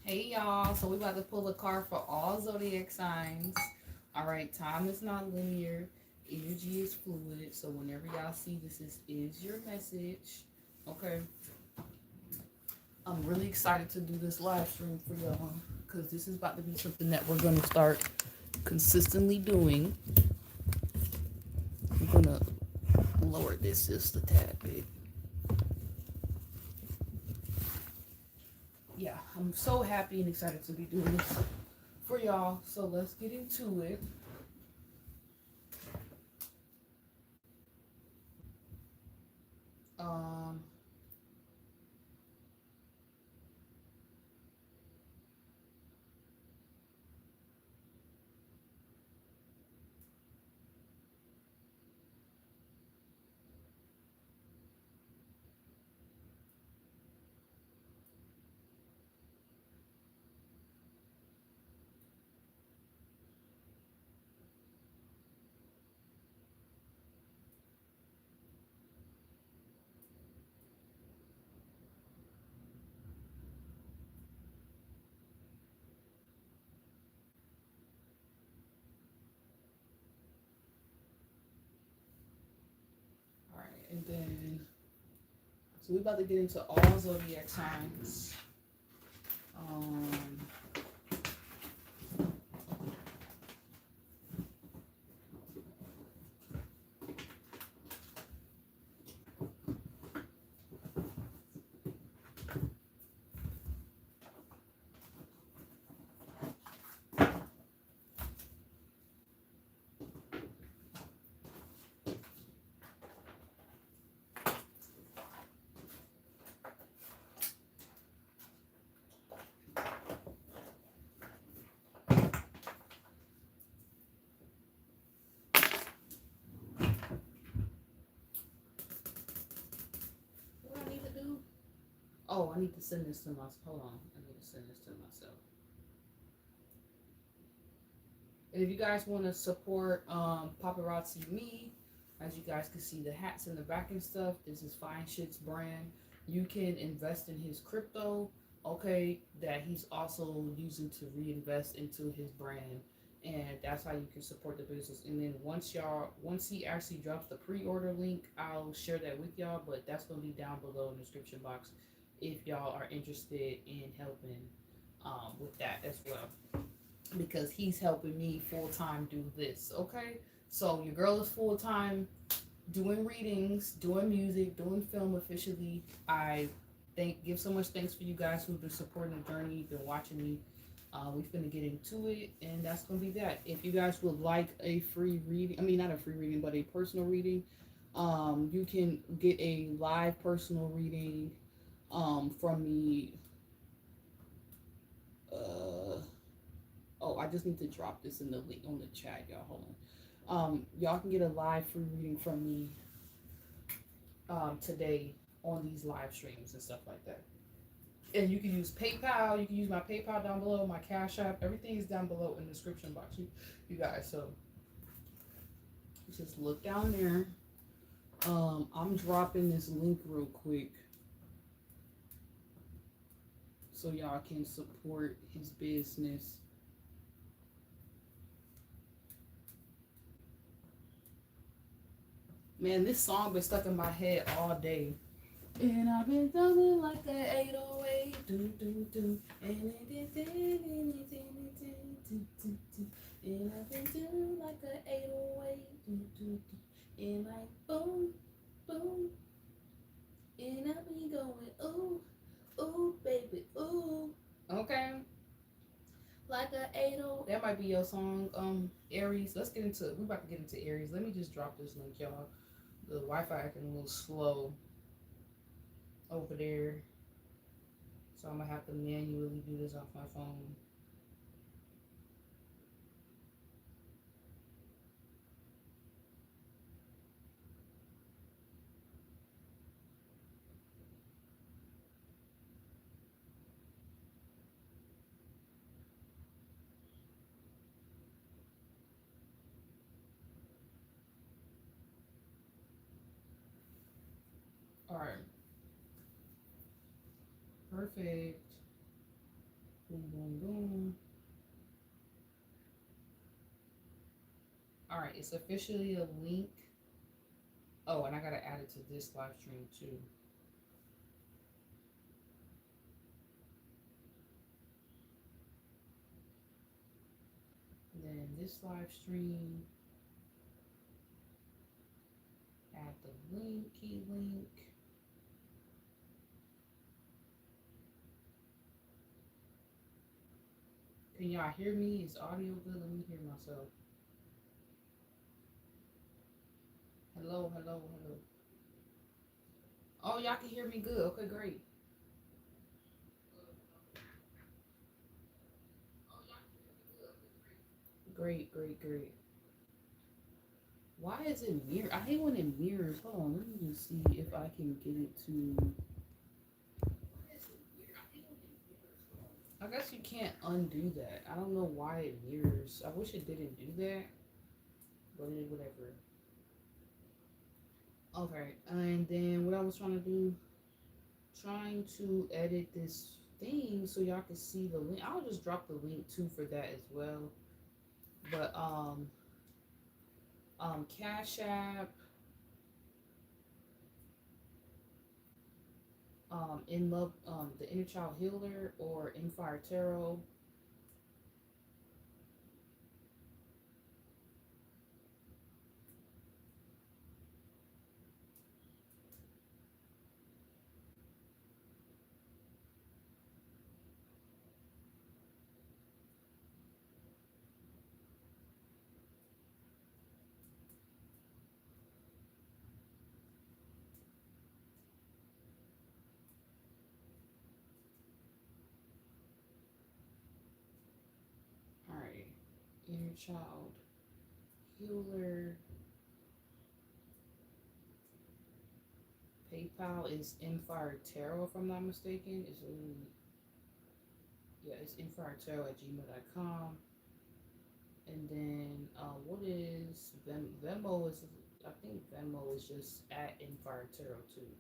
Hey y'all, so we about to pull a card for all zodiac signs. All right, time is not linear, energy is fluid. So whenever y'all see this is your message. Okay, I'm really excited to do this live stream for y'all because this is about to be something that we're gonna start consistently doing. I'm gonna lower this just a tad bit. Yeah, I'm so happy and excited to be doing this for y'all. So let's get into it. Um, all right, and then so we're about to get into all zodiac signs. Um, what do I need to do? Oh, I need to send this to myself. Hold on, I need to send this to myself. And if you guys want to support paparazzi me, as you guys can see the hats in the back and stuff, this is Fine Shit's brand. You can invest in his crypto, okay, that he's also using to reinvest into his brand. And that's how you can support the business. And then once he actually drops the pre-order link, I'll share that with y'all. But that's gonna be down below in the description box if y'all are interested in helping with that as well, because he's helping me full time do this. Okay, so your girl is full time doing readings, doing music, doing film officially. I give so much thanks for you guys who've been supporting the journey, been watching me. We finna get into it, and that's gonna be that. If you guys would like a free reading, I mean not a free reading, but a personal reading, you can get a live personal reading from me. Uh, Oh, I just need to drop this in the link on the chat, y'all. Hold on. Y'all can get a live free reading from me today on these live streams and stuff like that. And you can use PayPal. You can use my PayPal down below, my Cashapp. Everything is down below in the description box, you guys. So just look down there. I'm dropping this link real quick so y'all can support his business. Man, this song been stuck in my head all day. And I've been thumbing like a 808, do do do, and it did, and I've been doing like a 808, do do do, and like boom, boom, and I've been going ooh, ooh, baby, ooh, okay, like a 808. That might be your song, Aries. Let's get into. We about to get into Aries. Let me just drop this link, y'all. The Wi-Fi acting a little slow over there, so I'm gonna have to manually do this off my phone. All right, perfect. Boom, boom, boom. All right, it's officially a link. Oh, and I gotta add it to this live stream too. And then this live stream, add the link, key link. Can y'all hear me? Is audio good? Let me hear myself. Hello, hello, hello. Oh, y'all can hear me good. Okay, great. Great, great, great. Why is it mirror? I hate when it mirrors. Hold on, let me just see if I can get it to. I guess you can't undo that. I don't know why it mirrors. I wish it didn't do that, but it whatever. Okay, and then what I was trying to do, trying to edit this thing so y'all can see the link. I'll just drop the link too for that as well. But Cashapp, in love, the Inner Child Healer or MFireTarot. All right, Inner Child Healer. PayPal is MFireTarot, if I'm not mistaken. It's really, yeah, it's MFireTarot at gmail.com. And then what is Venmo is, I think Venmo is just at MFireTarot too.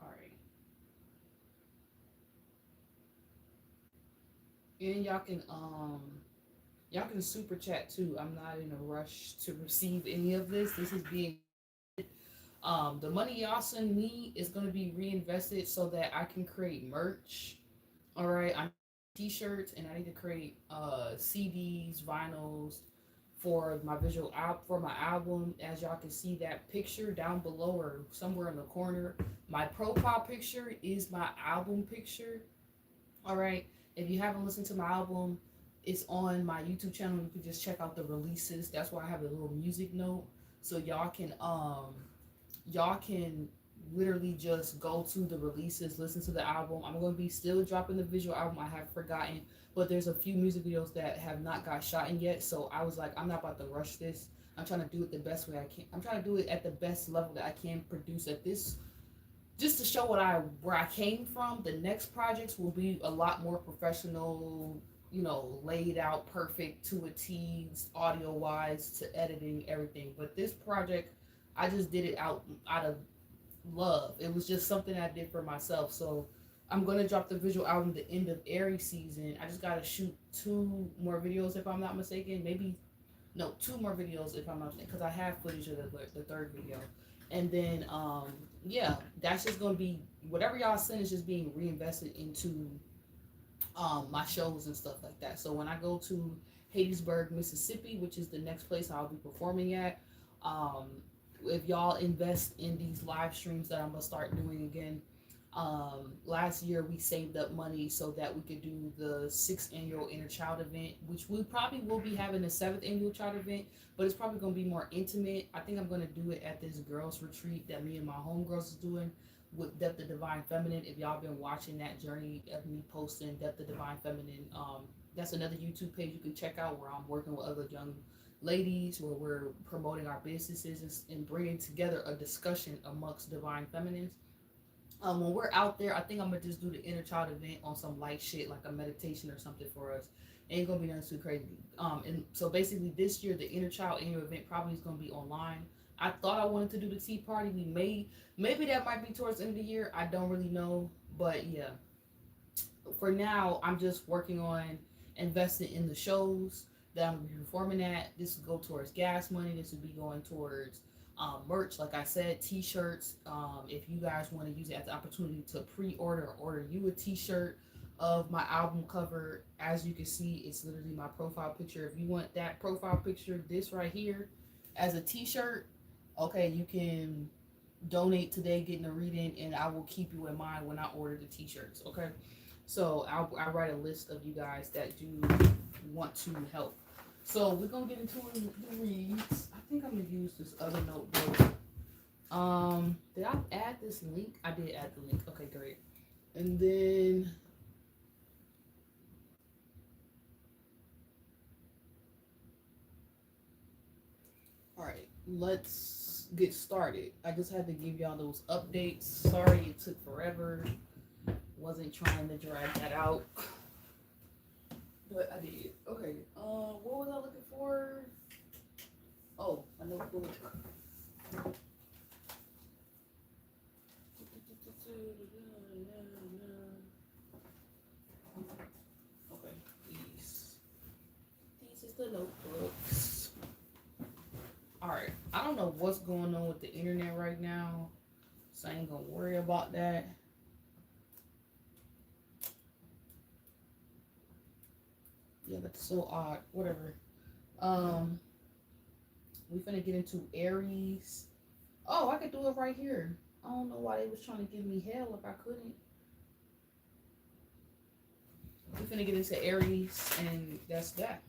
All right. And y'all can super chat too. I'm not in a rush to receive any of this. This is being the money y'all send me is gonna be reinvested so that I can create merch. All right, I'm t-shirts and I need to create CDs, vinyls for my visual out for my album. As y'all can see that picture down below or somewhere in the corner, my profile picture is my album picture. All right. If you haven't listened to my album, it's on my YouTube channel. You can just check out the releases. That's why I have a little music note so y'all can literally just go to the releases, listen to the album. I'm going to be still dropping the visual album. I have forgotten, but there's a few music videos that have not got shot in yet. So I was like, I'm not about to rush this. I'm trying to do it the best way I can. I'm trying to do it at the best level that I can produce at this, just to show where I came from. The next projects will be a lot more professional, laid out perfect to a T, audio wise to editing everything. But this project, I just did it out of love. It was just something I did for myself. So I'm gonna drop the visual album the end of Aries season. I just gotta shoot 2 more videos if I'm not mistaken. Maybe no, 2 more videos if I'm not mistaken, because I have footage of the third video. And then yeah, that's just gonna be whatever y'all send is just being reinvested into my shows and stuff like that. So when I go to Hattiesburg, Mississippi, which is the next place I'll be performing at, um, if y'all invest in these live streams that I'm gonna start doing again, last year we saved up money so that we could do the 6th annual Inner Child event, which we probably will be having a 7th annual child event, but it's probably gonna be more intimate. I think I'm gonna do it at this girls retreat that me and my homegirls is doing with Depth the Divine Feminine. If y'all been watching that journey of me posting Depth the Divine Feminine, that's another YouTube page you can check out where I'm working with other young ladies where we're promoting our businesses and bringing together a discussion amongst divine feminines. When we're out there, I think I'm gonna just do the inner child event on some light shit, like a meditation or something for us. Ain't gonna be nothing too crazy. And so basically this year the inner child annual event probably is gonna be online. I thought I wanted to do the tea party. Maybe that might be towards the end of the year. I don't really know, but yeah. For now, I'm just working on investing in the shows that I'm gonna be performing at. This will go towards gas money. This will be going towards merch, like I said, t-shirts. If you guys want to use it as an opportunity to pre-order or order you a t-shirt of my album cover, as you can see, it's literally my profile picture. If you want that profile picture, this right here, as a t-shirt, okay, you can donate today, getting a reading, and I will keep you in mind when I order the t-shirts. Okay, so I'll write a list of you guys that do want to help. So we're gonna get into the reads. I think I'm gonna use this other notebook. Did I add this link? I did add the link. Okay, great. And then all right, let's get started. I just had to give y'all those updates. Sorry it took forever. Wasn't trying to drag that out. But I did. Okay. What was I looking for? Oh, a notebook. Okay, these is the notebooks. All right. I don't know what's going on with the internet right now, so I ain't gonna worry about that. Yeah, that's so odd. Whatever. We finna get into Aries. Oh, I could do it right here. I don't know why they was trying to give me hell if I couldn't. We finna get into Aries, and that's that.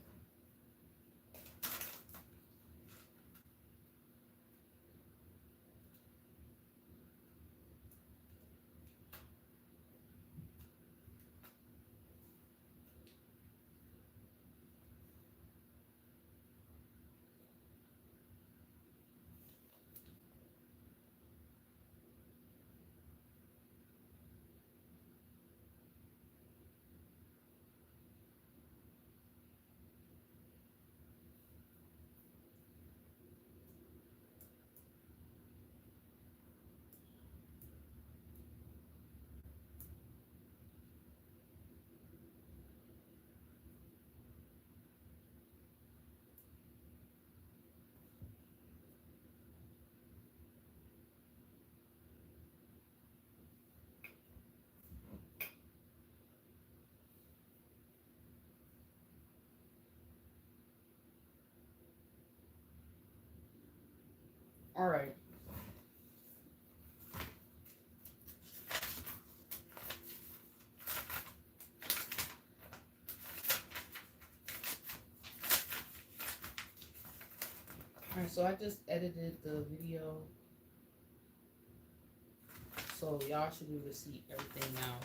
All right. All right. So I just edited the video, so y'all should be able to see everything now.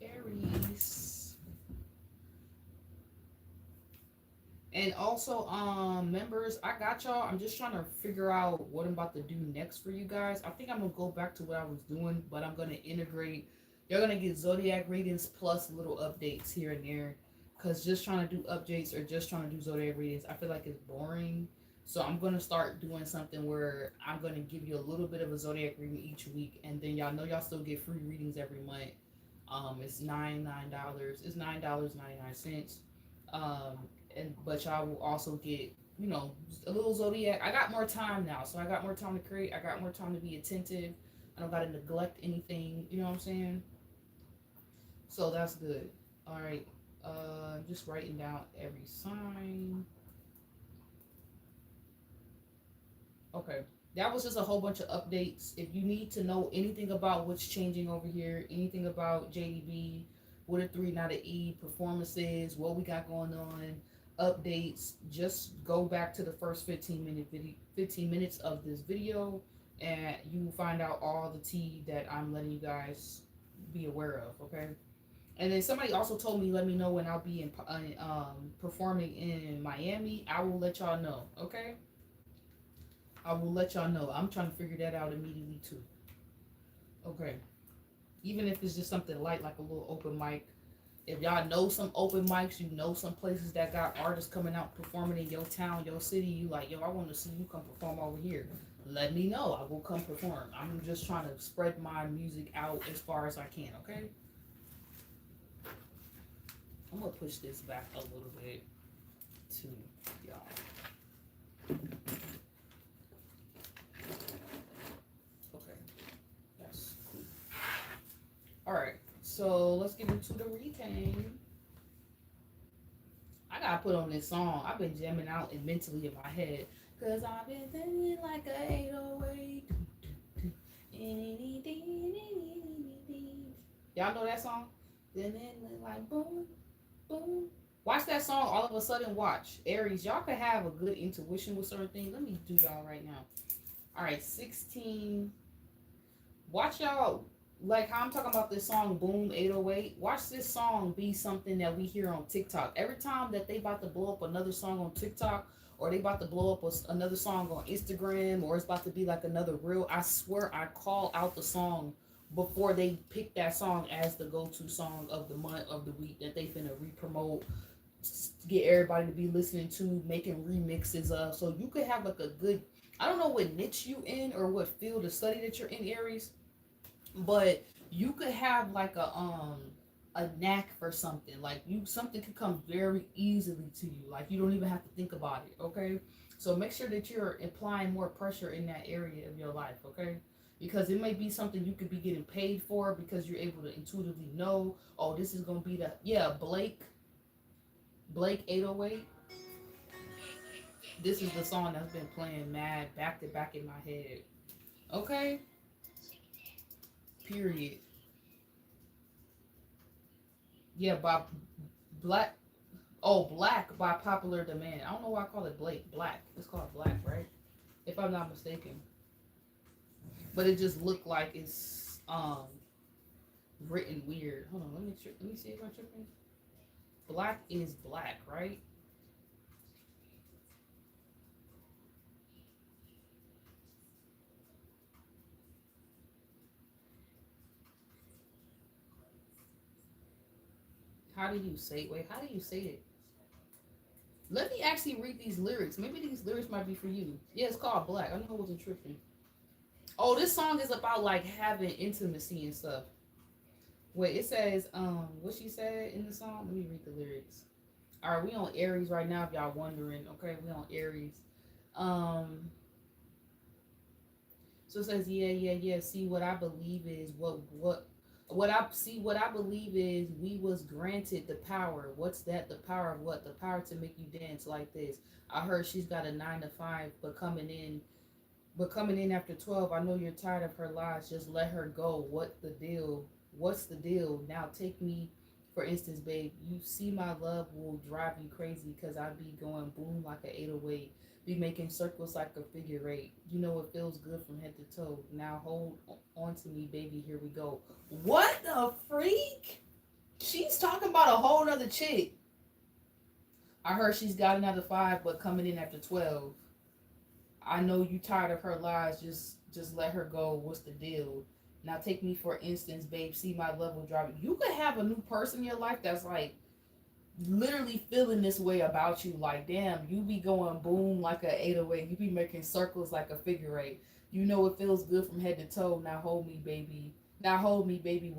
Aries. And also, members, I got y'all. I'm just trying to figure out what I'm about to do next for you guys. I think I'm gonna go back to what I was doing, but I'm gonna integrate. You're gonna get Zodiac readings plus little updates here and there. Cause just trying to do updates or just trying to do Zodiac readings, I feel like it's boring. So I'm gonna start doing something where I'm gonna give you a little bit of a Zodiac reading each week, and then y'all know y'all still get free readings every month. It's $9. It's $9.99. And but y'all will also get, a little Zodiac. I got more time now, so I got more time to create. I got more time to be attentive. I don't gotta neglect anything. You know what I'm saying? So that's good. All right. Just writing down every sign. Okay. That was just a whole bunch of updates. If you need to know anything about what's changing over here, anything about JDB, what a 3 not an E performances, what we got going on, updates, just go back to the first 15 minutes of this video, and you will find out all the tea that I'm letting you guys be aware of. Okay. And then somebody also told me, let me know when I'll be performing in Miami. I will let y'all know. Okay. I will let y'all know. I'm trying to figure that out immediately too. Okay. Even if it's just something light, like a little open mic. If y'all know some open mics, you know some places that got artists coming out performing in your town, your city, you like, yo, I want to see you come perform over here. Let me know. I will come perform. I'm just trying to spread my music out as far as I can, okay? I'm going to push this back a little bit to y'all. Okay. That's cool. All right. So let's get into the reading. I gotta put on this song. I've been jamming out and mentally in my head. Cause I've been thinking like a 808. Y'all know that song? Then it like boom, boom. Watch that song all of a sudden. Watch. Aries, y'all can have a good intuition with certain things. Let me do y'all right now. All right, 16. Watch y'all. Like how I'm talking about this song, Boom 808. Watch this song be something that we hear on TikTok. Every time that they about to blow up another song on TikTok, or they about to blow up another song on Instagram, or it's about to be like another reel, I swear I call out the song before they pick that song as the go-to song of the month, of the week, that they finna re-promote, get everybody to be listening to, making remixes of. So you could have like a good, I don't know what niche you in or what field of study that you're in, Aries, but you could have like a knack for something. Like something could come very easily to you. Like you don't even have to think about it. Okay. So make sure that you're applying more pressure in that area of your life. Okay. Because it may be something you could be getting paid for because you're able to intuitively know, oh, this is going to be the, yeah, Blake 808. This is the song that's been playing mad back to back in my head. Okay. Period. Yeah, by Black. Oh, Black by popular demand. I don't know why I call it Blake. Black. It's called Black, right? If I'm not mistaken. But it just looked like it's written weird. Hold on, let me see if I'm tripping. Black is black, right? How do you say? Wait, how do you say it? Let me actually read these lyrics. Maybe these lyrics might be for you. Yeah, it's called Black. I know I wasn't tripping. Oh, this song is about like having intimacy and stuff. Wait, it says, what she said in the song? Let me read the lyrics. All right, we on Aries right now. If y'all wondering, okay, we on Aries. So it says, yeah, yeah, yeah. See, what I believe is what I believe is we was granted the power. What's that? The power of what? The power to make you dance like this. I heard she's got a 9 to 5, but coming in after 12. I know you're tired of her lies. Just let her go. What the deal? What's the deal? Now take me, for instance, babe. You see my love will drive you crazy because I be going boom like an 808. Be making circles like a figure eight. You know it feels good from head to toe. Now hold on to me, baby. Here we go. What the freak? She's talking about a whole other chick. I heard she's got another 5, but coming in after 12. I know you tired of her lies. Just let her go. What's the deal? Now take me for instance, babe. See my love will drive you. You could have a new person in your life that's like literally feeling this way about you. Like, damn, you be going boom like a 808. You be making circles like a figure eight. You know it feels good from head to toe. Now hold me, baby. Now hold me, baby.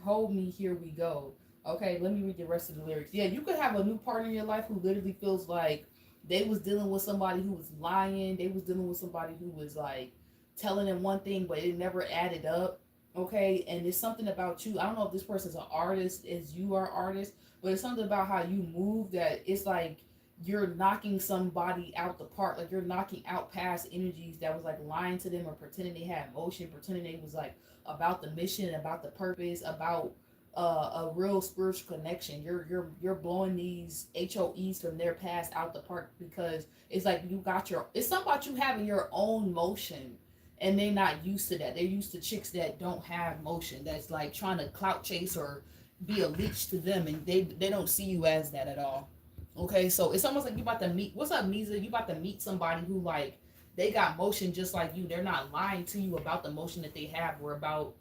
Hold me, here we go. Okay, let me read the rest of the lyrics. Yeah, you could have a new partner in your life who literally feels like they was dealing with somebody who was lying. They was dealing with somebody who was like telling them one thing, but it never added up. Okay, and it's something about you. I don't know if this person's an artist, as you are an artist, but it's something about how you move that it's like you're knocking somebody out the park. Like you're knocking out past energies that was like lying to them or pretending they had emotion, pretending they was like about the mission, about the purpose, about a real spiritual connection. You're blowing these HOEs from their past out the park, because it's like you got your, it's something about you having your own motion, and they're not used to that. They're used to chicks that don't have motion, that's like trying to clout chase or be a leech to them, and they don't see you as that at all. Okay, so it's almost like you about to meet, what's up, Misa? You about to meet somebody who, like, they got motion just like you. They're not lying to you about the motion that they have, or about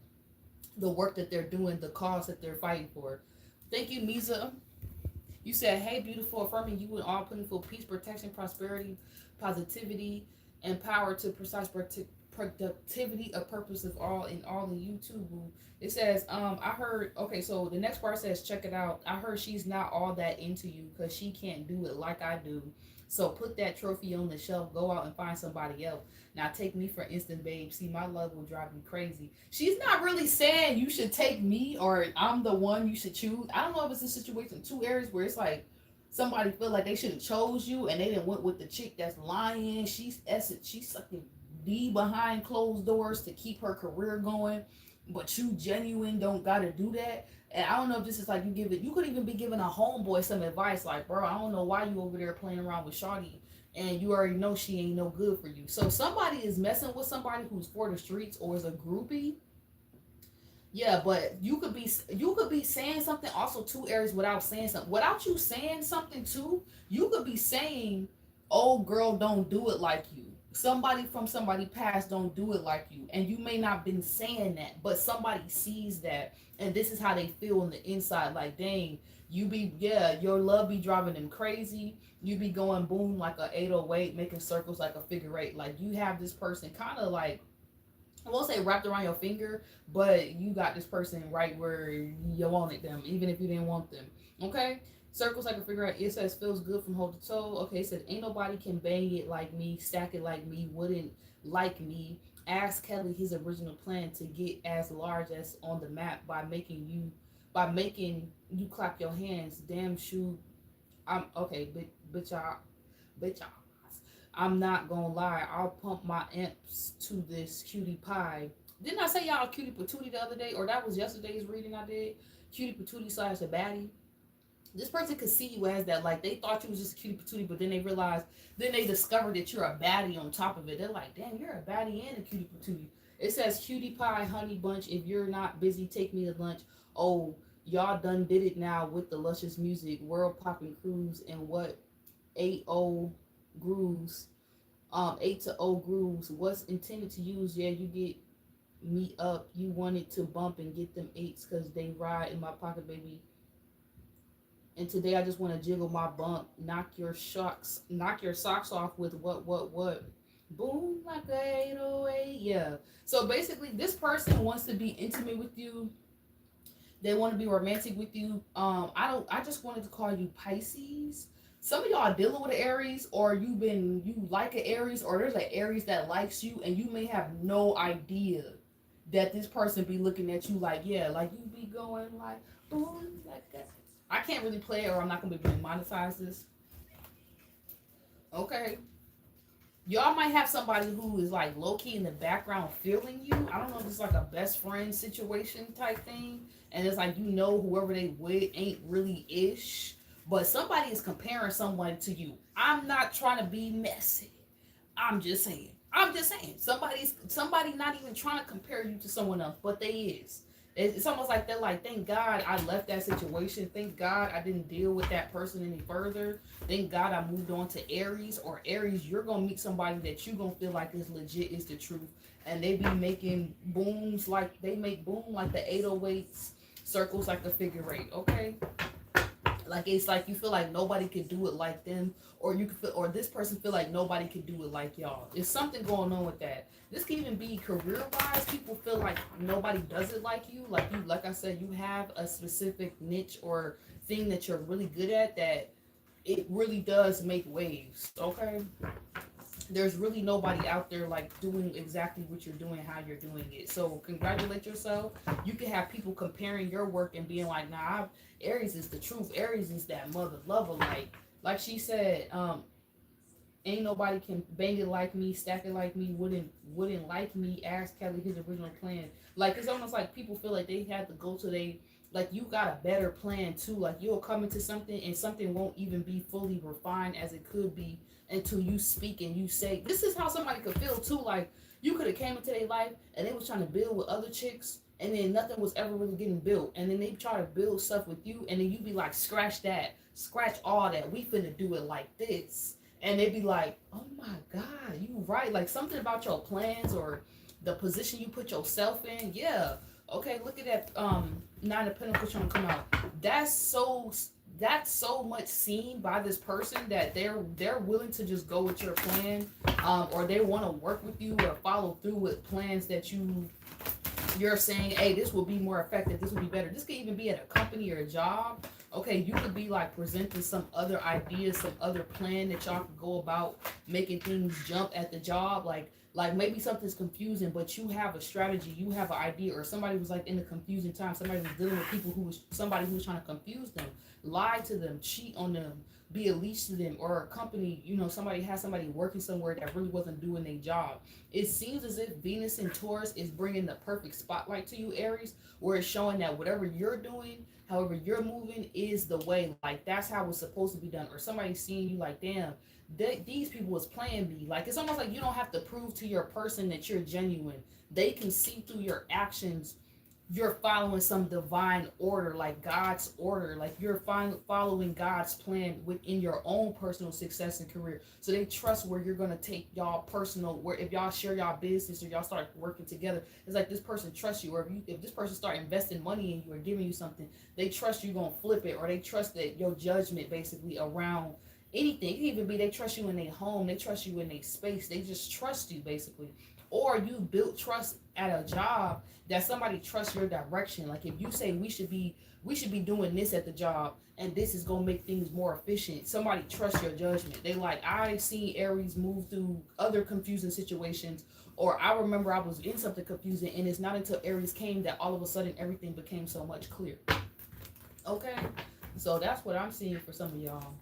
the work that they're doing, the cause that they're fighting for. Thank you, Misa. You said, hey, beautiful, affirming you and all plentiful peace, protection, prosperity, positivity, and power to precise productivity of purpose of all in all in YouTube. It says, I heard, okay, so the next part says, check it out. I heard she's not all that into you because she can't do it like I do. So put that trophy on the shelf, go out and find somebody else. Now take me for instance, babe. See, my love will drive me crazy. She's not really saying you should take me or I'm the one you should choose. I don't know if it's a situation, two areas where it's like somebody feel like they should have chose you and they didn't went with the chick that's lying. She's sucking D behind closed doors to keep her career going, but you genuine don't gotta do that. And I don't know if this is like you could even be giving a homeboy some advice like, bro, I don't know why you over there playing around with Shawty and you already know she ain't no good for you. So somebody is messing with somebody who's for the streets or is a groupie. Yeah, but you could be saying something also, two areas without saying something. Without you saying something too, you could be saying, "Oh girl, don't do it like you. Somebody from somebody past don't do it like you." And you may not been saying that, but somebody sees that, and this is how they feel on the inside. Like, dang, your love be driving them crazy. You be going boom like a 808, making circles like a figure eight. Like you have this person kind of like, I won't say wrapped around your finger, but you got this person right where you wanted them, even if you didn't want them. Okay? Circles like a figure eight. It says feels good from toe to toe. Okay, it says ain't nobody can bang it like me, stack it like me, wouldn't like me. Ask Kelly his original plan to get as large as on the map by making you clap your hands. Damn shoe. I'm okay, bitch y'all. I'm not gonna lie, I'll pump my amps to this cutie pie. Didn't I say y'all cutie patootie the other day? Or that was yesterday's reading I did? Cutie patootie slash a baddie. This person could see you as that. Like, they thought you was just a cutie patootie, but then they discovered that you're a baddie on top of it. They're like, damn, you're a baddie and a cutie patootie. It says cutie pie, honey bunch. If you're not busy, take me to lunch. Oh, y'all done did it now with the luscious music. World popping cruise and what 8-0 grooves, 8 to 0 grooves. What's intended to use? Yeah, you get me up. You wanted to bump and get them eights because they ride in my pocket, baby. And today I just want to jiggle my bump, knock your socks off with what? Boom, like a 808. Yeah. So basically, this person wants to be intimate with you. They want to be romantic with you. I just wanted to call you Pisces. Some of y'all are dealing with an Aries, or you like an Aries, or there's an Aries that likes you, and you may have no idea that this person be looking at you like, yeah, like you be going like, boom, like that. I can't really play it, or I'm not gonna be able to monetize this. Okay. Y'all might have somebody who is like low-key in the background feeling you. I don't know if it's like a best friend situation type thing. And it's like, whoever they with ain't really ish. But somebody is comparing someone to you. I'm not trying to be messy. I'm just saying. Somebody not even trying to compare you to someone else, but they is. It's almost like they're like, thank God I left that situation. Thank God I didn't deal with that person any further. Thank God I moved on to Aries. Or Aries, you're going to meet somebody that you're going to feel like is legit, is the truth. And they be making booms like, they make boom like the 808s, circles like the figure eight, okay? Like, it's like you feel like nobody could do it like them, or you could feel, or this person feel like nobody could do it like y'all. There's something going on with that. This can even be career-wise. People feel like nobody does it like you. Like I said, you have a specific niche or thing that you're really good at that it really does make waves. Okay. There's really nobody out there like doing exactly what you're doing, how you're doing it. So congratulate yourself. You can have people comparing your work and being like, nah, Aries is the truth. Aries is that mother lover. Like she said, ain't nobody can bang it like me, stack it like me, wouldn't like me, ask Kelly his original plan. Like, it's almost like people feel like they have to go to like you got a better plan too. Like you'll come into something and something won't even be fully refined as it could be until you speak and you say, this is how somebody could feel too. Like you could have came into their life and they was trying to build with other chicks and then nothing was ever really getting built. And then they try to build stuff with you and then you be like, scratch that, scratch all that. We finna do it like this. And they be like, oh my God, you right. Like something about your plans or the position you put yourself in. Yeah. Okay, look at that Nine of Pentacles trying to come out. That's so much seen by this person that they're willing to just go with your plan, or they want to work with you or follow through with plans that you're saying, hey, this will be more effective, this will be better. This could even be at a company or a job. Okay, you could be like presenting some other ideas, some other plan that y'all could go about making things jump at the job. Like maybe something's confusing, but you have a strategy, you have an idea, or somebody was like in a confusing time, somebody was dealing with people somebody who was trying to confuse them, lie to them, cheat on them, be a leash to them, or a company, somebody has somebody working somewhere that really wasn't doing their job. It seems as if Venus in Taurus is bringing the perfect spotlight to you, Aries, where it's showing that whatever you're doing, however you're moving is the way. Like that's how it's supposed to be done. Or somebody's seeing you like, damn, these people was playing me. Like it's almost like you don't have to prove to your person that you're genuine. They can see through your actions you're following some divine order, like God's order, like you're following God's plan within your own personal success and career. So they trust where you're going to take y'all personal, where if y'all share y'all business or y'all start working together, it's like this person trusts you. Or if this person start investing money in you or giving you something, they trust you going to flip it, or they trust that your judgment basically around anything. It can even be they trust you in their home, they trust you in their space, they just trust you basically. Or you built trust at a job that somebody trusts your direction. Like if you say we should be doing this at the job and this is gonna make things more efficient, somebody trusts your judgment. They like, I see Aries move through other confusing situations, or I remember I was in something confusing and it's not until Aries came that all of a sudden everything became so much clearer. Okay, so that's what I'm seeing for some of y'all.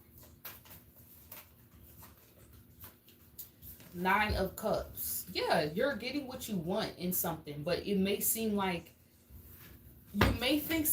Nine of Cups. Yeah, you're getting what you want in something, but it may seem like you may think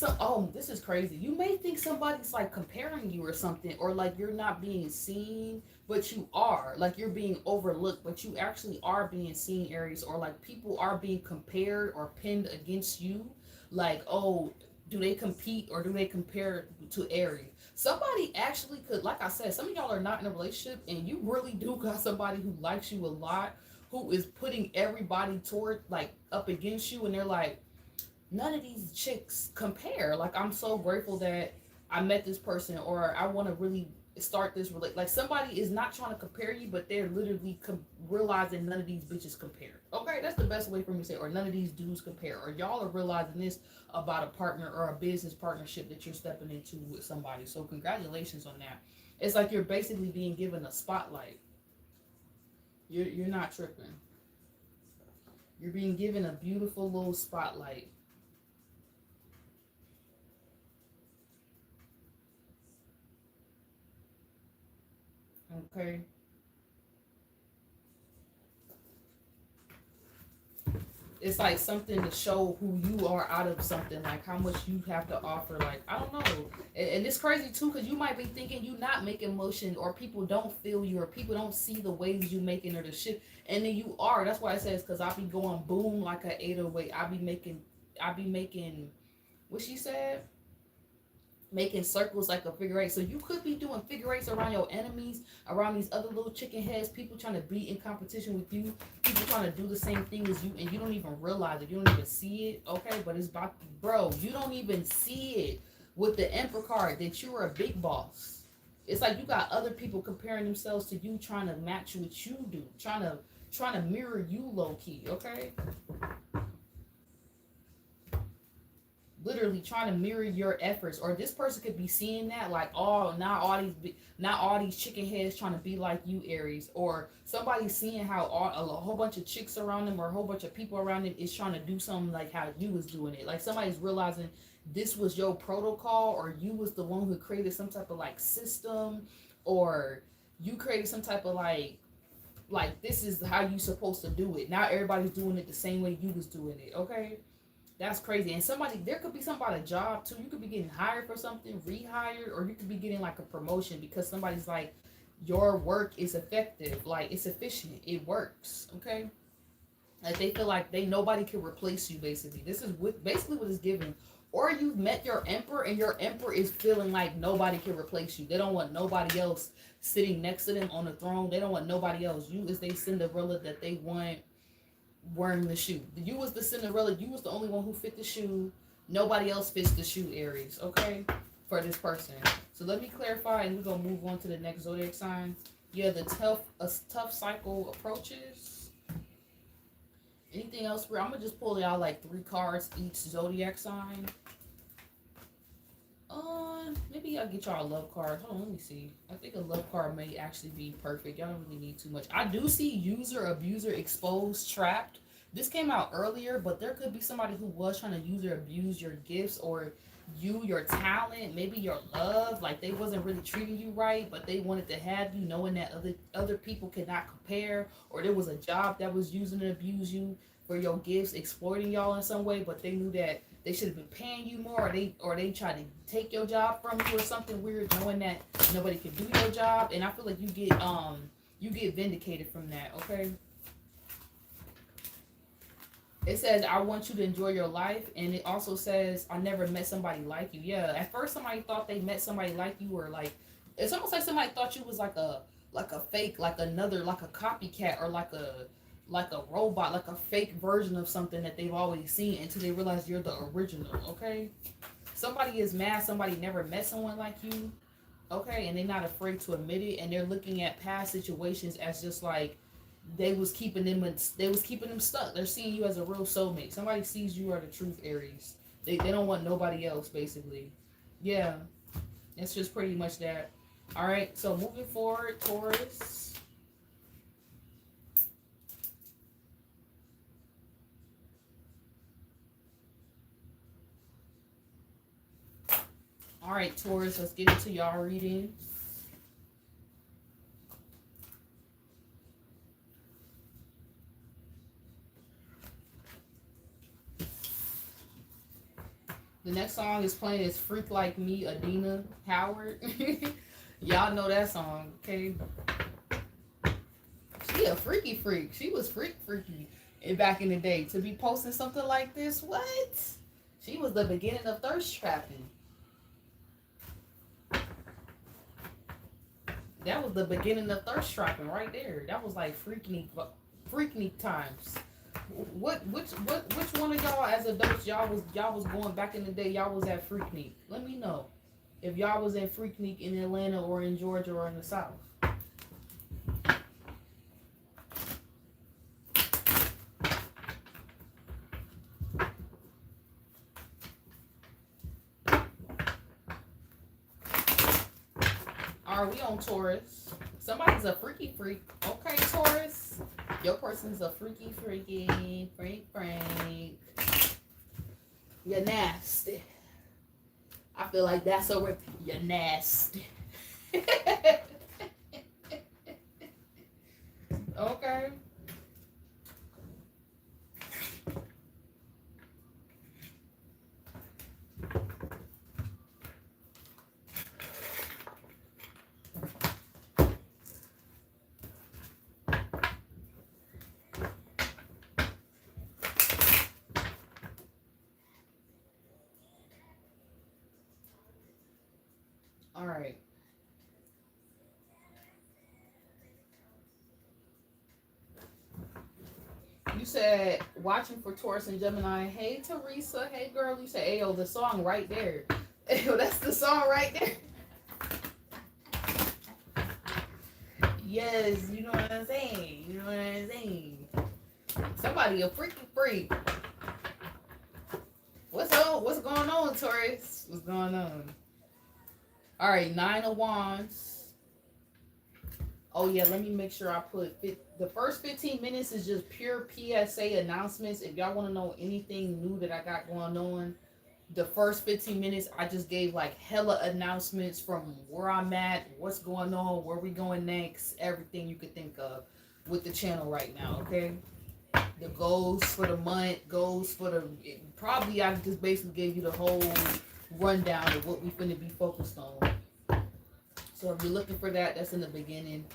this is crazy. You may think somebody's like comparing you or something, or like you're not being seen, but you are. Like you're being overlooked, but you actually are being seen, Aries, or like people are being compared or pinned against you. Like, oh, do they compete or do they compare to Aries? Somebody actually could, like I said, some of y'all are not in a relationship and you really do got somebody who likes you a lot, who is putting everybody toward, like, up against you, and they're like, none of these chicks compare. Like, I'm so grateful that I met this person, or I want to really start this like somebody is not trying to compare you, but they're literally realizing none of these bitches compare. Okay, that's the best way for me to say, or none of these dudes compare, or y'all are realizing this about a partner or a business partnership that you're stepping into with somebody. So congratulations on that. It's like you're basically being given a spotlight. You're not tripping. You're being given a beautiful little spotlight. Okay. It's like something to show who you are out of something, like how much you have to offer. Like, I don't know. And it's crazy too, because you might be thinking you not making motion, or people don't feel you, or people don't see the waves you making, or the shit. And then you are. That's why it says, because I be going boom like an 808. I be making, what she said? Making circles like a figure eight. So you could be doing figure eights around your enemies, around these other little chicken heads, people trying to be in competition with you, people trying to do the same thing as you, and you don't even realize it. You don't even see it. Okay, but it's about, bro, you don't even see it with the Emperor card that you're a big boss. It's like you got other people comparing themselves to you, trying to match what you do, trying to mirror you low key. Okay. Literally trying to mirror your efforts, or this person could be seeing that, like, oh, now all these chicken heads trying to be like you, Aries, or somebody seeing how a whole bunch of chicks around them or a whole bunch of people around them is trying to do something like how you was doing it. Like somebody's realizing this was your protocol, or you was the one who created some type of like system, or you created some type of like this is how you supposed to do it. Now everybody's doing it the same way you was doing it. Okay. That's crazy. And somebody, there could be somebody a job too. You could be getting hired for something, rehired, or you could be getting like a promotion because somebody's like, your work is effective, like it's efficient, it works. Okay, like they feel like nobody can replace you. Basically, this is basically what it's giving. Or you've met your emperor, and your emperor is feeling like nobody can replace you. They don't want nobody else sitting next to them on the throne. They don't want nobody else. You is they Cinderella that they want wearing the shoe. You was the Cinderella. You was the only one who fit the shoe. Nobody else fits the shoe, Aries. Okay, for this person. So let me clarify, and we're gonna move on to the next zodiac sign. Yeah, the tough cycle approaches. Anything else? I'm gonna just pull out like 3 cards each zodiac sign. Maybe I'll get y'all a love card. Hold on, let me see. I think a love card may actually be perfect. Y'all don't really need too much. I do see user, abuser, exposed, trapped. This came out earlier, but there could be somebody who was trying to use or abuse your gifts or your talent, maybe your love. Like they wasn't really treating you right, but they wanted to have you, knowing that other people cannot compare, or there was a job that was using and abuse you for your gifts, exploiting y'all in some way, but they knew that they should have been paying you more, or they tried to take your job from you or something weird, knowing that nobody can do your job. And I feel like you get vindicated from that. Okay, it says, I want you to enjoy your life. And it also says, I never met somebody like you. Yeah, at first somebody thought they met somebody like you, or like it's almost like somebody thought you was like a fake, like another, like a copycat, or like a robot, like a fake version of something that they've always seen, until they realize you're the original. Okay, somebody is mad somebody never met someone like you. Okay, and they're not afraid to admit it, and they're looking at past situations as just like they was keeping them stuck. They're seeing you as a real soulmate. Somebody sees you are the truth, Aries. They don't want nobody else, basically. Yeah, it's just pretty much that. All right, so moving forward, Taurus. All right, Taurus, let's get into y'all reading. The next song is playing is Freak Like Me, Adina Howard. Y'all know that song, okay? She a freaky freak. She was freaky back in the day. To be posting something like this, what? She was the beginning of thirst trapping. That was the beginning of thirst trapping right there. That was like freaky times. Which one of y'all as adults y'all was going back in the day? Y'all was at Freaknik. Let me know if y'all was at Freaknik in Atlanta or in Georgia or in the South. Are we on Taurus? Somebody's a freaky freak. Okay, Taurus. Your person's a freaky freak. You're nasty. I feel like that's a rip. You're nasty. Okay. All right. You said watching for Taurus and Gemini. Hey, Teresa. Hey, girl. You said, "Ayo, the song right there." Ayo, that's the song right there. Yes, you know what I'm saying. Somebody a freaky freak. What's up? What's going on, Taurus? What's going on? All right, 9 of Wands. Oh yeah, let me make sure I put the first 15 minutes is just pure PSA announcements. If y'all want to know anything new that I got going on, the first 15 minutes I just gave like hella announcements from where I'm at, what's going on, where we going next, everything you could think of with the channel right now. Okay, the goals for the month, goals for the, probably I just basically gave you the whole rundown of what we finna be focused on. So if you're looking for that, that's in the beginning.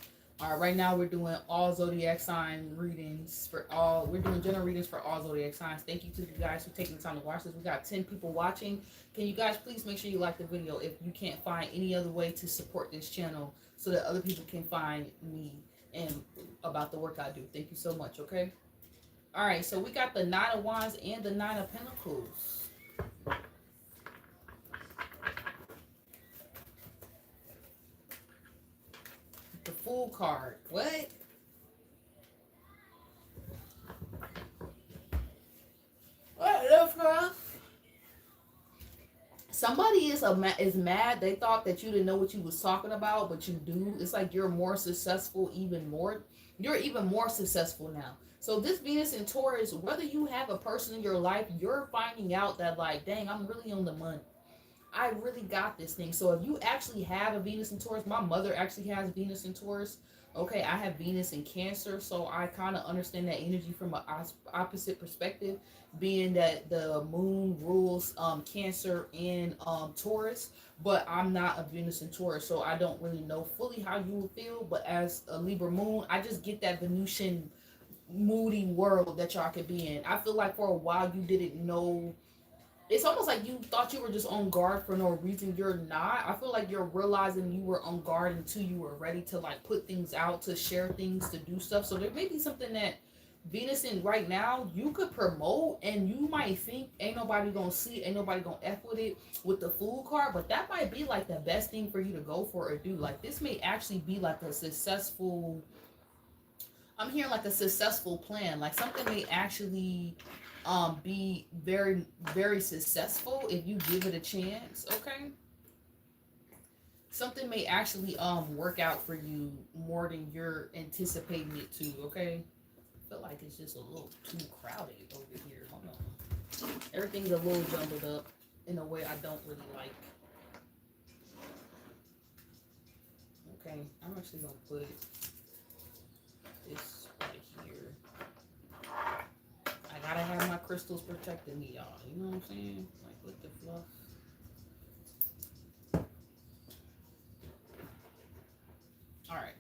All right, right now we're doing all zodiac sign readings for all. We're doing general readings for all zodiac signs. Thank you to you guys for taking the time to watch this. We got 10 people watching. Can you guys please make sure you like the video if you can't find any other way to support this channel so that other people can find me and about the work I do. Thank you so much, okay? All right, so we got the 9 of Wands and the 9 of Pentacles. The Fool card. What? What the fuck? Somebody is mad. They thought that you didn't know what you was talking about, but you do. It's like you're more successful, even more. You're even more successful now. So this Venus in Taurus, whether you have a person in your life, you're finding out that like, dang, I'm really on the money. I really got this thing. So if you actually have a Venus in Taurus, my mother actually has Venus in Taurus. Okay, I have Venus in Cancer, so I kind of understand that energy from an opposite perspective, being that the moon rules Cancer and Taurus, but I'm not a Venus in Taurus, so I don't really know fully how you will feel. But as a Libra moon, I just get that Venusian moody world that y'all could be in. I feel like for a while you didn't know. It's almost like you thought you were just on guard for no reason. You're not. I feel like you're realizing you were on guard until you were ready to like put things out, to share things, to do stuff. So there may be something that Venus in right now you could promote, and you might think ain't nobody gonna see it, ain't nobody gonna F with it with the Fool card, but that might be like the best thing for you to go for or do. Like this may actually be like a successful, I'm hearing like a successful plan. Like something may actually be very, very successful if you give it a chance. Okay, something may actually work out for you more than you're anticipating it to. Okay, I feel like it's just a little too crowded over here. Hold on, everything's a little jumbled up in a way I don't really like. Okay, I'm actually gonna put this right here. I gotta have my crystals protecting me, y'all. You know what I'm saying? Like with the fluff. Alright.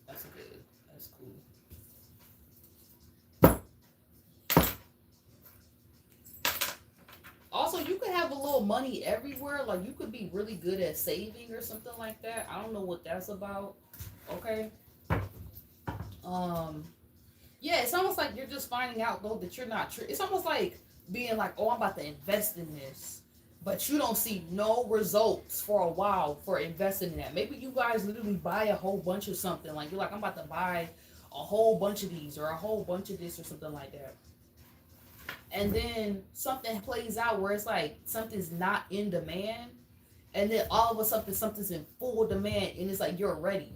That's good. That's cool. Also, you could have a little money everywhere. Like you could be really good at saving or something like that. I don't know what that's about. Okay. Yeah, it's almost like you're just finding out though that you're not true. It's almost like being like, oh, I'm about to invest in this, but you don't see no results for a while for investing in that. Maybe you guys literally buy a whole bunch of something. Like you're like, I'm about to buy a whole bunch of these or a whole bunch of this or something like that. And then something plays out where it's like something's not in demand, and then all of a sudden something's in full demand, and it's like you're ready.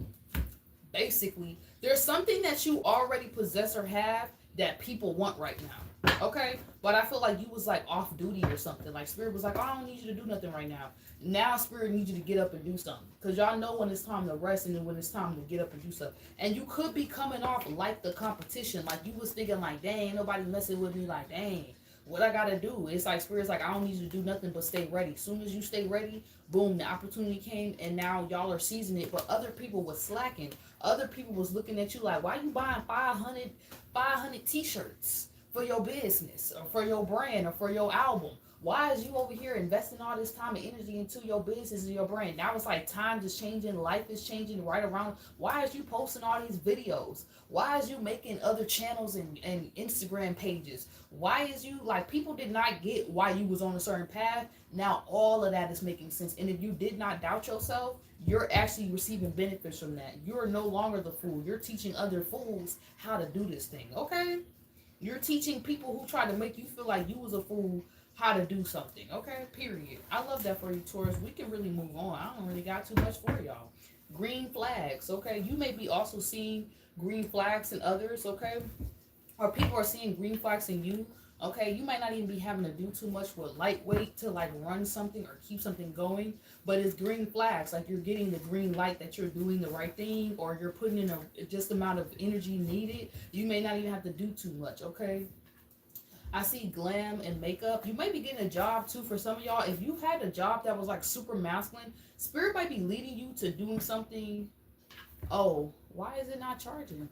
Basically, there's something that you already possess or have that people want right now. Okay? But I feel like you was like off duty or something. Like Spirit was like, oh, I don't need you to do nothing right now. Now Spirit needs you to get up and do something. Because y'all know when it's time to rest and then when it's time to get up and do stuff. And you could be coming off like the competition. Like you was thinking like, dang, ain't nobody messing with me. Like, dang, what I gotta do? It's like Spirit's like, I don't need you to do nothing but stay ready. As soon as you stay ready, boom, the opportunity came, and now y'all are seizing it. But other people was slacking. Other people was looking at you like, why you buying 500 t-shirts for your business or for your brand or for your album? Why is you over here investing all this time and energy into your business and your brand? Now it's like times is changing, life is changing right around. Why is you posting all these videos? Why is you making other channels and Instagram pages? Why is you like, people did not get why you was on a certain path. Now all of that is making sense. And if you did not doubt yourself, you're actually receiving benefits from that. You're no longer the fool. You're teaching other fools how to do this thing. Okay? You're teaching people who try to make you feel like you was a fool how to do something. Okay? Period. I love that for you, Taurus. We can really move on. I don't really got too much for y'all. Green flags. Okay? You may be also seeing green flags in others. Okay? Or people are seeing green flags in you. Okay, you might not even be having to do too much with lightweight to like run something or keep something going, but it's green flags. Like you're getting the green light that you're doing the right thing, or you're putting in a just amount of energy needed. You may not even have to do too much. Okay, I see glam and makeup. You might be getting a job too for some of y'all. If you had a job that was like super masculine, spirit might be leading you to doing something. Oh, why is it not charging?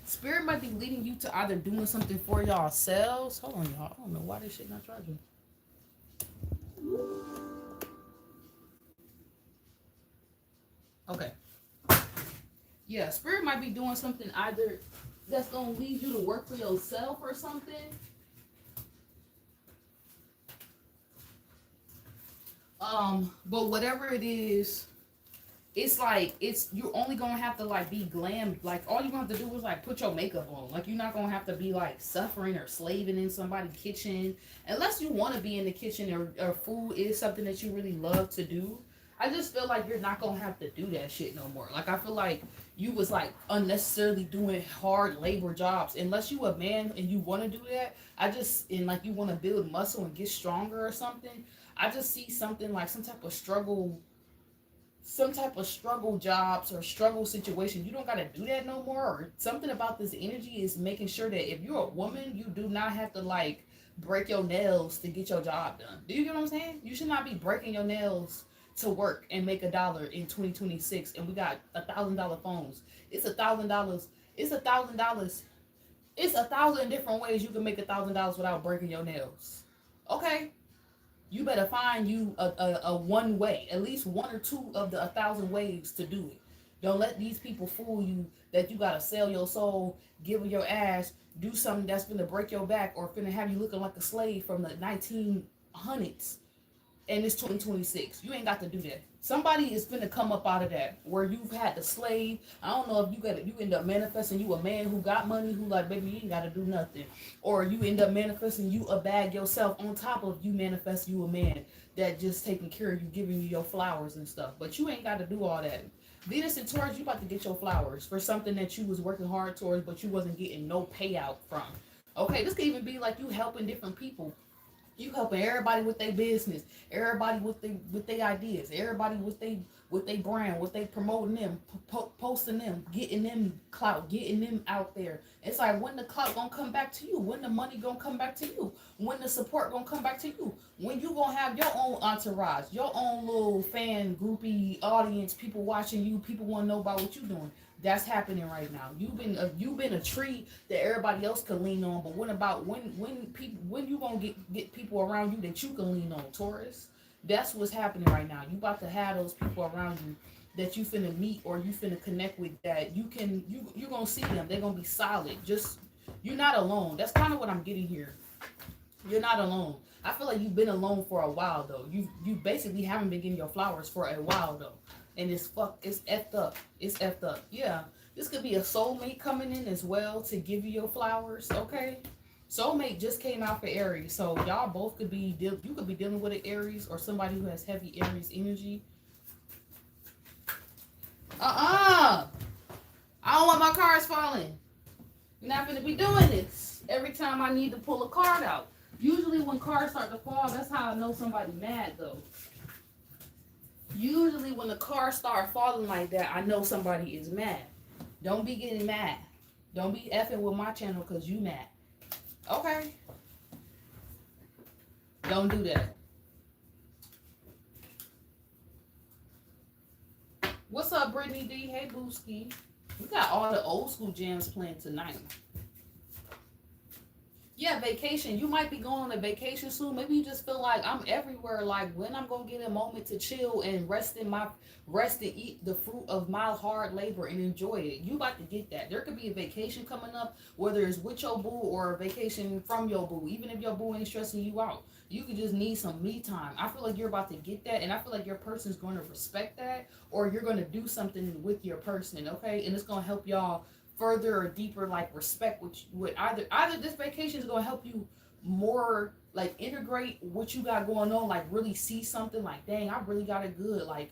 Spirit might be leading you to either doing something for y'all selves. Hold on, y'all. I don't know why this shit not charging. Okay. Yeah, spirit might be doing something either that's gonna lead you to work for yourself or something. But whatever it is, it's like you're only gonna have to like be glam. Like all you're gonna have to do is like put your makeup on. Like you're not gonna have to be like suffering or slaving in somebody's kitchen unless you want to be in the kitchen, or food is something that you really love to do. I just feel like you're not gonna have to do that shit no more. Like I feel like you was like unnecessarily doing hard labor jobs unless you a man and you want to do that. I just and like you want to build muscle and get stronger or something. I just see something like some type of struggle jobs or struggle situation. You don't got to do that no more. Or something about this energy is making sure that if you're a woman, you do not have to like break your nails to get your job done. Do you get what I'm saying? You should not be breaking your nails to work and make $1 in 2026. And we got $1,000 phones. It's $1,000. It's $1,000. It's 1,000 different ways you can make $1,000 without breaking your nails. Okay, you better find you a one way, at least one or two of the 1,000 ways to do it. Don't let these people fool you that you gotta sell your soul, give your ass, do something that's gonna break your back or finna have you looking like a slave from the 1900s. And it's 2026. You ain't got to do that. Somebody is finna come up out of that where you've had to slave. I don't know if you end up manifesting you a man who got money, who like, baby, you ain't gotta do nothing. Or you end up manifesting you a bag yourself on top of you manifest you a man that just taking care of you, giving you your flowers and stuff. But you ain't gotta do all that. Venus and Taurus, you about to get your flowers for something that you was working hard towards, but you wasn't getting no payout from. Okay, this could even be like you helping different people. You helping everybody with their business, everybody with their ideas, everybody with they brand, what they promoting them, posting them, getting them clout, getting them out there. It's like when the clout gonna come back to you, when the money gonna come back to you, when the support gonna come back to you, when you gonna have your own entourage, your own little fan groupie audience, people watching you, people want to know about what you doing. That's happening right now. You've been a tree that everybody else can lean on, but when you gonna get people around you that you can lean on, Taurus? That's what's happening right now. You about to have those people around you that you finna meet or you finna connect with that you're gonna see them. They're gonna be solid. Just you're not alone. That's kind of what I'm getting here. You're not alone. I feel like you've been alone for a while though. You basically haven't been getting your flowers for a while though. And it's effed up. It's effed up. Yeah. This could be a soulmate coming in as well to give you your flowers, okay? Soulmate just came out for Aries. So y'all both could be you could be dealing with an Aries or somebody who has heavy Aries energy. I don't want my cards falling. You're not gonna be doing this every time I need to pull a card out. Usually when cards start to fall, that's how I know somebody mad though. Usually when the cards start falling like that, I know somebody is mad. Don't be getting mad. Don't be effing with my channel because you mad. Okay? Don't do that. What's up, Brittany D? Hey, Booski. We got all the old school jams playing tonight. Yeah, vacation. You might be going on a vacation soon. Maybe you just feel like I'm everywhere. Like when I'm gonna get a moment to chill and rest and eat the fruit of my hard labor and enjoy it. You about to get that. There could be a vacation coming up, whether it's with your boo or a vacation from your boo. Even if your boo ain't stressing you out, you could just need some me time. I feel like you're about to get that, and I feel like your person's going to respect that, or you're going to do something with your person, okay? And it's going to help y'all further or deeper like respect with either this vacation is going to help you more like integrate what you got going on, like really see something like, dang, I really got it good, like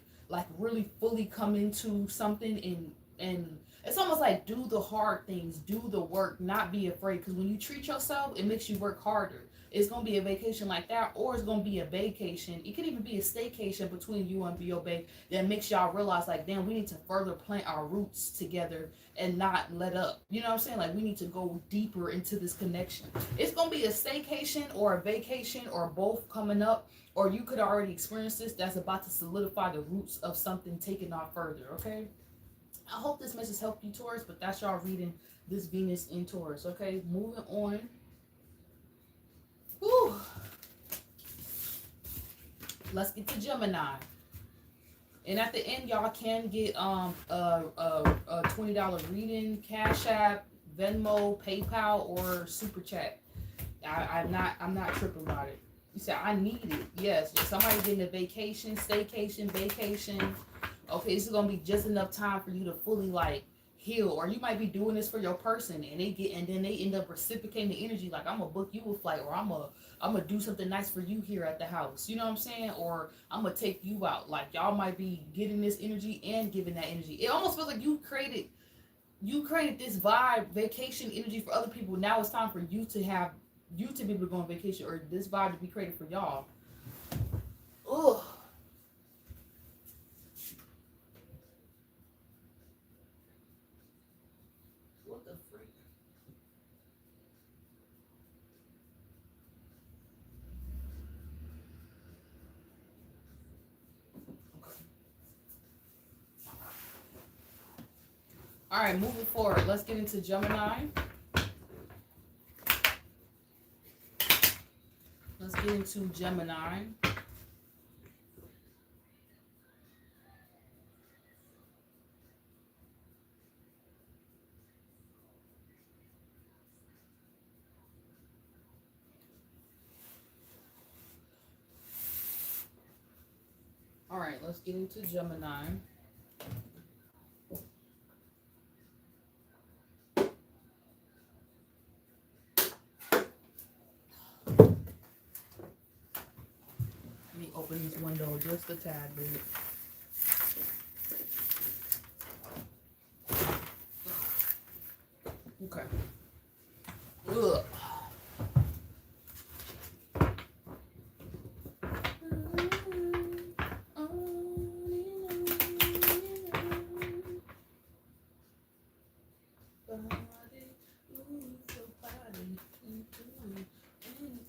really fully come into something and It's almost like do the hard things, do the work, not be afraid. Because when you treat yourself, it makes you work harder. It's going to be a vacation like that, or it's going to be a vacation. It could even be a staycation between you and your babe that makes y'all realize, like, damn, we need to further plant our roots together and not let up. You know what I'm saying? Like, we need to go deeper into this connection. It's going to be a staycation or a vacation or both coming up, or you could already experience this that's about to solidify the roots of something taking off further, okay? I hope this message helped you, Taurus, but that's y'all reading this Venus in Taurus, okay? Moving on. Whew. Let's get to Gemini. And at the end, y'all can get a $20 reading, Cashapp, Venmo, PayPal, or Super Chat. I'm not tripping about it. You said I need it. Yes, somebody getting a vacation, staycation, vacation. Okay, this is gonna be just enough time for you to fully like heal, or you might be doing this for your person, and then they end up reciprocating the energy. Like, I'm gonna book you a flight, or I'm gonna do something nice for you here at the house. You know what I'm saying? Or I'm gonna take you out. Like, y'all might be getting this energy and giving that energy. It almost feels like you created this vibe, vacation energy for other people. Now it's time for you to be able to go on vacation, or this vibe to be created for y'all. Ugh. All right, moving forward. Let's get into Gemini. Let's get into Gemini. All right, let's get into Gemini. Let me open this window just a tad bit. Okay. Ugh.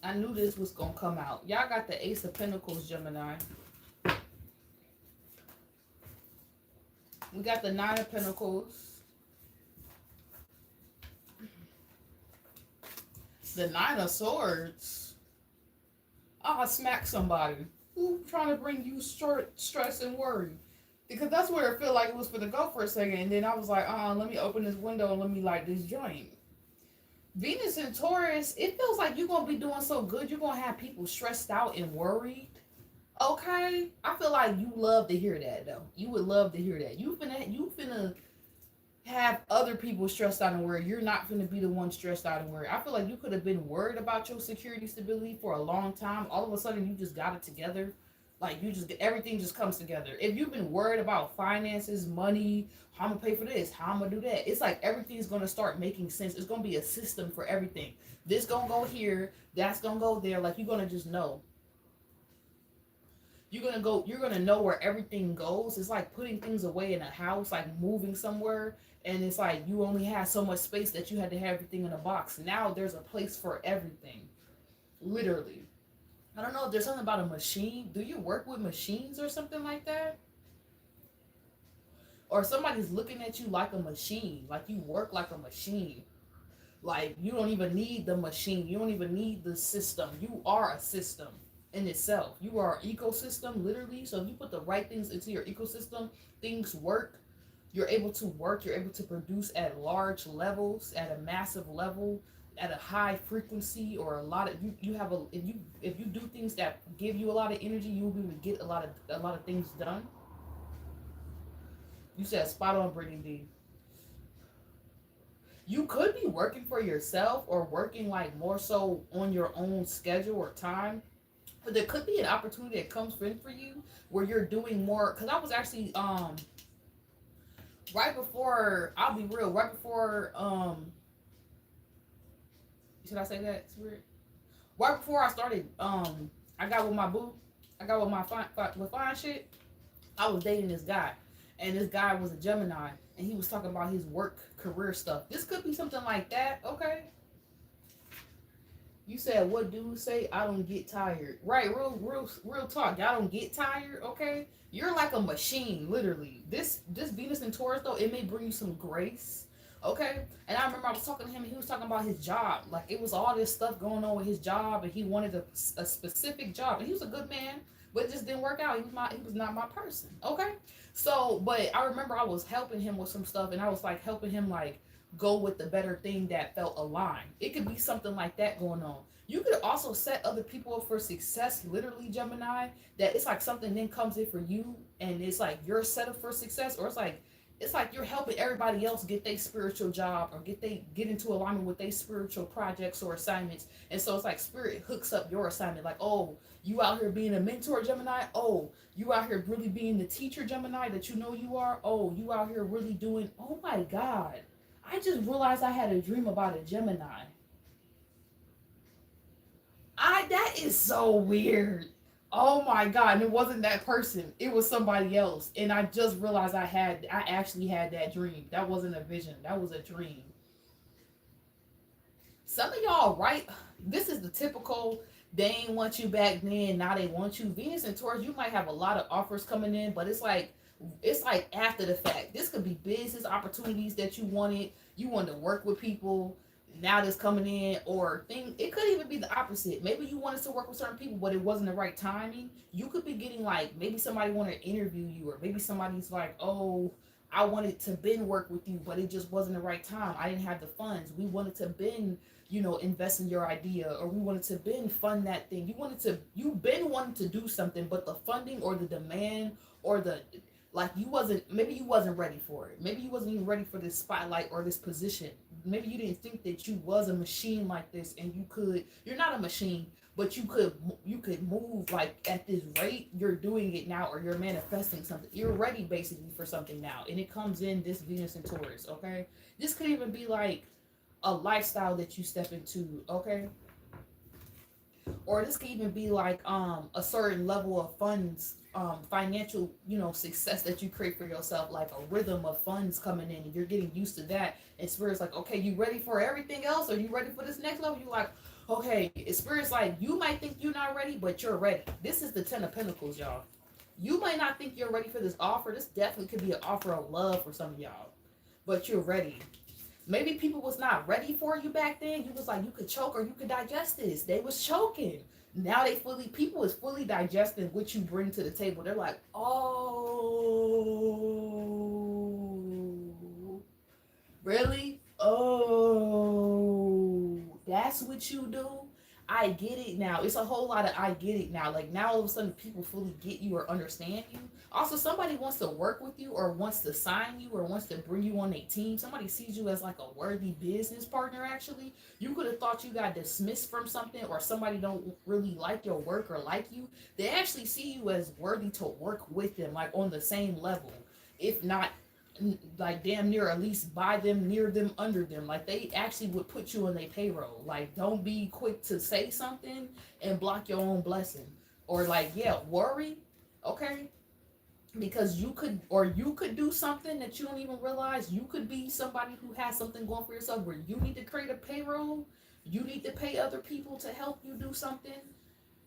I knew this was gonna come out. Y'all got the Ace of Pentacles, Gemini. We got the Nine of Pentacles. The Nine of Swords. Oh, I smacked somebody. Who trying to bring you stress and worry? Because that's where it felt like it was for the go for a second. And then I was like, let me open this window and let me light this joint. Venus and Taurus, it feels like you're going to be doing so good. You're going to have people stressed out and worried. Okay? I feel like you love to hear that, though. You would love to hear that. You finna have other people stressed out and worried. You're not finna be the one stressed out and worried. I feel like you could have been worried about your security stability for a long time. All of a sudden, you just got it together. Like, everything just comes together. If you've been worried about finances, money, how I'm going to pay for this, how I'm going to do that, it's like everything's going to start making sense. It's going to be a system for everything. This going to go here, that's going to go there. Like, you're going to just know. You're going to know where everything goes. It's like putting things away in a house, like moving somewhere. And it's like you only had so much space that you had to have everything in a box. Now there's a place for everything. Literally. I don't know if there's something about a machine. Do you work with machines or something like that? Or somebody's looking at you like a machine. Like you work like a machine. Like you don't even need the machine. You don't even need the system. You are a system in itself. You are an ecosystem, literally. So if you put the right things into your ecosystem, things work. You're able to work. You're able to produce at large levels, at a massive level, at a high frequency, or a lot of if you do things that give you a lot of energy, you'll be able to get a lot of things done. You said spot on, Brittany D. You could be working for yourself or working like more so on your own schedule or time, but there could be an opportunity that comes in for you where you're doing more. Because I was actually right before, I'll be real, right before, should I say that, Spirit? Right before I started, I got with my boo, I got with my fine shit, I was dating this guy. And this guy was a Gemini, and he was talking about his work career stuff. This could be something like that, okay? You said what dudes say? I don't get tired. Right, real talk. Y'all don't get tired, okay? You're like a machine, literally. This Venus and Taurus though, it may bring you some grace. Okay? And I remember I was talking to him and he was talking about his job. Like it was all this stuff going on with his job and he wanted a specific job. And he was a good man, but it just didn't work out. He was not my person. Okay? So, but I remember I was helping him with some stuff and I was like helping him like go with the better thing that felt aligned. It could be something like that going on. You could also set other people up for success, literally, Gemini, that it's like something then comes in for you and it's like you're set up for success, or it's like you're helping everybody else get their spiritual job or get into alignment with their spiritual projects or assignments. And so it's like spirit hooks up your assignment, like, oh, you out here being a mentor, Gemini. Oh, you out here really being the teacher, Gemini, that you know you are. Oh, you out here really doing, oh my God. I just realized I had a dream about a Gemini. That is so weird. Oh my God. And it wasn't that person. It was somebody else. And I just realized I actually had that dream. That wasn't a vision. That was a dream. Some of y'all, right? This is the typical, they ain't want you back then, now they want you. Venus and Taurus, you might have a lot of offers coming in, but it's like after the fact. This could be business opportunities that you wanted to work with people, now that's coming in, or thing. It could even be the opposite. Maybe you wanted to work with certain people but it wasn't the right timing. You could be getting like, maybe somebody wanted to interview you, or maybe somebody's like, oh, I wanted to been work with you but it just wasn't the right time, I didn't have the funds. We wanted to been, invest in your idea, or we wanted to been fund that thing. You've been wanting to do something, but the funding or the demand or the, like, maybe you wasn't ready for it. Maybe you wasn't even ready for this spotlight or this position. Maybe you didn't think that you was a machine like this, and you're not a machine, but you could move like at this rate. You're doing it now, or you're manifesting something. You're ready basically for something now, and it comes in this Venus and Taurus. Okay, this could even be like a lifestyle that you step into. Okay, or this could even be like a certain level of funds, financial, success that you create for yourself, like a rhythm of funds coming in and you're getting used to that. And spirit's like, okay, you ready for everything else? Are you ready for this next level? You like, okay. Spirit's like, you might think you're not ready, but you're ready. This is the 10 of Pentacles, y'all. You might not think you're ready for this offer. This definitely could be an offer of love for some of y'all, but you're ready. Maybe people was not ready for you back then. You was like, you could choke or you could digest this. They was choking. Now people is fully digesting what you bring to the table. They're like, oh, really? Oh, that's what you do? I get it now. It's a whole lot of I get it now. Like now all of a sudden people fully get you or understand you. Also, somebody wants to work with you or wants to sign you or wants to bring you on a team. Somebody sees you as like a worthy business partner, actually. You could have thought you got dismissed from something, or somebody don't really like your work or like you. They actually see you as worthy to work with them, like on the same level. If not like damn near, at least by them, near them, under them. Like they actually would put you on their payroll. Like don't be quick to say something and block your own blessing. Or like, yeah, worry. Okay, because you could do something that you don't even realize. You could be somebody who has something going for yourself where you need to create a payroll, you need to pay other people to help you do something,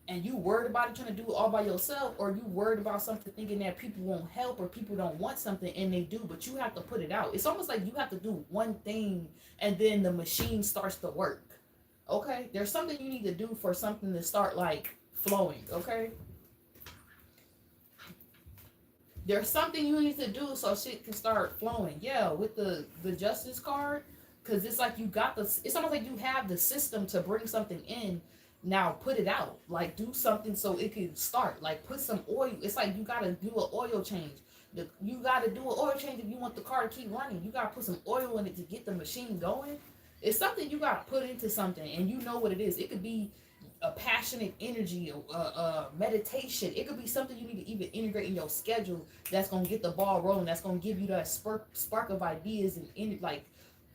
and you worried about it trying to do it all by yourself, or you worried about something thinking that people won't help or people don't want something, and they do, but you have to put it out. It's almost like you have to do one thing and then the machine starts to work. Okay, there's something you need to do for something to start like flowing. Okay, there's something you need to do so shit can start flowing. Yeah, with the justice card, because it's like it's almost like you have the system to bring something in. Now put it out, like do something so it can start. Like put some oil. It's like you gotta do an oil change. You gotta do an oil change if you want the car to keep running. You gotta put some oil in it to get the machine going. It's something you gotta put into something, and you know what it is. It could be a passionate energy, meditation. It could be something you need to even integrate in your schedule that's gonna get the ball rolling. That's gonna give you that spark of ideas and like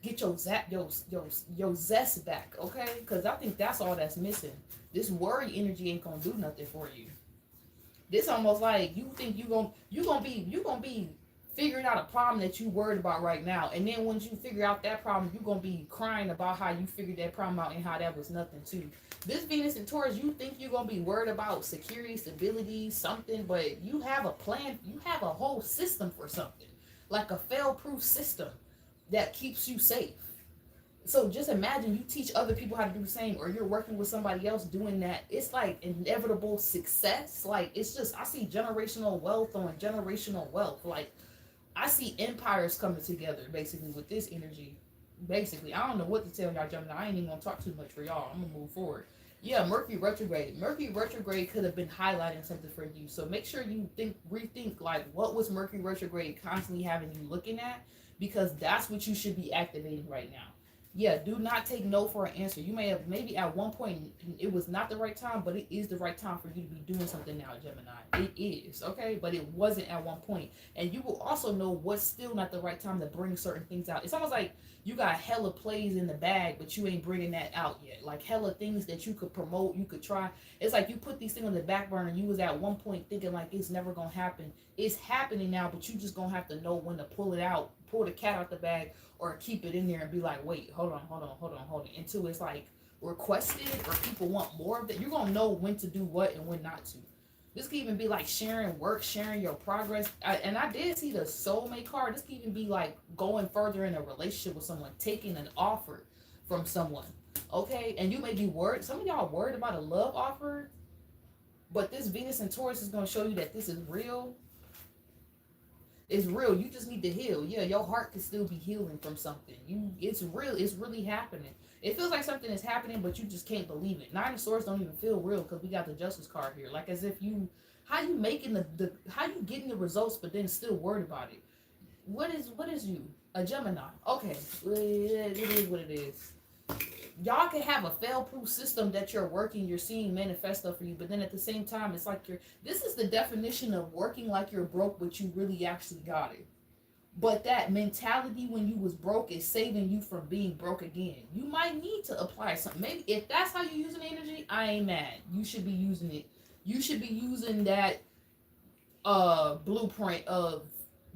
get your zest back. Okay, because I think that's all that's missing. This worry energy ain't gonna do nothing for you. This almost like you think you gonna be figuring out a problem that you worried about right now, and then once you figure out that problem, you're gonna be crying about how you figured that problem out and how that was nothing too. This Venus and Taurus, you think you're gonna be worried about security, stability, something, but you have a plan. You have a whole system for something, like a fail-proof system that keeps you safe. So just imagine you teach other people how to do the same, or you're working with somebody else doing that. It's like inevitable success. Like, it's just, I see generational wealth on generational wealth. Like, I see empires coming together basically with this energy. Basically, I don't know what to tell y'all, Gemini. I ain't even gonna talk too much for y'all. I'm gonna move forward. Yeah, Mercury retrograde. Mercury retrograde could have been highlighting something for you. So make sure you rethink, like, what was Mercury retrograde constantly having you looking at? Because that's what you should be activating right now. Yeah, do not take no for an answer. You may have, maybe at one point it was not the right time, but it is the right time for you to be doing something now, Gemini. It is, okay? But it wasn't at one point. And you will also know what's still not the right time to bring certain things out. It's almost like you got hella plays in the bag, but you ain't bringing that out yet. Like hella things that you could promote, you could try. It's like you put these things on the back burner and you was at one point thinking like it's never going to happen. It's happening now, but you just going to have to know when to pull it out, pull the cat out the bag, or keep it in there and be like, wait, hold on, until it's like requested or people want more of that. You're gonna know when to do what and when not to. This could even be like sharing work, sharing your progress. And I did see the soulmate card. This could even be like going further in a relationship with someone, taking an offer from someone. Okay, and you may be worried. Some of y'all are worried about a love offer, but this Venus and Taurus is gonna show you that this is real. It's real. You just need to heal. Yeah, your heart can still be healing from something. It's real. It's really happening. It feels like something is happening, but you just can't believe it. Nine of Swords don't even feel real because we got the Justice card here. Like as if how you making how you getting the results, but then still worried about it. What is you? A Gemini. Okay, it is what it is. Y'all can have a fail-proof system that you're working, you're seeing manifest stuff for you, but then at the same time, it's like this is the definition of working like you're broke, but you really actually got it. But that mentality when you was broke is saving you from being broke again. You might need to apply something. Maybe if that's how you're using energy, I ain't mad. You should be using it. You should be using that blueprint of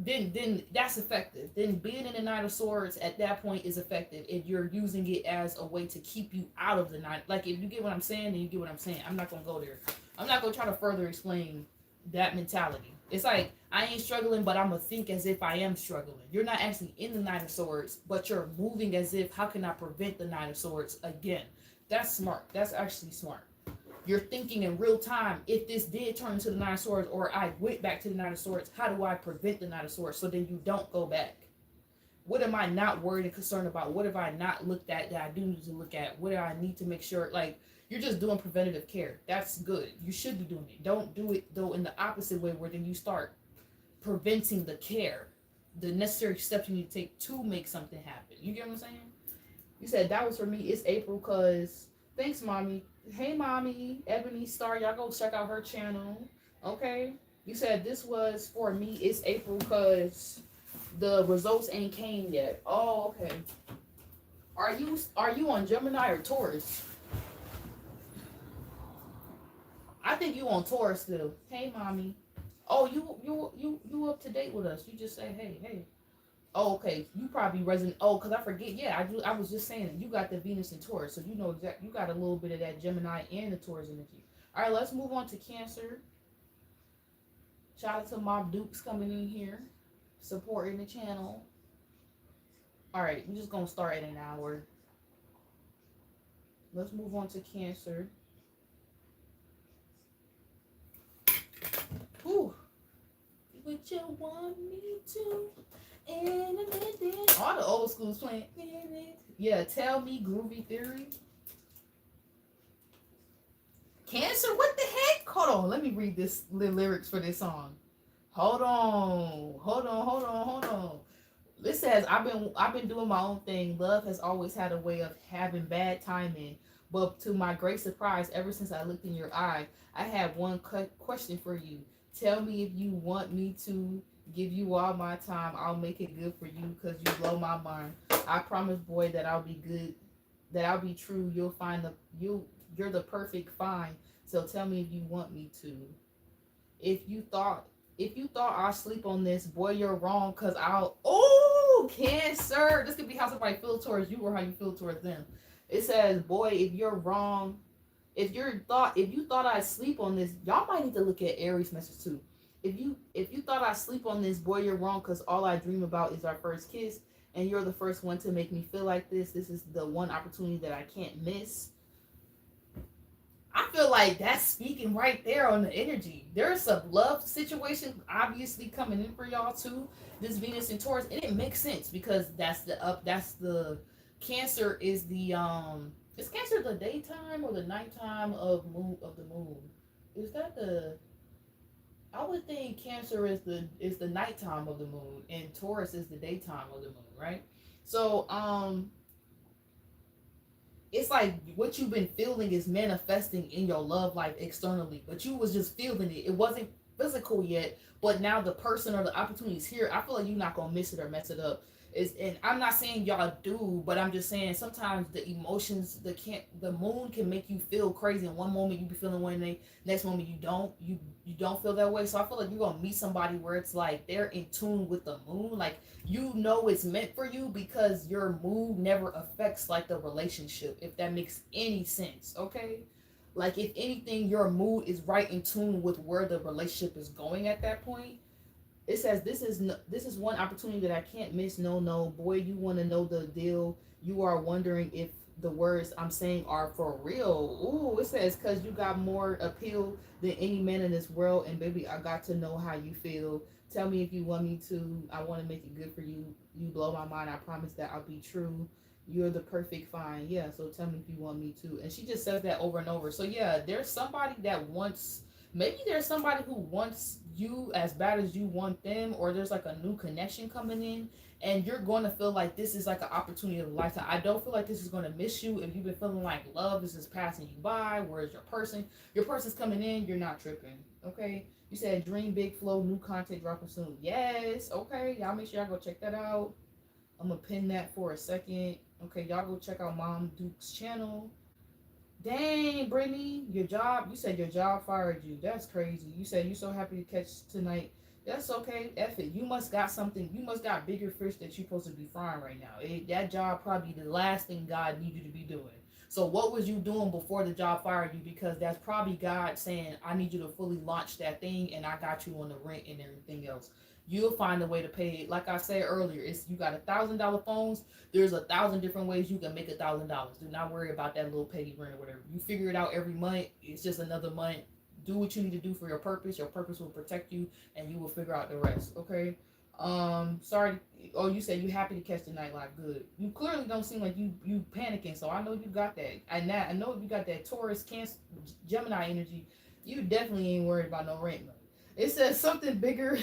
then that's effective. Then being in the Nine of Swords at that point is effective if you're using it as a way to keep you out of the night. Like if you get what I'm saying, then you get what I'm saying. I'm not gonna go there. I'm not gonna try to further explain that mentality. It's like I ain't struggling, but I'm gonna think as if I am struggling. You're not actually in the Nine of Swords, but you're moving as if how can I prevent the Nine of Swords again? That's smart. That's actually smart. You're thinking in real time, if this did turn into the Nine of Swords or I went back to the Nine of Swords, how do I prevent the Nine of Swords so then you don't go back? What am I not worried and concerned about? What have I not looked at that I do need to look at? What do I need to make sure? Like, you're just doing preventative care. That's good. You should be doing it. Don't do it, though, in the opposite way where then you start preventing the care, the necessary steps you need to take to make something happen. You get what I'm saying? You said that was for me. It's April because... Thanks, Mommy. Hey, Mommy. Ebony Star. Y'all go check out her channel. Okay? You said this was for me. It's April because the results ain't came yet. Oh, okay. Are you on Gemini or Taurus? I think you on Taurus still. Hey, Mommy. Oh, you up to date with us. You just say, hey. Oh, okay. You probably resonate. Oh, because I forget. Yeah, I was just saying that you got the Venus and Taurus, so you know exactly. You got a little bit of that Gemini and the Taurus energy. All right, let's move on to Cancer. Shout out to Mob Dukes coming in here, supporting the channel. All right, we're just gonna start at an hour. Let's move on to Cancer. Whew. Would you want me to? All the old schools playing. Yeah, Tell Me, Groovy Theory. Cancer, what the heck? Hold on, let me read the lyrics for this song. Hold on. This says, I've been doing my own thing. Love has always had a way of having bad timing, But to my great surprise, ever since I looked in your eye, I have one question for you. Tell me if you want me to give you all my time. I'll make it good for you because you blow my mind. I promise, boy, that I'll be good, that I'll be true. You'll find you're the perfect find. So tell me if you want me to. If you thought I'll sleep on this, boy, you're wrong. Cause Cancer. This could be how somebody feels towards you or how you feel towards them. It says, boy, if you're wrong, if you thought I'd sleep on this, y'all might need to look at Aries message too. If you thought I'd sleep on this, boy, you're wrong. Cause all I dream about is our first kiss, and you're the first one to make me feel like this. This is the one opportunity that I can't miss. I feel like that's speaking right there on the energy. There's some love situation obviously coming in for y'all too. This Venus and Taurus, and it makes sense because that's the Cancer is the is Cancer the daytime or the nighttime of the moon? Is that the I would think Cancer is the nighttime of the moon and Taurus is the daytime of the moon, right? So it's like what you've been feeling is manifesting in your love life externally, but you was just feeling it. It wasn't physical yet, but now the person or the opportunity is here. I feel like you're not gonna miss it or mess it up. And I'm not saying y'all do, but I'm just saying sometimes the emotions, the moon can make you feel crazy. In one moment you be feeling one day, next moment you don't feel that way. So I feel like you're gonna meet somebody where it's like they're in tune with the moon, like it's meant for you because your mood never affects like the relationship, if that makes any sense. Okay, like if anything, your mood is right in tune with where the relationship is going at that point. It says this is one opportunity that I can't miss. No, boy, you want to know the deal. You are wondering if the words I'm saying are for real. Ooh, it says because you got more appeal than any man in this world, and baby, I got to know how you feel. Tell me if you want me to. I want to make it good for you. You blow my mind. I promise that I'll be true. You're the perfect find. Yeah, so tell me if you want me to. And she just says that over and over. So yeah, there's somebody that wants. Maybe there's somebody who wants you as bad as you want them, or there's like a new connection coming in, and you're going to feel like this is like an opportunity of a lifetime. I don't feel like this is going to miss you. If you've been feeling like love is just passing you by, where's your person? Your person's coming in, you're not tripping. Okay? You said dream big, flow, new content dropping soon. Yes. Okay, y'all make sure y'all go check that out. I'm going to pin that for a second. Okay, y'all go check out Mom Duke's channel. Dang, Brittany, you said your job fired you. That's crazy. You said you're so happy to catch tonight. That's okay. F it. You must got bigger fish that you're supposed to be frying right now. That job probably the last thing God needs you to be doing. So what was you doing before the job fired you? Because that's probably God saying, I need you to fully launch that thing, and I got you on the rent and everything else. You'll find a way to pay it. Like I said earlier, you got $1,000 phones. There's 1,000 different ways you can make $1,000. Do not worry about that little petty rent or whatever. You figure it out every month. It's just another month. Do what you need to do for your purpose. Your purpose will protect you, and you will figure out the rest. Okay. Sorry. Oh, you said you happy to catch the night live. Good. You clearly don't seem like you panicking. So I know you got that. I know you got that Taurus, Cancer, Gemini energy. You definitely ain't worried about no rent money. It says something bigger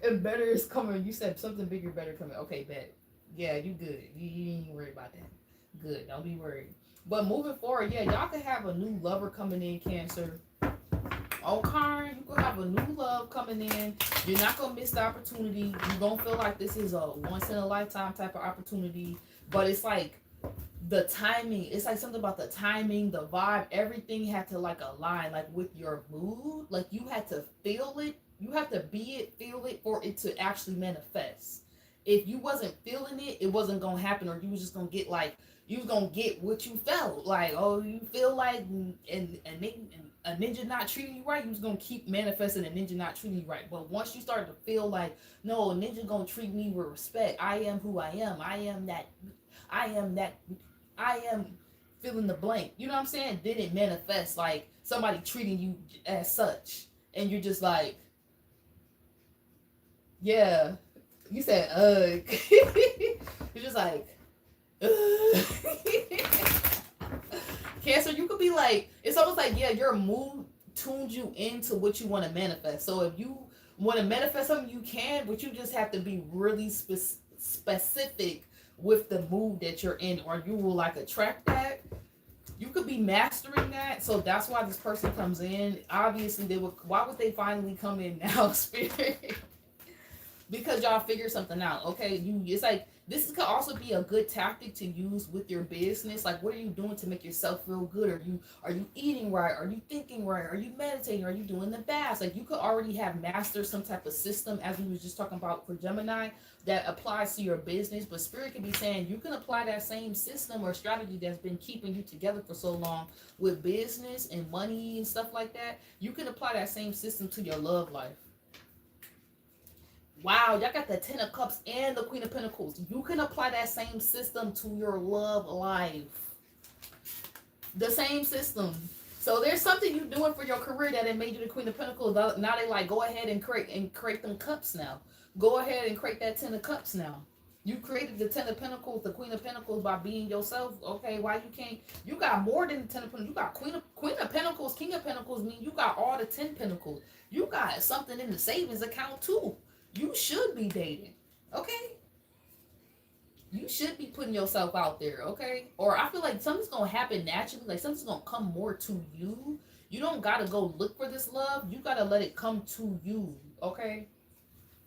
and better is coming. You said something bigger, better coming. Okay, bet. Yeah, you good. You ain't worried about that. Good. Don't be worried. But moving forward, yeah, y'all could have a new lover coming in, Cancer. Okay, you could have a new love coming in. You're not gonna miss the opportunity. You're gonna feel like this is a once in a lifetime type of opportunity. But it's like the timing. It's like something about the timing, the vibe. Everything had to like align, like with your mood. Like you had to feel it. You have to be it, feel it, for it to actually manifest. If you wasn't feeling it, it wasn't gonna happen, or you was just gonna get like you was gonna get what you felt like. Oh, you feel like and a ninja not treating you right, you was gonna keep manifesting a ninja not treating you right. But once you start to feel like, no, a ninja gonna treat me with respect. I am who I am. I am filling the blank. You know what I'm saying? Then it manifests like somebody treating you as such, and you're just like, yeah. You said, You're just like, Cancer, you could be like, it's almost like, yeah, your mood tunes you into what you want to manifest. So if you want to manifest something, you can, but you just have to be really specific with the mood that you're in, or you will like attract that. You could be mastering that. So that's why this person comes in. Obviously, they would. Why would they finally come in now, Spirit? Because y'all figure something out. Okay, it's like this could also be a good tactic to use with your business. Like, what are you doing to make yourself feel good? Are you eating right? Are you thinking right? Are you meditating? Are you doing the baths? Like, you could already have mastered some type of system, as we was just talking about for Gemini, that applies to your business. But Spirit could be saying you can apply that same system or strategy that's been keeping you together for so long with business and money and stuff like that. You can apply that same system to your love life. Wow, y'all got the Ten of Cups and the Queen of Pentacles. You can apply that same system to your love life. The same system. So there's something you're doing for your career that it made you the Queen of Pentacles. Now they like, go ahead and create them cups now. Go ahead and create that Ten of Cups now. You created the Ten of Pentacles, the Queen of Pentacles by being yourself. Okay, why you can't? You got more than the Ten of Pentacles. You got Queen of Pentacles, King of Pentacles. Mean you got all the 10 Pentacles. You got something in the savings account too. You should be dating, okay? You should be putting yourself out there, okay? Or I feel like something's going to happen naturally. Like, something's going to come more to you. You don't got to go look for this love. You got to let it come to you, okay?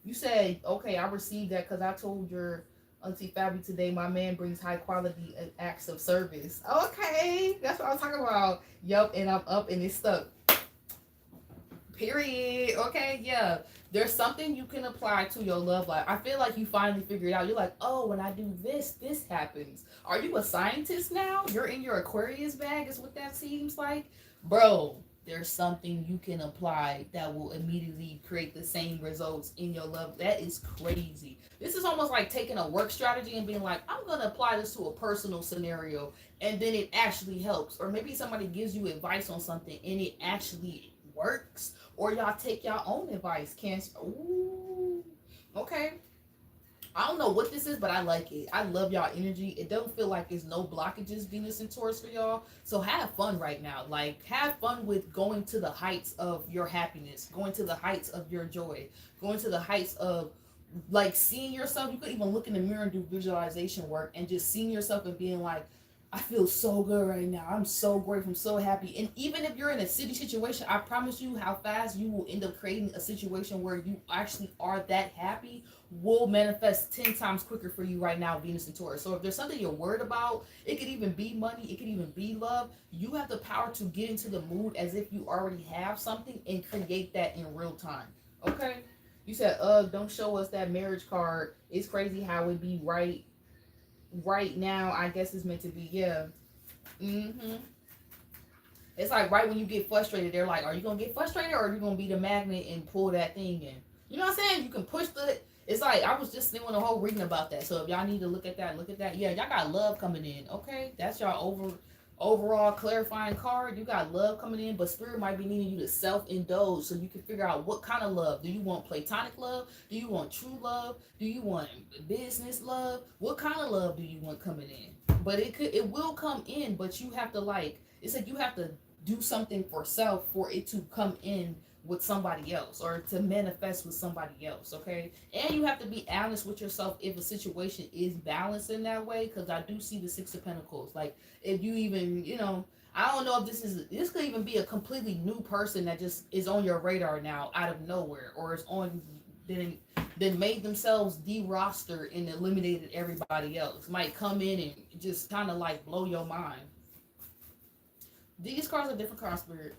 You say, okay, I received that because I told your Auntie Fabi today my man brings high quality acts of service. Okay, that's what I'm talking about. Yup, and I'm up and it's stuck. Period. Okay, yeah. There's something you can apply to your love life. I feel like you finally figured out. You're like, oh, when I do this, this happens. Are you a scientist now? You're in your Aquarius bag is what that seems like. Bro, there's something you can apply that will immediately create the same results in your love. That is crazy. This is almost like taking a work strategy and being like, I'm going to apply this to a personal scenario. And then it actually helps. Or maybe somebody gives you advice on something and it actually works. Or y'all take y'all own advice. Cancer. Ooh. Okay. I don't know what this is, but I like it. I love y'all energy. It don't feel like there's no blockages, Venus and Taurus, for y'all. So have fun right now. Like, have fun with going to the heights of your happiness, going to the heights of your joy, going to the heights of, like, seeing yourself. You could even look in the mirror and do visualization work and just seeing yourself and being like, I feel so good right now. I'm so grateful. I'm so happy. And even if you're in a city situation, I promise you how fast you will end up creating a situation where you actually are that happy will manifest 10 times quicker for you right now, Venus and Taurus. So if there's something you're worried about, it could even be money. It could even be love. You have the power to get into the mood as if you already have something and create that in real time. Okay? You said, don't show us that marriage card. It's crazy how it be right now. I guess it's meant to be. Yeah. It's like right when you get frustrated, they're like, are you gonna get frustrated or are you gonna be the magnet and pull that thing in? You know what I'm saying? You can push it's like, I was just doing a whole reading about that. So if y'all need to look at that. Yeah, y'all got love coming in. Okay, that's y'all overall clarifying card. You got love coming in, but Spirit might be needing you to self-indulge so you can figure out what kind of love. Do you want platonic love? Do you want true love? Do you want business love? What kind of love do you want coming in? But it will come in, but you have to, like, it's like you have to do something for self for it to come in with somebody else or to manifest with somebody else, okay? And you have to be honest with yourself if a situation is balanced in that way, because I do see the Six of Pentacles. Like, if you even, I don't know if this could even be a completely new person that just is on your radar now out of nowhere, or is on, then made themselves de-roster and eliminated everybody else. Might come in and just kind of like blow your mind. These cards are different cards, Spirit.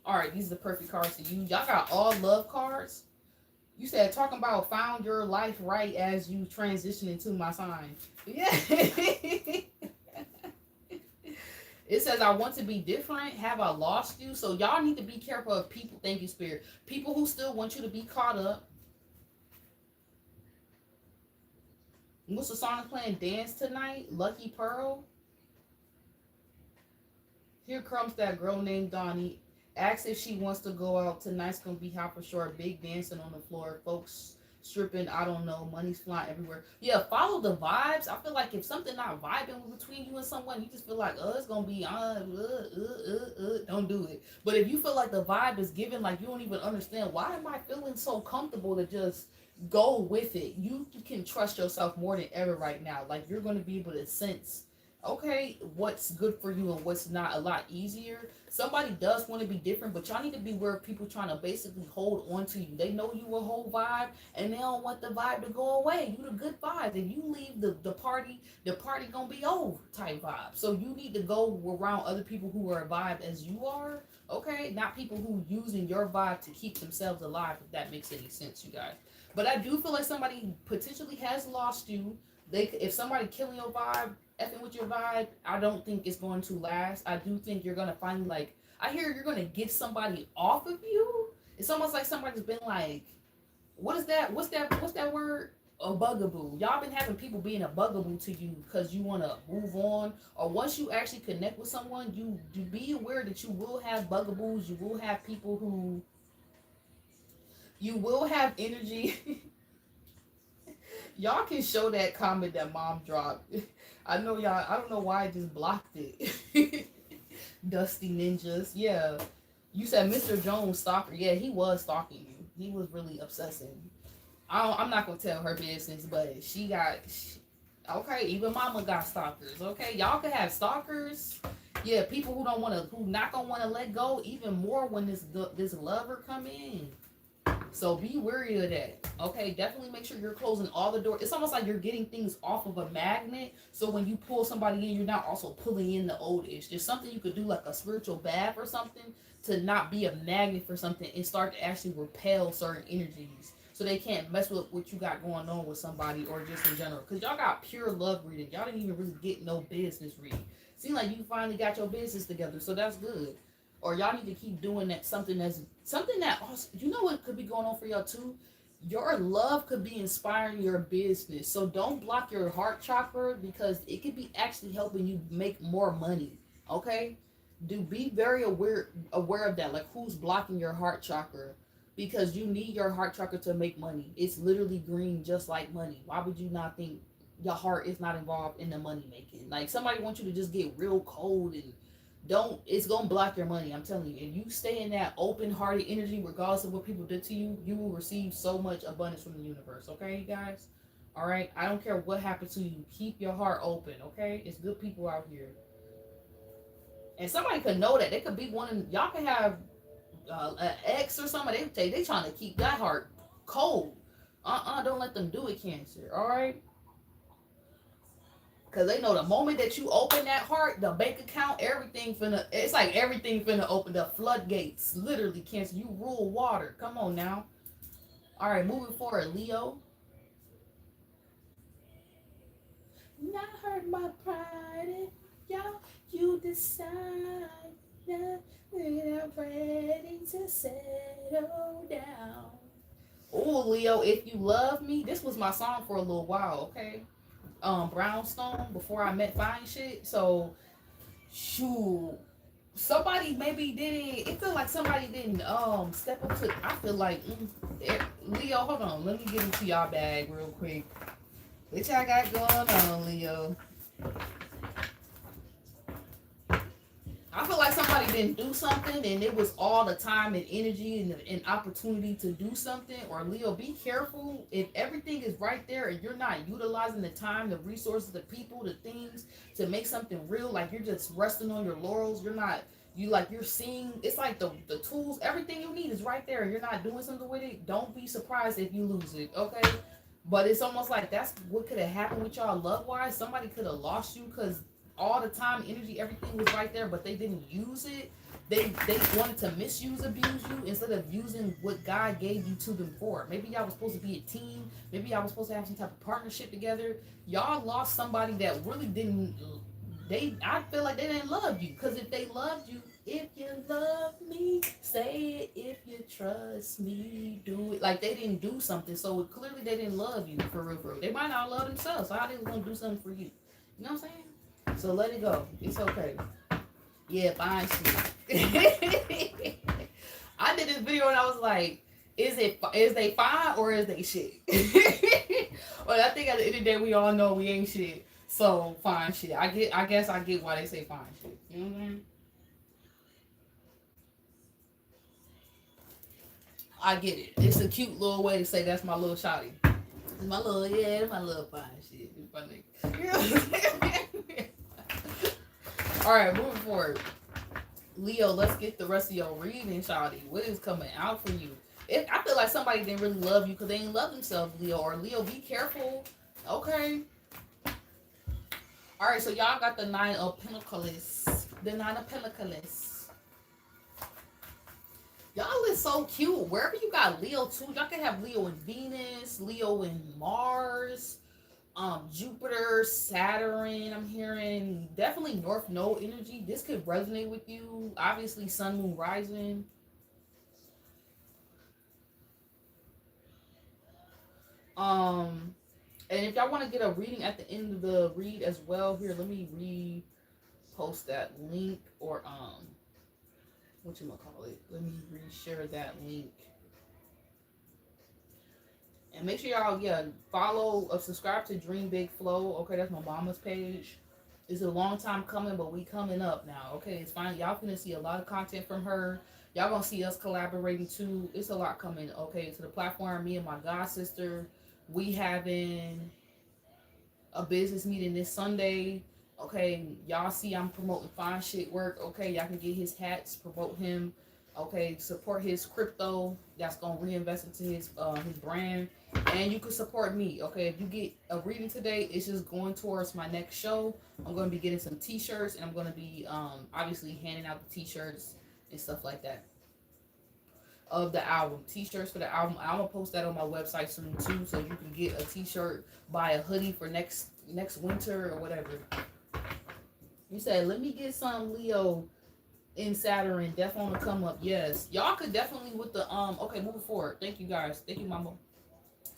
All right, these are the perfect cards to you. Y'all got all love cards. You said talking about found your life right as you transition into my sign. Yeah. It says, I want to be different. Have I lost you? So y'all need to be careful of people. Thank you, Spirit. People who still want you to be caught up. What's the song playing? Dance Tonight? Lucky Pearl? Here comes that girl named Donnie. Asks if she wants to go out. Tonight's gonna be hot for sure. Big dancing on the floor. Folks stripping. I don't know. Money's flying everywhere. Yeah, follow the vibes. I feel like if something not vibing between you and someone, you just feel like, it's gonna be don't do it. But if you feel like the vibe is given, like you don't even understand, why am I feeling so comfortable to just go with it? You can trust yourself more than ever right now. Like, you're gonna be able to sense okay, what's good for you and what's not a lot easier. Somebody does want to be different, but y'all need to be aware of people trying to basically hold on to you. They know you a whole vibe and they don't want the vibe to go away. You the good vibe. If you leave the party gonna be over type vibe. So you need to go around other people who are a vibe as you are. Okay, not people who using your vibe to keep themselves alive, if that makes any sense, you guys. But I do feel like somebody potentially has lost you. If somebody killing your vibe, effing with your vibe, I don't think it's going to last. I do think you're gonna find, like, I hear you're gonna get somebody off of you. It's almost like somebody's been like, what is that? What's that word? A bugaboo. Y'all been having people being a bugaboo to you because you want to move on. Or once you actually connect with someone, you be aware that you will have bugaboos. You will have people who, you will have energy. Y'all can show that comment that mom dropped. I know y'all, I don't know why I just blocked it. Dusty ninjas. Yeah. You said Mr. Jones stalker. Yeah, he was stalking you. He was really obsessing. I'm not going to tell her business, but okay, even mama got stalkers. Okay, y'all can have stalkers. Yeah, people who not going to want to let go even more when this lover come in. So be wary of that. Okay, definitely make sure you're closing all the doors. It's almost like you're getting things off of a magnet. So when you pull somebody in, you're not also pulling in the old ish. There's something you could do, like a spiritual bath or something, to not be a magnet for something and start to actually repel certain energies. So they can't mess with what you got going on with somebody or just in general. Because y'all got pure love reading. Y'all didn't even really get no business reading. Seems like you finally got your business together. So that's good. Or y'all need to keep doing that, something that also, you know what could be going on for y'all too? Your love could be inspiring your business. So don't block your heart chakra, because it could be actually helping you make more money. Okay? Do be very aware of that. Like, who's blocking your heart chakra? Because you need your heart chakra to make money. It's literally green, just like money. Why would you not think your heart is not involved in the money making? Like, somebody wants you to just get real cold and it's gonna block your money. I'm telling you. If you stay in that open-hearted energy, regardless of what people did to you, you will receive so much abundance from the universe. Okay, you guys? All right, I don't care what happens to you. Keep your heart open. Okay, it's good people out here, and somebody could know that. They could be one. Y'all can have an ex or somebody. They trying to keep that heart cold. Don't let them do it, Cancer. All right. Because they know the moment that you open that heart, the bank account, it's like everything finna open, the floodgates. Literally, Cancer, you rule water. Come on now. All right, moving forward, Leo. Not hurt my pride, y'all. You decide now when I'm ready to settle down. Oh, Leo, if you love me, this was my song for a little while, okay? Brownstone, before I met Fine Shit. So shoot, somebody maybe didn't, it feel like somebody didn't step up to, I feel like Leo, hold on, let me get into y'all bag real quick. What y'all got going on, Leo? I feel like somebody didn't do something and it was all the time and energy and opportunity to do something. Or Leo, be careful. If everything is right there and you're not utilizing the time, the resources, the people, the things to make something real, like you're just resting on your laurels, you're seeing, it's like the tools, everything you need is right there and you're not doing something with it. Don't be surprised if you lose it, okay? But it's almost like that's what could have happened with y'all love-wise. Somebody could have lost you because all the time, energy, everything was right there, but they didn't use it. They wanted to misuse, abuse you instead of using what God gave you to them for. Maybe y'all was supposed to be a team. Maybe y'all was supposed to have some type of partnership together. Y'all lost somebody that really didn't. I feel like they didn't love you, because if they loved you, if you love me, say it. If you trust me, do it. Like, they didn't do something, so clearly they didn't love you for real, for real. They might not love themselves. So how they gonna do something for you? You know what I'm saying? So let it go. It's okay. Yeah, fine shit. I did this video and I was like, is they fine or is they shit? Well, I think at the end of the day we all know we ain't shit. So fine shit. I guess I get why they say fine shit. You know what I mean? I get it. It's a cute little way to say that's my little shawty. My little fine shit. It's funny. You know what I'm saying? All right, moving forward. Leo, let's get the rest of your reading, Shawty. What is coming out for you? I feel like somebody didn't really love you because they didn't love themselves, Leo. Or Leo, be careful. Okay. All right, so y'all got the Nine of Pentacles. The Nine of Pentacles. Y'all is so cute. Wherever you got Leo too, y'all can have Leo in Venus, Leo in Mars, Jupiter, Saturn. I'm hearing definitely North Node energy. This could resonate with you. Obviously, Sun, Moon, Rising. And if y'all want to get a reading at the end of the read as well, here, let me repost that link, or let me reshare that link. And make sure y'all, follow or subscribe to Dream Big Flow. Okay, that's my mama's page. It's a long time coming, but we coming up now. Okay, it's fine. Y'all gonna see a lot of content from her. Y'all gonna see us collaborating too. It's a lot coming. Okay, to the platform. Me and my god sister, we having a business meeting this Sunday. Okay, y'all see I'm promoting fine shit work. Okay, y'all can get his hats, promote him. Okay, support his crypto. That's gonna reinvest into his brand. And you can support me. Okay, if you get a reading today, it's just going towards my next show. I'm gonna be getting some t-shirts, and I'm gonna be obviously handing out the t-shirts and stuff like that of the album. T-shirts for the album. I'm gonna post that on my website soon too, so you can get a t-shirt, buy a hoodie for next winter or whatever. You said, let me get some Leo in Saturn. Definitely come up. Yes, y'all could definitely with the okay, moving forward. Thank you guys. Thank you, mama.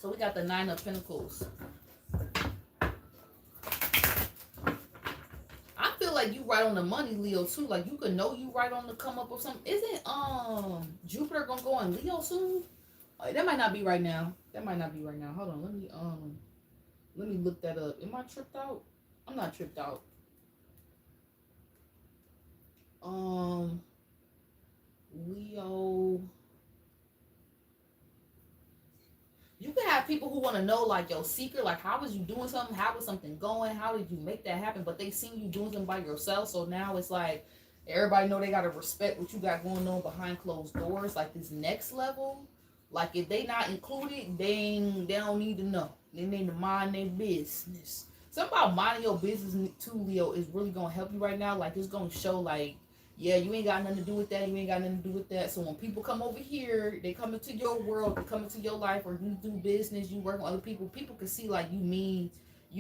So we got the Nine of Pentacles. I feel like you right on the money, Leo, too. Like you could know you right on the come up with something. Isn't Jupiter gonna go in Leo soon? That might not be right now. Hold on, let me look that up. Am I tripped out? I'm not tripped out. Leo. You can have people who want to know like your secret, like how was you doing something, how was something going, how did you make that happen, but they seen you doing something by yourself, so now it's like everybody know they gotta respect what you got going on behind closed doors, like this next level. Like if they not included, they don't need to know. They need to mind their business. Something about minding your business too, Leo, is really gonna help you right now. Like it's gonna show like, yeah, you ain't got nothing to do with that. You ain't got nothing to do with that. So when people come over here, they come into your world, they come into your life, or you do business, you work with other people. People can see like you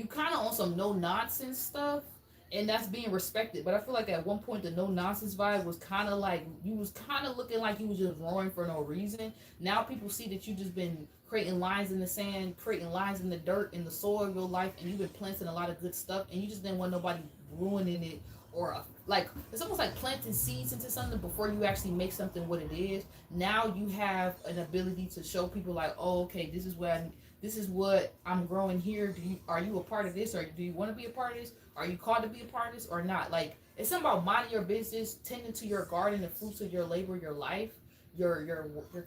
kind of on some no nonsense stuff, and that's being respected. But I feel like at one point the no nonsense vibe was kind of like you was kind of looking like you was just roaring for no reason. Now people see that you just been creating lines in the sand, creating lines in the dirt, in the soil of your life, and you've been planting a lot of good stuff, and you just didn't want nobody ruining it, or like it's almost like planting seeds into something before you actually make something what it is. Now you have an ability to show people like, oh, okay, this is what I'm growing here. Are you a part of this, or do you want to be a part of this? Are you called to be a part of this or not? Like it's something about minding your business, tending to your garden, the fruits of your labor, your life, your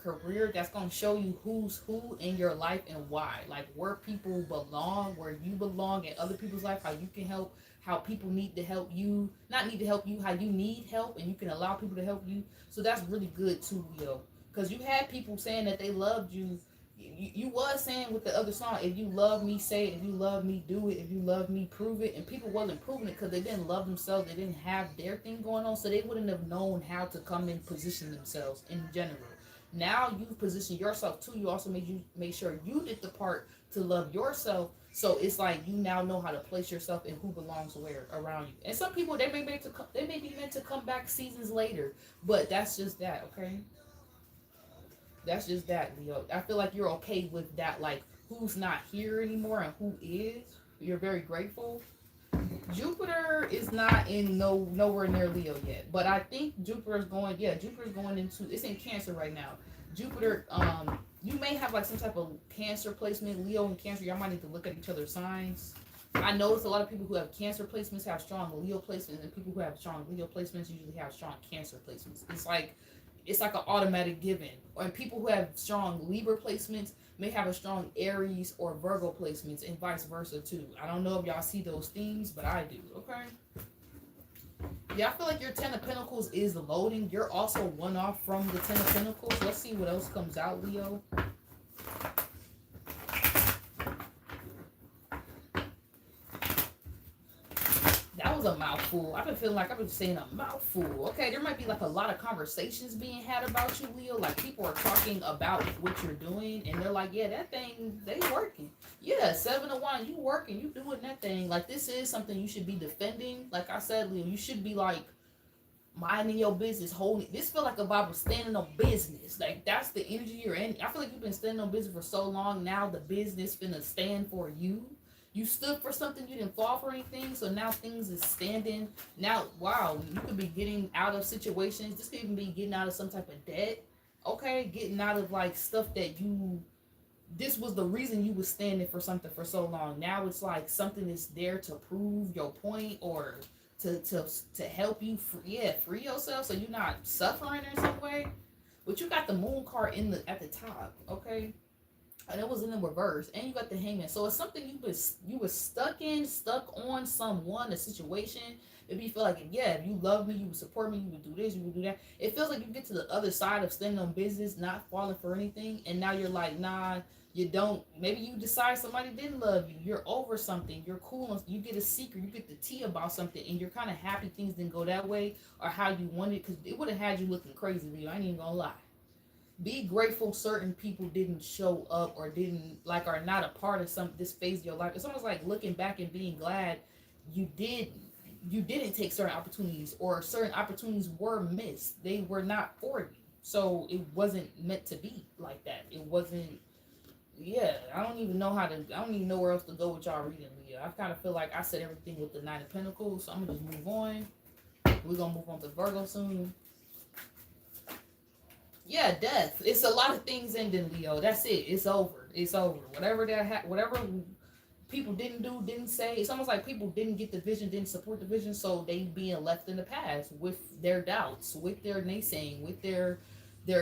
career. That's gonna show you who's who in your life and why. Like where people belong, where you belong in other people's life, how you can help, how people need to help you, not need to help you, how you need help, and you can allow people to help you. So that's really good too, Leo. Because you had people saying that they loved you. You was saying with the other song, if you love me, say it. If you love me, do it. If you love me, prove it. And people wasn't proving it because they didn't love themselves. They didn't have their thing going on, so they wouldn't have known how to come and position themselves in general. Now you position yourself too. You also make sure you did the part to love yourself. So it's like you now know how to place yourself and who belongs where around you. And some people they may be meant to come back seasons later, but that's just that, okay? That's just that, Leo. I feel like you're okay with that, like who's not here anymore and who is. You're very grateful. Jupiter is not in nowhere near Leo yet, but I think Jupiter's going into, it's in Cancer right now. Jupiter, you may have like some type of Cancer placement. Leo and Cancer, y'all might need to look at each other's signs. I notice a lot of people who have Cancer placements have strong Leo placements, and people who have strong Leo placements usually have strong Cancer placements. It's like an automatic given. And people who have strong Libra placements may have a strong Aries or Virgo placements, and vice versa too. I don't know if y'all see those themes, but I do. Okay. Yeah, I feel like your Ten of Pentacles is loading. You're also one off from the Ten of Pentacles. Let's see what else comes out, Leo. That was a mouthful. I've been feeling like I've been saying a mouthful. Okay, there might be like a lot of conversations being had about you, Leo. Like people are talking about what you're doing, and they're like, yeah, that thing, they working. Yeah, 7 of Wands, you working, you doing that thing. Like this is something you should be defending. Like I said, Leo, you should be like minding your business, holding. This feel like a vibe of standing on business. Like that's the energy you're in. I feel like you've been standing on business for so long. Now the business finna stand for you. You stood for something, you didn't fall for anything, so now things is standing. Now, wow, you could be getting out of situations. This could even be getting out of some type of debt. Okay, getting out of like stuff that you, this was the reason you was standing for something for so long. Now it's like something is there to prove your point or to help you free yourself so you're not suffering in some way. But you got the Moon card in the at the top, okay? And it was in the reverse, and you got the Hangman. So it's something you was stuck on someone, a situation. If you feel like, yeah, if you love me, you would support me, you would do this, you would do that. It feels like you get to the other side of standing on business, not falling for anything, and now you're like, nah, you don't. Maybe you decide somebody didn't love you. You're over something. You're cool. You get a secret. You get the tea about something, and you're kind of happy things didn't go that way or how you wanted, because it would have had you looking crazy, Leo. I ain't even gonna lie. Be grateful certain people didn't show up or didn't like are not a part of this phase of your life. It's almost like looking back and being glad you didn't take certain opportunities, or certain opportunities were missed. They were not for you. So it wasn't meant to be like that. It wasn't. Yeah, I don't even know where else to go with y'all reading, Leah. I kind of feel like I said everything with the Nine of Pentacles, so I'm gonna just move on. We're gonna move on to Virgo soon. Yeah, death. It's a lot of things ending, Leo. That's it. It's over. It's over. Whatever people didn't do, didn't say. It's almost like people didn't get the vision, didn't support the vision, so they being left in the past with their doubts, with their naysaying, with their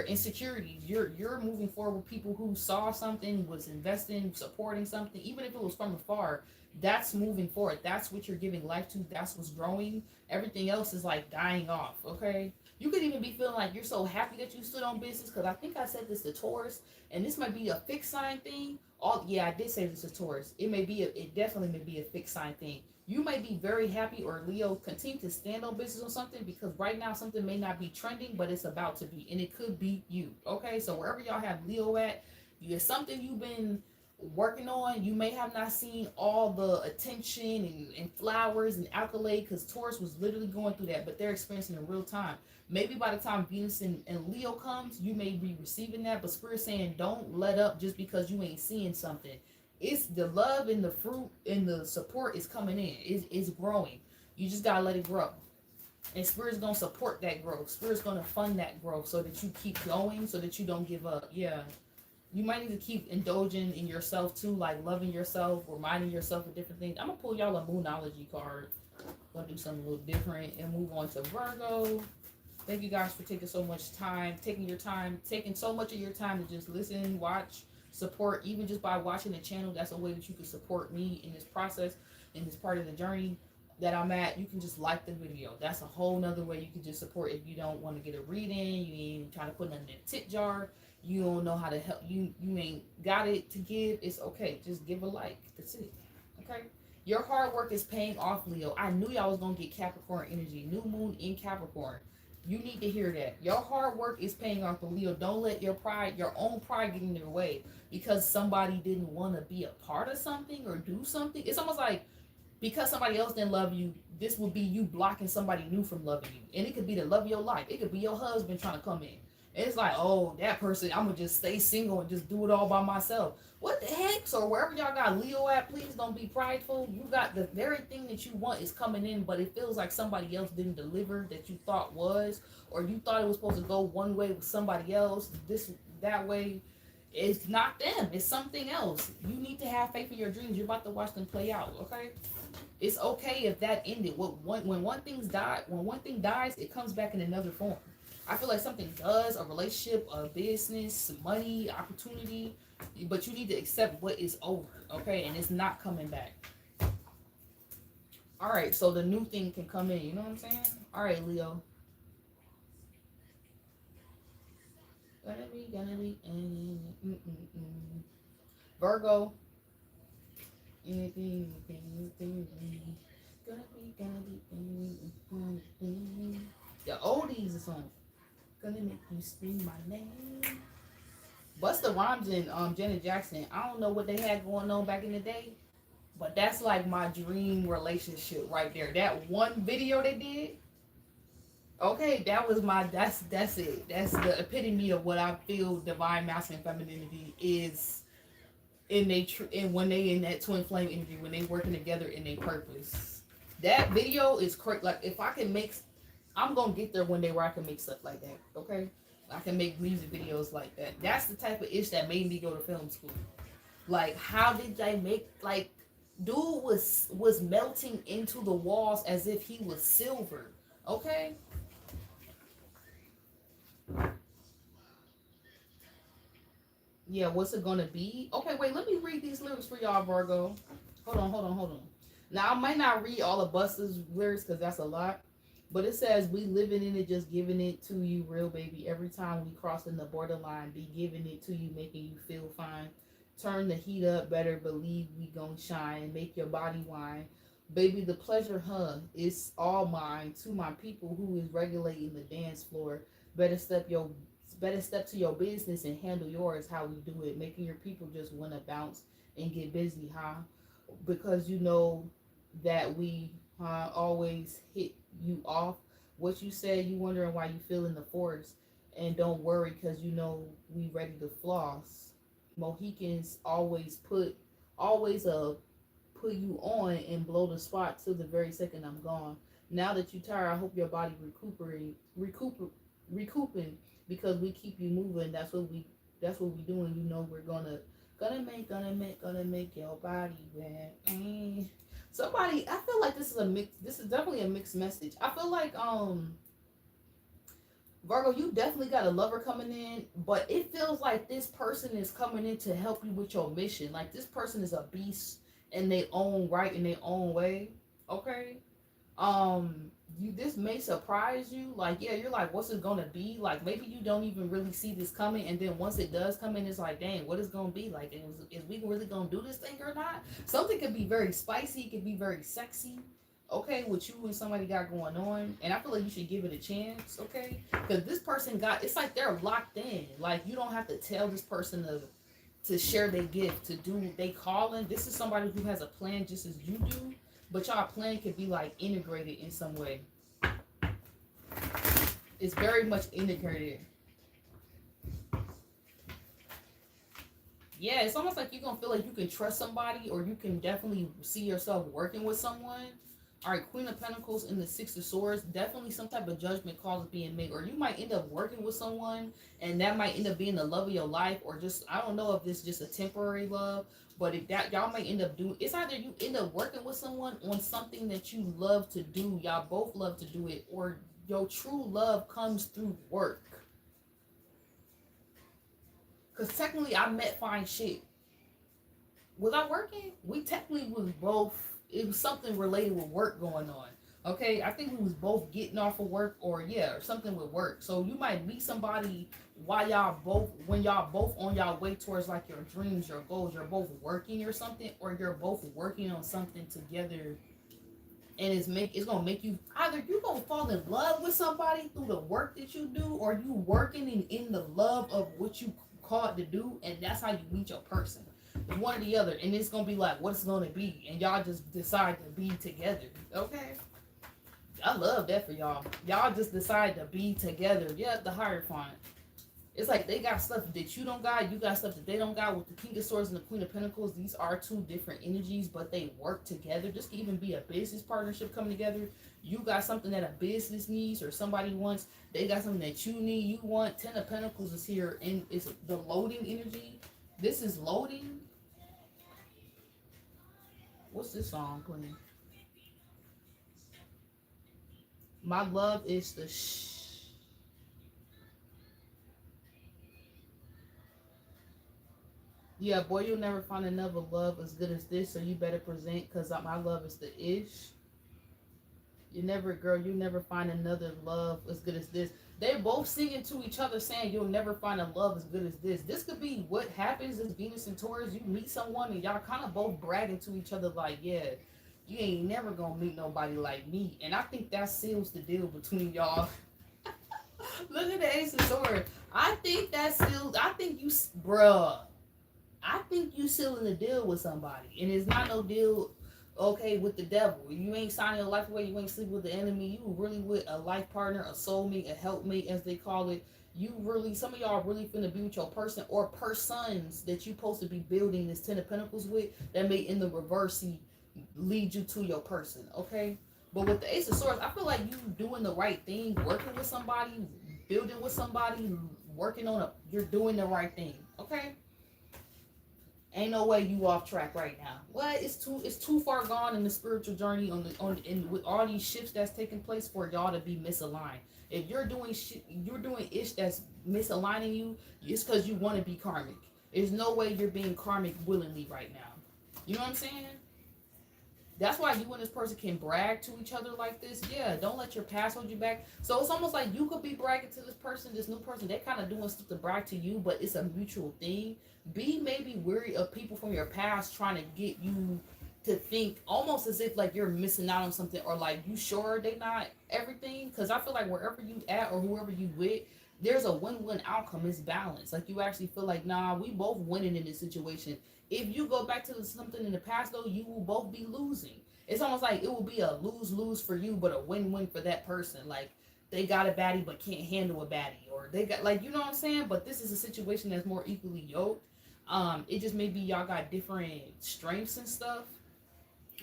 insecurities. You're moving forward with people who saw something, was investing, supporting something, even if it was from afar. That's moving forward. That's what you're giving life to. That's what's growing. Everything else is like dying off. Okay. You could even be feeling like you're so happy that you stood on business, because I think I said this to Taurus, and this might be a fixed sign thing. I did say this to Taurus. It definitely may be a fixed sign thing. You may be very happy, or Leo, continue to stand on business on something, because right now something may not be trending, but it's about to be, and it could be you. Okay, so wherever y'all have Leo at, it's something you've been working on. You may have not seen all the attention and flowers and accolade, because Taurus was literally going through that, but they're experiencing it in real time. Maybe by the time Venus and Leo comes, you may be receiving that, but Spirit's saying don't let up just because you ain't seeing something. It's the love and the fruit and the support is coming in. It's growing. You just gotta let it grow. And Spirit's gonna support that growth. Spirit's gonna fund that growth so that you keep going, so that you don't give up. Yeah. You might need to keep indulging in yourself too, like loving yourself, reminding yourself of different things. I'm gonna pull y'all a Moonology card. Gonna do something a little different and move on to Virgo. Thank you guys for taking so much time, taking so much of your time to just listen, watch, support. Even just by watching the channel, that's a way that you can support me in this process, in this part of the journey that I'm at. You can just like the video. That's a whole nother way you can just support. If you don't want to get a reading, you ain't trying to put nothing in a tip jar, you don't know how to help, you ain't got it to give, it's okay. Just give a like. That's it. Okay? Your hard work is paying off, Leo. I knew y'all was going to get Capricorn energy. New moon in Capricorn. You need to hear that. Your hard work is paying off, Leo. Don't let your own pride get in your way because somebody didn't want to be a part of something or do something. It's almost like because somebody else didn't love you, this would be you blocking somebody new from loving you. And it could be the love of your life. It could be your husband trying to come in. And it's like, oh, that person, I'm going to just stay single and just do it all by myself. What the heck? So wherever y'all got Leo at, please don't be prideful. You got the very thing that you want is coming in, but it feels like somebody else didn't deliver that you thought was, or you thought it was supposed to go one way with somebody else, that way. It's not them. It's something else. You need to have faith in your dreams. You're about to watch them play out, okay? It's okay if that ended. When one thing dies, it comes back in another form. I feel like something does, a relationship, a business, money, opportunity, but you need to accept what is over, okay? And it's not coming back. All right, so the new thing can come in. You know what I'm saying? All right, Leo. Gonna be. Virgo. Anything. Gonna be. The oldies or something. Gonna make you scream my name. Busta Rhymes and Janet Jackson. I don't know what they had going on back in the day, but that's like my dream relationship right there. That one video they did. Okay, that was my. That's it. That's the epitome of what I feel divine masculine femininity is in and when they in that twin flame energy, when they working together in their purpose. That video is correct. Like if I can make, I'm gonna get there one day where I can make stuff like that. Okay, I can make music videos like that. That's the type of ish that made me go to film school. Like how did they make like dude was melting into the walls as if he was silver. Okay. Yeah, what's it gonna be? Okay, wait, let me read these lyrics for y'all, Virgo. Hold on. Now, I might not read all of Busta's lyrics because that's a lot, but it says, we living in it, just giving it to you, real baby. Every time we crossing the borderline, be giving it to you, making you feel fine. Turn the heat up, better believe we gon' shine. Make your body whine. Baby, the pleasure, it's all mine. To my people who is regulating the dance floor, better step your better step to your business and handle yours how we do it, making your people just want to bounce and get busy, huh? Because you know that we always hit you off. What you said, you wondering why you feel in the forest, and don't worry because you know we ready to floss. Mohicans always put you on and blow the spot till the very second I'm gone. Now that you tired, I hope your body recouping because we keep you moving. That's what we doing. You know we're gonna make your body wet. Somebody, I feel like this is definitely a mixed message. I feel like Virgo, you definitely got a lover coming in, but it feels like this person is coming in to help you with your mission. Like this person is a beast in their own right, in their own way. Okay. This may surprise you. Like, yeah, you're like, what's it gonna be? Like, maybe you don't even really see this coming, and then once it does come in, it's like, dang, what is gonna be? Like, is we really gonna do this thing or not? Something could be very spicy, it could be very sexy. Okay, what you and somebody got going on, and I feel like you should give it a chance. Okay, because this person it's like they're locked in. Like, you don't have to tell this person to share their gift, to do they calling. This is somebody who has a plan just as you do, but y'all plan could be like integrated in some way. It's very much integrated. Yeah, it's almost like you're gonna feel like you can trust somebody, or you can definitely see yourself working with someone. All right, Queen of Pentacles and the Six of Swords. Definitely some type of judgment call is being made, or you might end up working with someone, and that might end up being the love of your life, or just I don't know if this is just a temporary love, but if that y'all might end up doing. It's either you end up working with someone on something that you love to do. Y'all both love to do it, or your true love comes through work. Because technically, I met fine shit. Was I working? We technically was both. It was something related with work going on. Okay, I think we was both getting off of work, or something with work. So you might meet somebody when y'all both on y'all way towards like your dreams, your goals. You're both working or something, or you're both working on something together. And it's gonna make you either you gonna fall in love with somebody through the work that you do, or you working in the love of what you called to do, and that's how you meet your person. It's one or the other, and it's gonna be like what it's gonna be, and y'all just decide to be together. Okay, I love that for y'all. Y'all just decide to be together. Yeah, the Hierophant. It's like they got stuff that you don't got, you got stuff that they don't got. With the King of Swords and the Queen of Pentacles, these are two different energies, but they work together. This can even be a business partnership coming together. You got something that a business needs or somebody wants. They got something that you need, you want. Ten of Pentacles is here, and it's the loading energy. This is loading. What's this song playing? My love is the Yeah, boy, you'll never find another love as good as this, so you better present, because my love is the ish. girl, you never find another love as good as this. They're both singing to each other saying you'll never find a love as good as this. This could be what happens as Venus and Taurus. You meet someone and y'all kind of both bragging to each other like, yeah, you ain't never gonna meet nobody like me. And I think that seals the deal between y'all. Look at the Ace of Swords. I think that seals, I think you, bruh, I think you sealing a deal with somebody. And it's not no deal, okay, with the devil. You ain't signing a life away. You ain't sleeping with the enemy. You really with a life partner, a soulmate, a helpmate, as they call it. You really, some of y'all really finna be with your person or persons that you supposed to be building this Ten of Pentacles with, that may in the reverse lead you to your person, okay? But with the Ace of Swords, I feel like you doing the right thing, working with somebody, building with somebody, working on you're doing the right thing, okay? Ain't no way you off track right now. Well, it's too far gone in the spiritual journey with all these shifts that's taking place for y'all to be misaligned. If you're doing ish that's misaligning you, it's because you want to be karmic. There's no way you're being karmic willingly right now. You know what I'm saying? That's why you and this person can brag to each other like this. Yeah, don't let your past hold you back. So it's almost like you could be bragging to this person, this new person. They're kind of doing stuff to brag to you, but it's a mutual thing. Be maybe weary of people from your past trying to get you to think almost as if like you're missing out on something, or like you sure they not everything. Because I feel like wherever you at or whoever you with, there's a win-win outcome. It's balanced. Like you actually feel like, nah, we both winning in this situation. If you go back to something in the past, though, you will both be losing. It's almost like it will be a lose-lose for you, but a win-win for that person. Like, they got a baddie but can't handle a baddie. Or they got, like, you know what I'm saying? But this is a situation that's more equally yoked. It just maybe y'all got different strengths and stuff.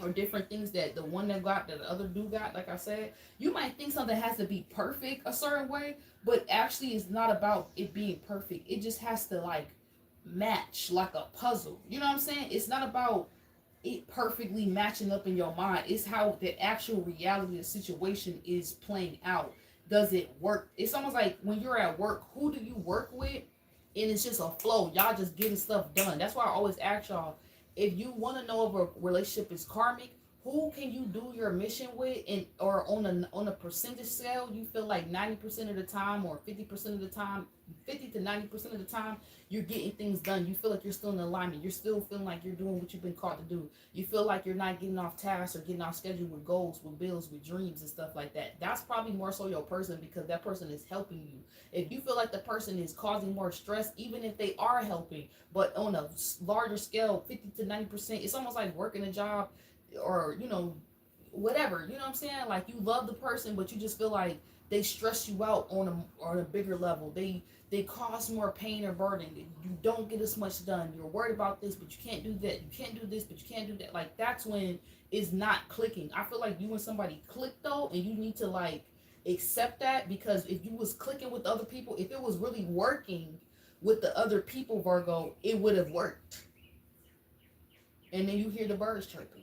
Or different things that the one that got that the other dude got. Like I said, you might think something has to be perfect a certain way, but actually it's not about it being perfect. It just has to, like, match like a puzzle. You know what I'm saying? It's not about it perfectly matching up in your mind. It's how the actual reality of the situation is playing out. Does it work? It's almost like when you're at work, who do you work with? And it's just a flow. Y'all just getting stuff done. That's why I always ask y'all, if you want to know if a relationship is karmic, who can you do your mission with, and or on a percentage scale, you feel like 90% of the time or 50% of the time, 50 to 90% of the time, you're getting things done. You feel like you're still in alignment. You're still feeling like you're doing what you've been called to do. You feel like you're not getting off task or getting off schedule with goals, with bills, with dreams and stuff like that. That's probably more so your person, because that person is helping you. If you feel like the person is causing more stress, even if they are helping, but on a larger scale, 50 to 90%, it's almost like working a job or, you know, whatever. You know what I'm saying? Like, you love the person, but you just feel like they stress you out on a bigger level. They cause more pain or burden. You don't get as much done. You're worried about this, but you can't do that. You can't do this, but you can't do that. Like, that's when it's not clicking. I feel like you and somebody click, though, and you need to, like, accept that, because if you was clicking with other people, if it was really working with the other people, Virgo, it would have worked. And then you hear the birds chirping.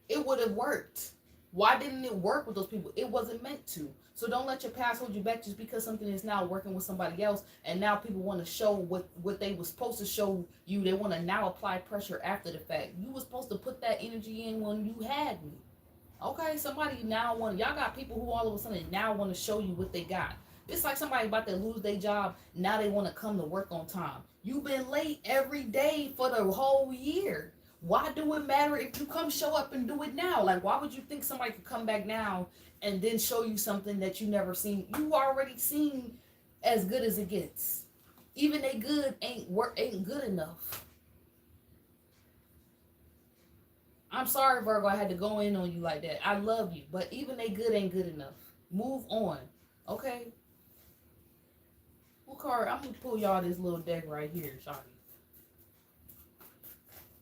It would have worked. Why didn't it work with those people? It wasn't meant to. So don't let your past hold you back just because something is now working with somebody else, and now people want to show what they were supposed to show you. They want to now apply pressure after the fact. You were supposed to put that energy in when you had me. Okay, somebody now y'all got people who all of a sudden now want to show you what they got. It's like somebody about to lose their job. Now they want to come to work on time. You've been late every day for the whole year. Why do it matter if you show up and do it now? Like, why would you think somebody could come back now and then show you something that you never seen? You already seen as good as it gets. Even they good ain't good enough. I'm sorry, Virgo, I had to go in on you like that. I love you, but even they good ain't good enough. Move on, okay? What card? I'm gonna pull y'all this little deck right here, Shawty.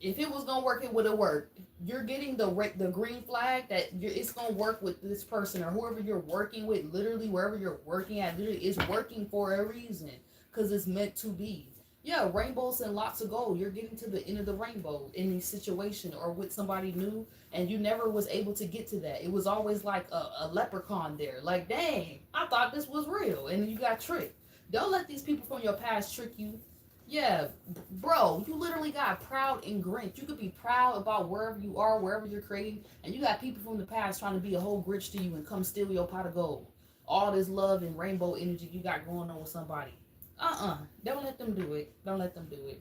If it was gonna work, it would have worked. You're getting the green flag that it's gonna work with this person or whoever you're working with. Literally, wherever you're working at, literally, it's working for a reason, because it's meant to be. Yeah, rainbows and lots of gold. You're getting to the end of the rainbow in this situation or with somebody new, and you never was able to get to that. It was always like a leprechaun there. Like, dang, I thought this was real, and you got tricked. Don't let these people from your past trick you. Yeah, bro, you literally got proud and Grinch. You could be proud about wherever you are, wherever you're creating, and you got people from the past trying to be a whole Grinch to you and come steal your pot of gold. All this love and rainbow energy you got going on with somebody. Don't let them do it. Don't let them do it.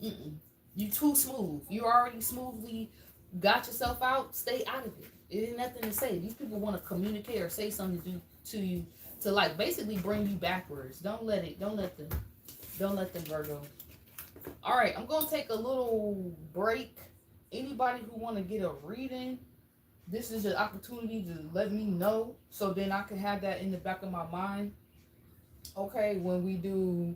Mm-mm. You too smooth. You already smoothly got yourself out. Stay out of it. It ain't nothing to say. These people want to communicate or say something to you to like basically bring you backwards. Don't let it. Don't let them Virgo. All right, I'm gonna take a little break. Anybody who want to get a reading, this is an opportunity to let me know so then I can have that in the back of my mind. Okay, when we do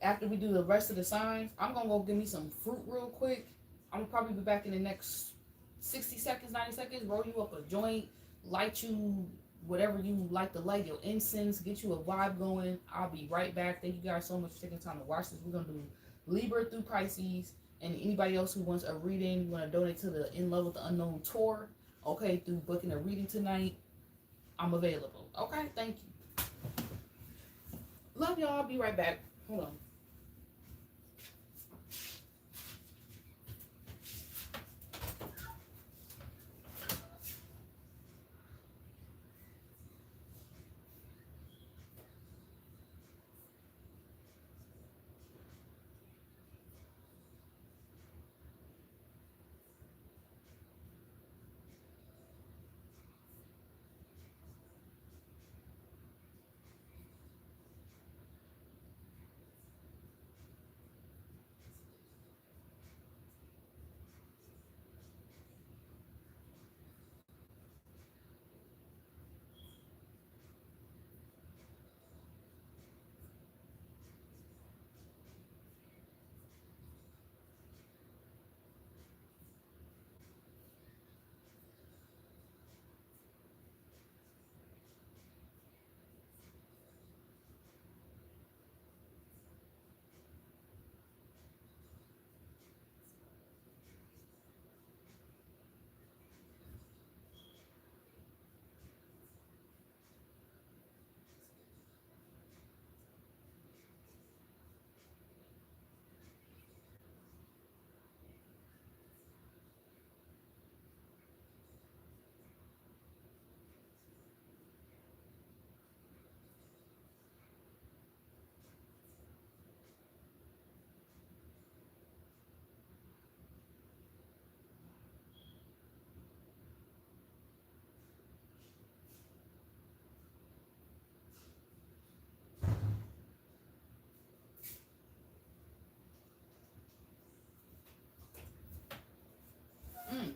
after we do the rest of the signs, I'm gonna go get me some fruit real quick. I'm gonna probably be back in the next 60 seconds, 90 seconds. Roll you up a joint, light you whatever you like to light, your incense, get you a vibe going. I'll be right back. Thank you guys so much for taking time to watch this. We're gonna do Libra through Pisces, and anybody else who wants a reading, you want to donate to the In Love with the Unknown tour, okay, through booking a reading tonight, I'm available. Okay, thank you. Love y'all. I'll be right back. Hold on. Mm.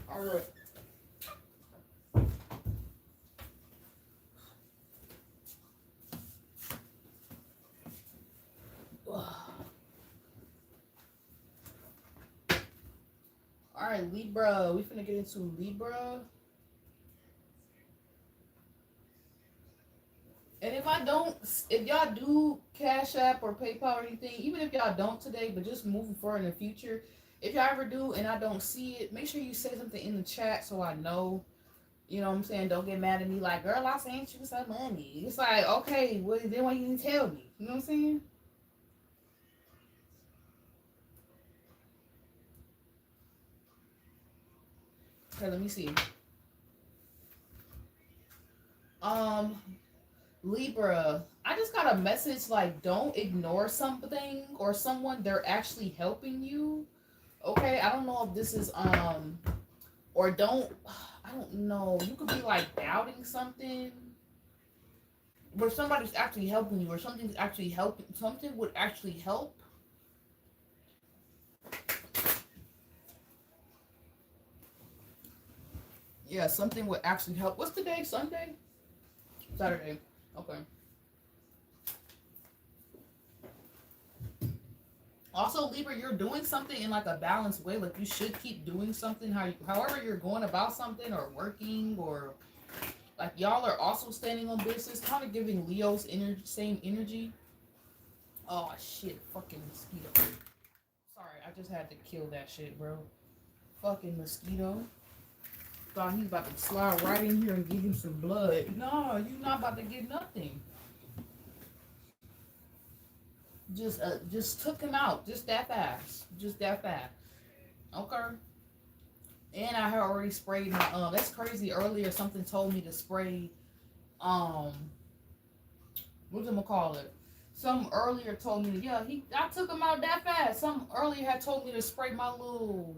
All right. All right, Libra. We finna get into Libra. And if y'all do Cash App or PayPal or anything, even if y'all don't today, but just moving forward in the future, if y'all ever do and I don't see it, make sure you say something in the chat so I know. You know what I'm saying? Don't get mad at me like, girl, I sent you some money. It's like, okay, well, then why you didn't tell me? You know what I'm saying? Okay, let me see. Um, Libra, I just got a message like, don't ignore something or someone. They're actually helping you. Okay, I don't know if this is or don't. I don't know. You could be like doubting something, but somebody's actually helping you, or something's actually helping. Something would actually help. Yeah, something would actually help. What's today? Sunday? Saturday. Okay. Also, Libra, you're doing something in like a balanced way. Like you should keep doing something however you're going about something or working or like y'all are also standing on business, kind of giving Leo's same energy. Oh shit, fucking mosquito. Sorry, I just had to kill that shit, bro. Fucking mosquito. Thought he was about to slide right in here and give him some blood. No, you not about to get nothing. Just took him out, just that fast, just that fast. Okay. And I had already sprayed my that's crazy. Earlier something told me to spray um what's gonna call it? Some earlier told me I took him out that fast. Some earlier had told me to spray my little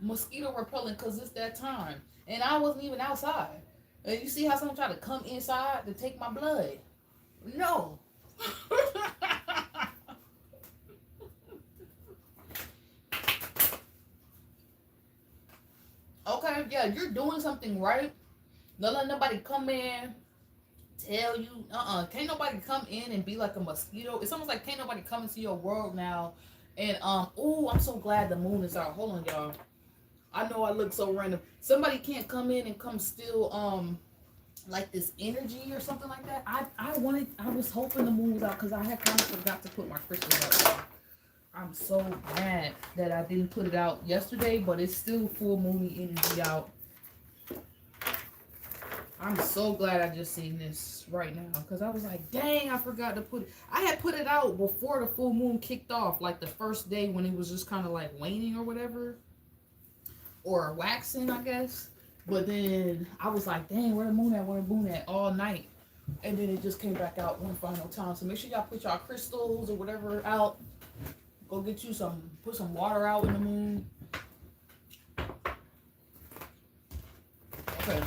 mosquito repellent because it's that time. And I wasn't even outside. And you see how someone tried to come inside to take my blood? No. Okay, yeah, you're doing something right. Don't let nobody come in, tell you, can't nobody come in and be like a mosquito. It's almost like can't nobody come into your world now. And oh, I'm so glad the moon is out. Hold on, y'all. I know I look so random. Somebody can't come in and come steal like this energy or something like that. I was hoping the moon was out because I had kind of forgot to put my crystal up. I'm so mad that I didn't put it out yesterday, but it's still full moony energy out. I'm so glad I just seen this right now because I was like, dang, I forgot to put it. I had put it out before the full moon kicked off, like the first day when it was just kind of like waning or whatever, or waxing, I guess. But then I was like, dang, where the moon at all night. And then it just came back out one final time. So make sure y'all put y'all crystals or whatever out. Go get you put some water out in the moon. Okay.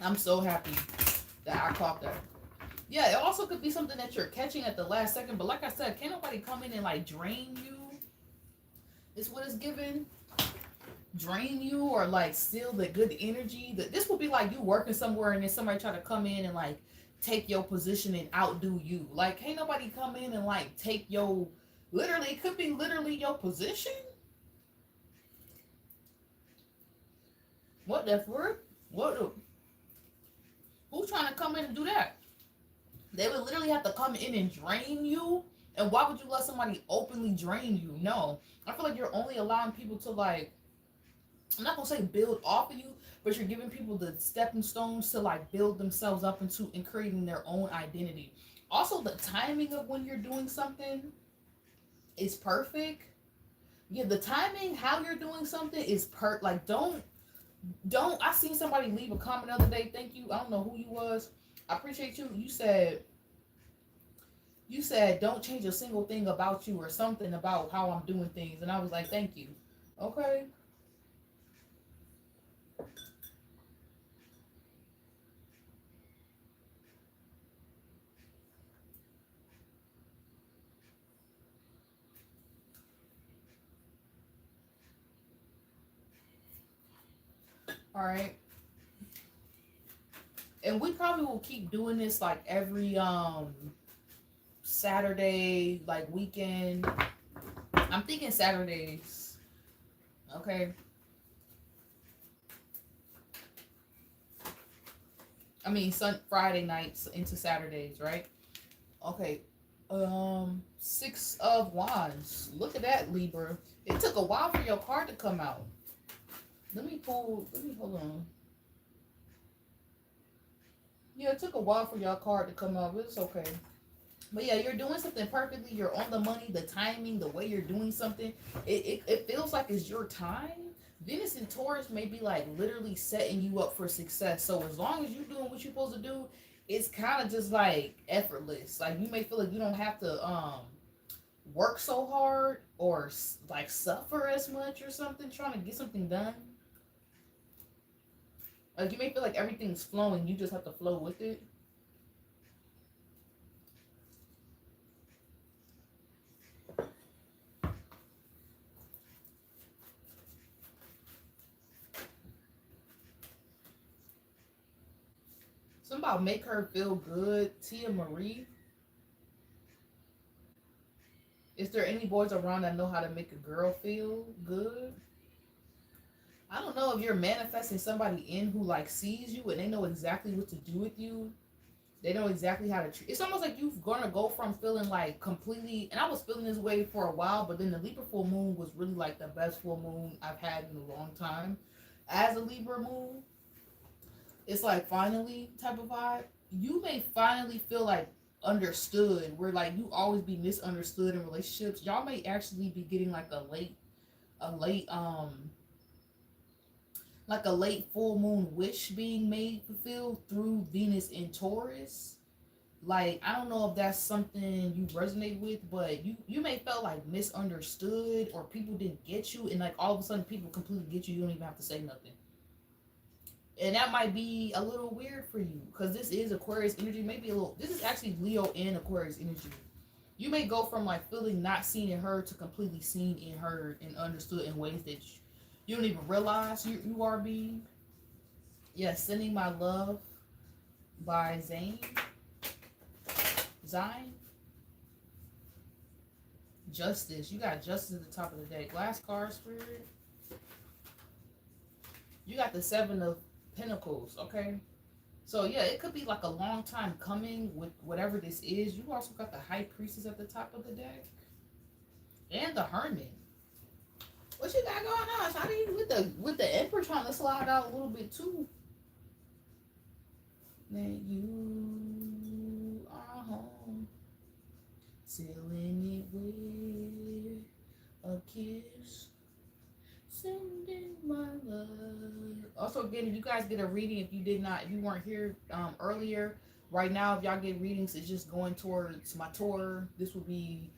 I'm so happy that I caught that. Yeah, it also could be something that you're catching at the last second. But like I said, can't nobody come in and like drain you. Is what it's given. Drain you or like steal the good energy. This would be like you working somewhere and then somebody try to come in and like take your position and outdo you. Like, can't nobody come in and like take your... Literally, it could be literally your position. What the fuck? Who's trying to come in and do that? They would literally have to come in and drain you. And why would you let somebody openly drain you? No. I feel like you're only allowing people to like... I'm not going to say build off of you, but you're giving people the stepping stones to like build themselves up into and creating their own identity. Also, the timing of when you're doing something... is perfect. Yeah, the timing, how you're doing something is like don't I seen somebody leave a comment the other day. Thank you. I don't know who you was. I appreciate you. You said don't change a single thing about you or something about how I'm doing things. And I was like, thank you. Okay. All right. And we probably will keep doing this like every Saturday, like weekend. I'm thinking Saturdays. Okay. I mean Friday nights into Saturdays, right? Okay. 6 of Wands. Look at that, Libra. It took a while for your card to come out. Let me hold on. Yeah, it took a while for your card to come out, but it's okay. But yeah, you're doing something perfectly. You're on the money, the timing, the way you're doing something. It feels like it's your time. Venus and Taurus may be like literally setting you up for success. So as long as you're doing what you're supposed to do, it's kind of just like effortless. Like you may feel like you don't have to work so hard or like suffer as much or something trying to get something done. Like you may feel like everything's flowing, you just have to flow with it. Something about make her feel good. Tia Marie. Is there any boys around that know how to make a girl feel good? I don't know if you're manifesting somebody in who like sees you and they know exactly what to do with you. They know exactly how to treat. It's almost like you're gonna go from feeling like completely. And I was feeling this way for a while, but then the Libra full moon was really like the best full moon I've had in a long time. As a Libra moon, it's like finally type of vibe. You may finally feel like understood, where like you always be misunderstood in relationships. Y'all may actually be getting like a late like a late full moon wish being made fulfilled through Venus in Taurus. Like I don't know if that's something you resonate with, but you may felt like misunderstood or people didn't get you, and like all of a sudden people completely get you. You don't even have to say nothing. And that might be a little weird for you because this is Aquarius energy. Maybe a little. This is actually Leo and Aquarius energy. You may go from like feeling not seen in her to completely seen in her and understood in ways that you don't even realize you are being. Yes, Sending My Love by Zane. Justice. You got justice at the top of the deck. Last card, Spirit. You got the Seven of Pentacles, okay? So yeah, it could be like a long time coming with whatever this is. You also got the High Priestess at the top of the deck. And the Hermit. What you got going on? How do you with the Emperor trying to slide out a little bit too? That you are home. Sealing it with a kiss. Sending my love. Also, again, if you guys get a reading, if you weren't here earlier, right now, if y'all get readings, it's just going towards my tour. This will be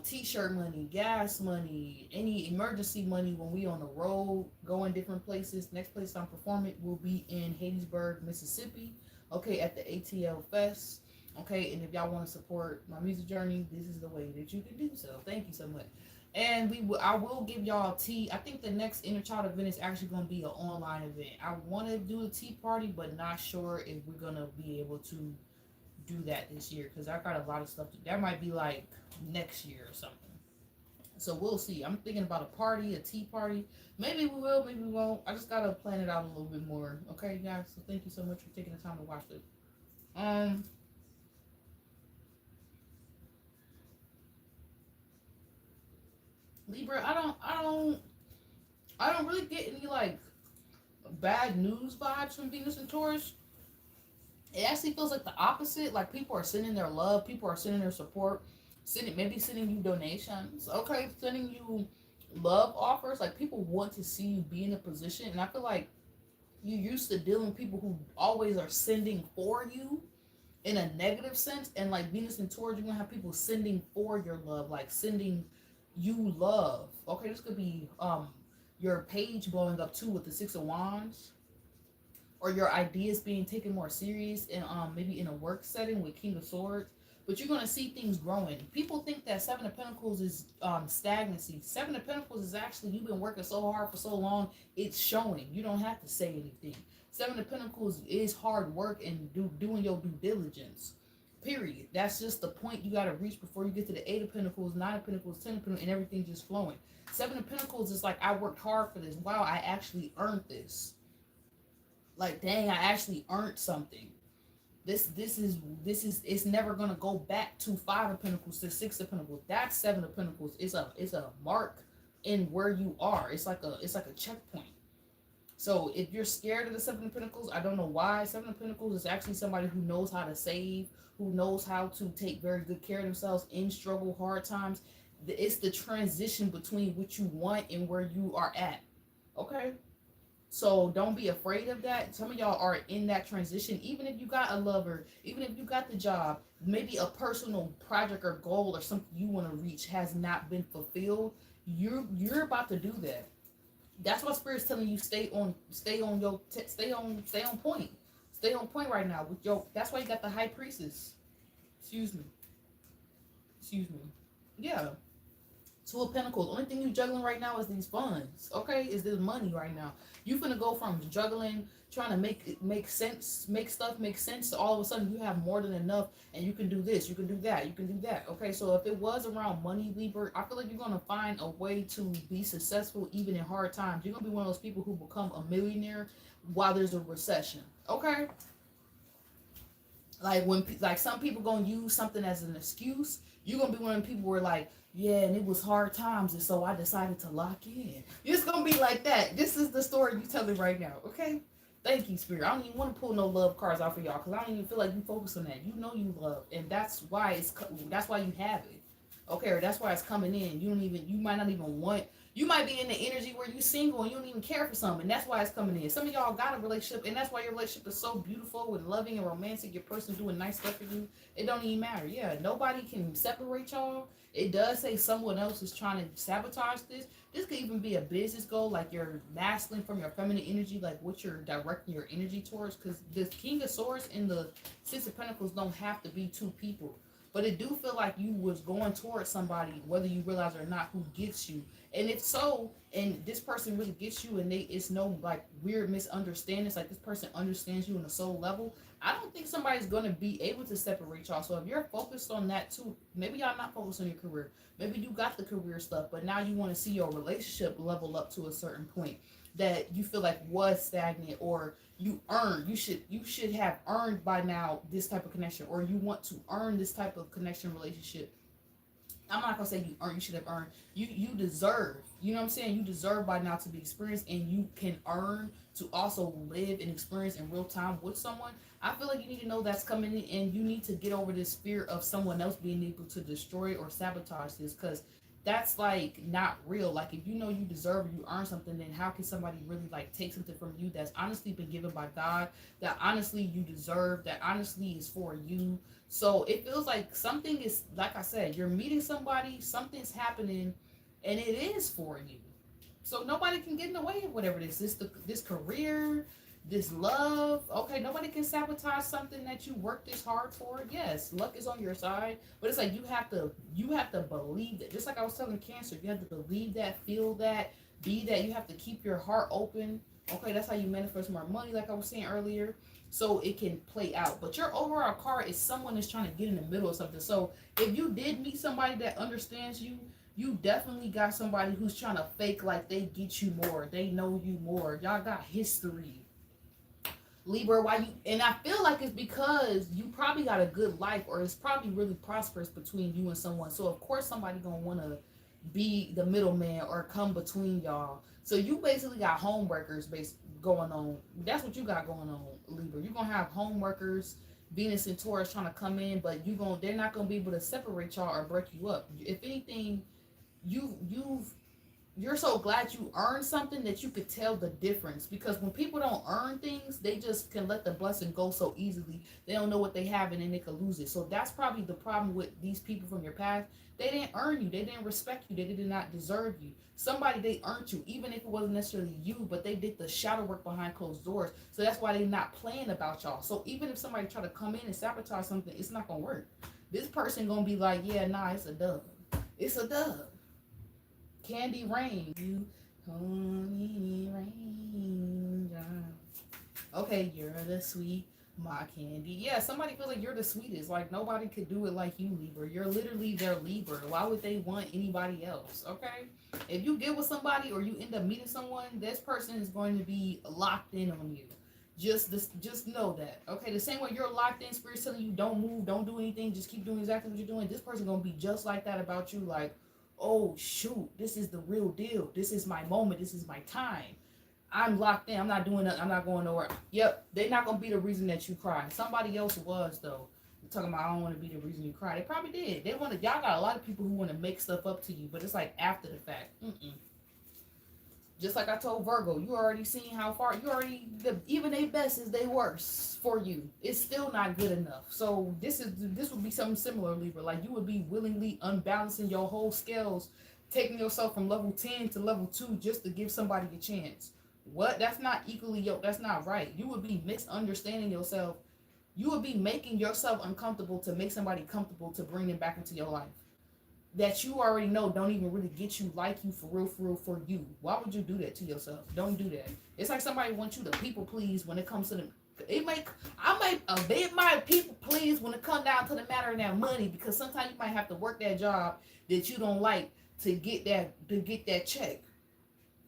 t-shirt money, gas money, any emergency money when we on the road, going different places. Next place I'm performing will be in Hattiesburg, Mississippi. Okay, at the ATL Fest. Okay, and if y'all want to support my music journey, this is the way that you can do so. Thank you so much. And I will give y'all tea. I think the next Inner Child event is actually going to be an online event. I want to do a tea party, but not sure if we're going to be able to do that this year because I got a lot of stuff. That might be like next year or something. So we'll see. I'm thinking about a party, a tea party. Maybe we will, maybe we won't. I just got to plan it out a little bit more. Okay, guys? So thank you so much for taking the time to watch this. Libra, I don't really get any like bad news vibes from Venus and Taurus. It actually feels like the opposite. Like people are sending their love, people are sending their support, sending you donations. Okay, sending you love offers. Like people want to see you be in a position, and I feel like you used to dealing with people who always are sending for you in a negative sense, and like Venus and Taurus, you're gonna have people sending for your love, like sending you love. Okay, this could be your page blowing up too with the Six of Wands, or your ideas being taken more serious and maybe in a work setting with King of Swords. But you're gonna see things growing. People think that Seven of Pentacles is stagnancy. Seven of Pentacles is actually you've been working so hard for so long, it's showing. You don't have to say anything. Seven of Pentacles is hard work and doing your due diligence. Period. That's just the point you got to reach before you get to the Eight of Pentacles, Nine of Pentacles, Ten of Pentacles, and everything just flowing. Seven of Pentacles is like, I worked hard for this. Wow, I actually earned this. Like, dang, I actually earned something. This is it's never gonna go back to Five of Pentacles to Six of Pentacles. That's Seven of Pentacles. It's a mark in where you are. It's like a checkpoint. So if you're scared of the Seven of Pentacles, I don't know why. Seven of Pentacles is actually somebody who knows how to save, who knows how to take very good care of themselves in struggle, hard times. It's the transition between what you want and where you are at. Okay? So don't be afraid of that. Some of y'all are in that transition. Even if you got a lover, even if you got the job, maybe a personal project or goal or something you want to reach has not been fulfilled. You're about to do that. That's why Spirit's telling you stay on point. Stay on point right now with your. That's why you got the High Priestess. Excuse me. Yeah. Two of Pentacles. Only thing you juggling right now is these funds. Okay, is this money right now? You finna go from juggling, trying to make sense, make stuff make sense. To all of a sudden, you have more than enough, and you can do this, you can do that, you can do that. Okay, so if it was around money, Libra, I feel like you're gonna find a way to be successful even in hard times. You're gonna be one of those people who become a millionaire while there's a recession. Okay. Like when like some people gonna use something as an excuse, you're gonna be one of the people where like, yeah, and it was hard times, and so I decided to lock in. It's gonna be like that. This is the story you telling right now, okay? Thank you, Spirit. I don't even want to pull no love cards out for y'all because I don't even feel like you focus on that. You know you love, and that's why that's why you have it, okay? Or that's why it's coming in. You might not even want. You might be in the energy where you're single and you don't even care for something. And that's why it's coming in. Some of y'all got a relationship, and that's why your relationship is so beautiful and loving and romantic. Your person doing nice stuff for you. It don't even matter. Yeah, nobody can separate y'all. It does say someone else is trying to sabotage this. This could even be a business goal, like your masculine from your feminine energy, like what you're directing your energy towards. Because the King of Swords and the Six of Pentacles don't have to be two people. But it do feel like you was going towards somebody, whether you realize it or not, who gets you. And if so, and this person really gets you, and it's no like weird misunderstandings, like this person understands you on a soul level, I don't think somebody's going to be able to separate y'all. So if you're focused on that too, maybe y'all not focused on your career. Maybe you got the career stuff, but now you want to see your relationship level up to a certain point that you feel like was stagnant, or you should have earned by now this type of connection, or you want to earn this type of connection relationship. I'm not gonna say you earn, you should have earned. You deserve, you know what I'm saying? You deserve by now to be experienced, and you can earn to also live and experience in real time with someone. I feel like you need to know that's coming in, and you need to get over this fear of someone else being able to destroy or sabotage this, because that's like not real. Like if you know you deserve or you earn something, then how can somebody really like take something from you that's honestly been given by God, that honestly you deserve, that honestly is for you? So it feels like something is, like I said, you're meeting somebody, something's happening, and it is for you. So nobody can get in the way of whatever this is. This career, this love. Okay, nobody can sabotage something that you worked this hard for. Yes, luck is on your side, but it's like you have to believe that. Just like I was telling Cancer, you have to believe that, feel that, be that. You have to keep your heart open. Okay, that's how you manifest more money, like I was saying earlier, so it can play out. But your overall card is someone is trying to get in the middle of something. So if you did meet somebody that understands you, you definitely got somebody who's trying to fake like they get you more, they know you more. Y'all got history, Libra. Why you? And I feel like it's because you probably got a good life, or it's probably really prosperous between you and someone. So of course somebody gonna want to be the middleman or come between y'all. So you basically got homewreckers going on. That's what you got going on, Libra. You're gonna have homewreckers, Venus and Taurus trying to come in, but they're not gonna be able to separate y'all or break you up. If anything, you're so glad you earned something that you could tell the difference. Because when people don't earn things, they just can let the blessing go so easily. They don't know what they have, and then they could lose it. So that's probably the problem with these people from your past. They didn't earn you, they didn't respect you, they did not deserve you. Somebody, they earned you, even if it wasn't necessarily you, but they did the shadow work behind closed doors. So that's why they're not playing about y'all. So even if somebody try to come in and sabotage something, it's not gonna work. This person gonna be like, yeah, nah, it's a dub. It's a dub. Candy rain, you honey rain. Okay, you're the sweet, my candy. Yeah, somebody feels like you're the sweetest. Like nobody could do it like you, Libra. You're literally their Libra. Why would they want anybody else? Okay, if you get with somebody or you end up meeting someone, this person is going to be locked in on you. Just know that. Okay, the same way you're locked in, Spirit's telling you don't move, don't do anything, just keep doing exactly what you're doing. This person gonna be just like that about you. Like, oh shoot, this is the real deal. This is my moment. This is my time. I'm locked in. I'm not doing nothing. I'm not going nowhere. Yep, they're not gonna be the reason that you cry. Somebody else was though. You're talking about I don't want to be the reason you cry. They probably did. They want to. Y'all got a lot of people who want to make stuff up to you, but it's like after the fact. Just like I told Virgo, you already seen how far even their best is their worst for you. It's still not good enough. So this would be something similar, Libra. Like you would be willingly unbalancing your whole scales, taking yourself from level 10 to level 2 just to give somebody a chance. What? That's not equally yoked. That's not right. You would be misunderstanding yourself. You would be making yourself uncomfortable to make somebody comfortable to bring them back into your life. that you already know don't even really get you, like you for real for you. Why would you do that to yourself? Don't do that. It's like somebody wants you to people please when it comes to the. It might people please when it comes down to the matter of that money, because sometimes you might have to work that job that you don't like to get that check.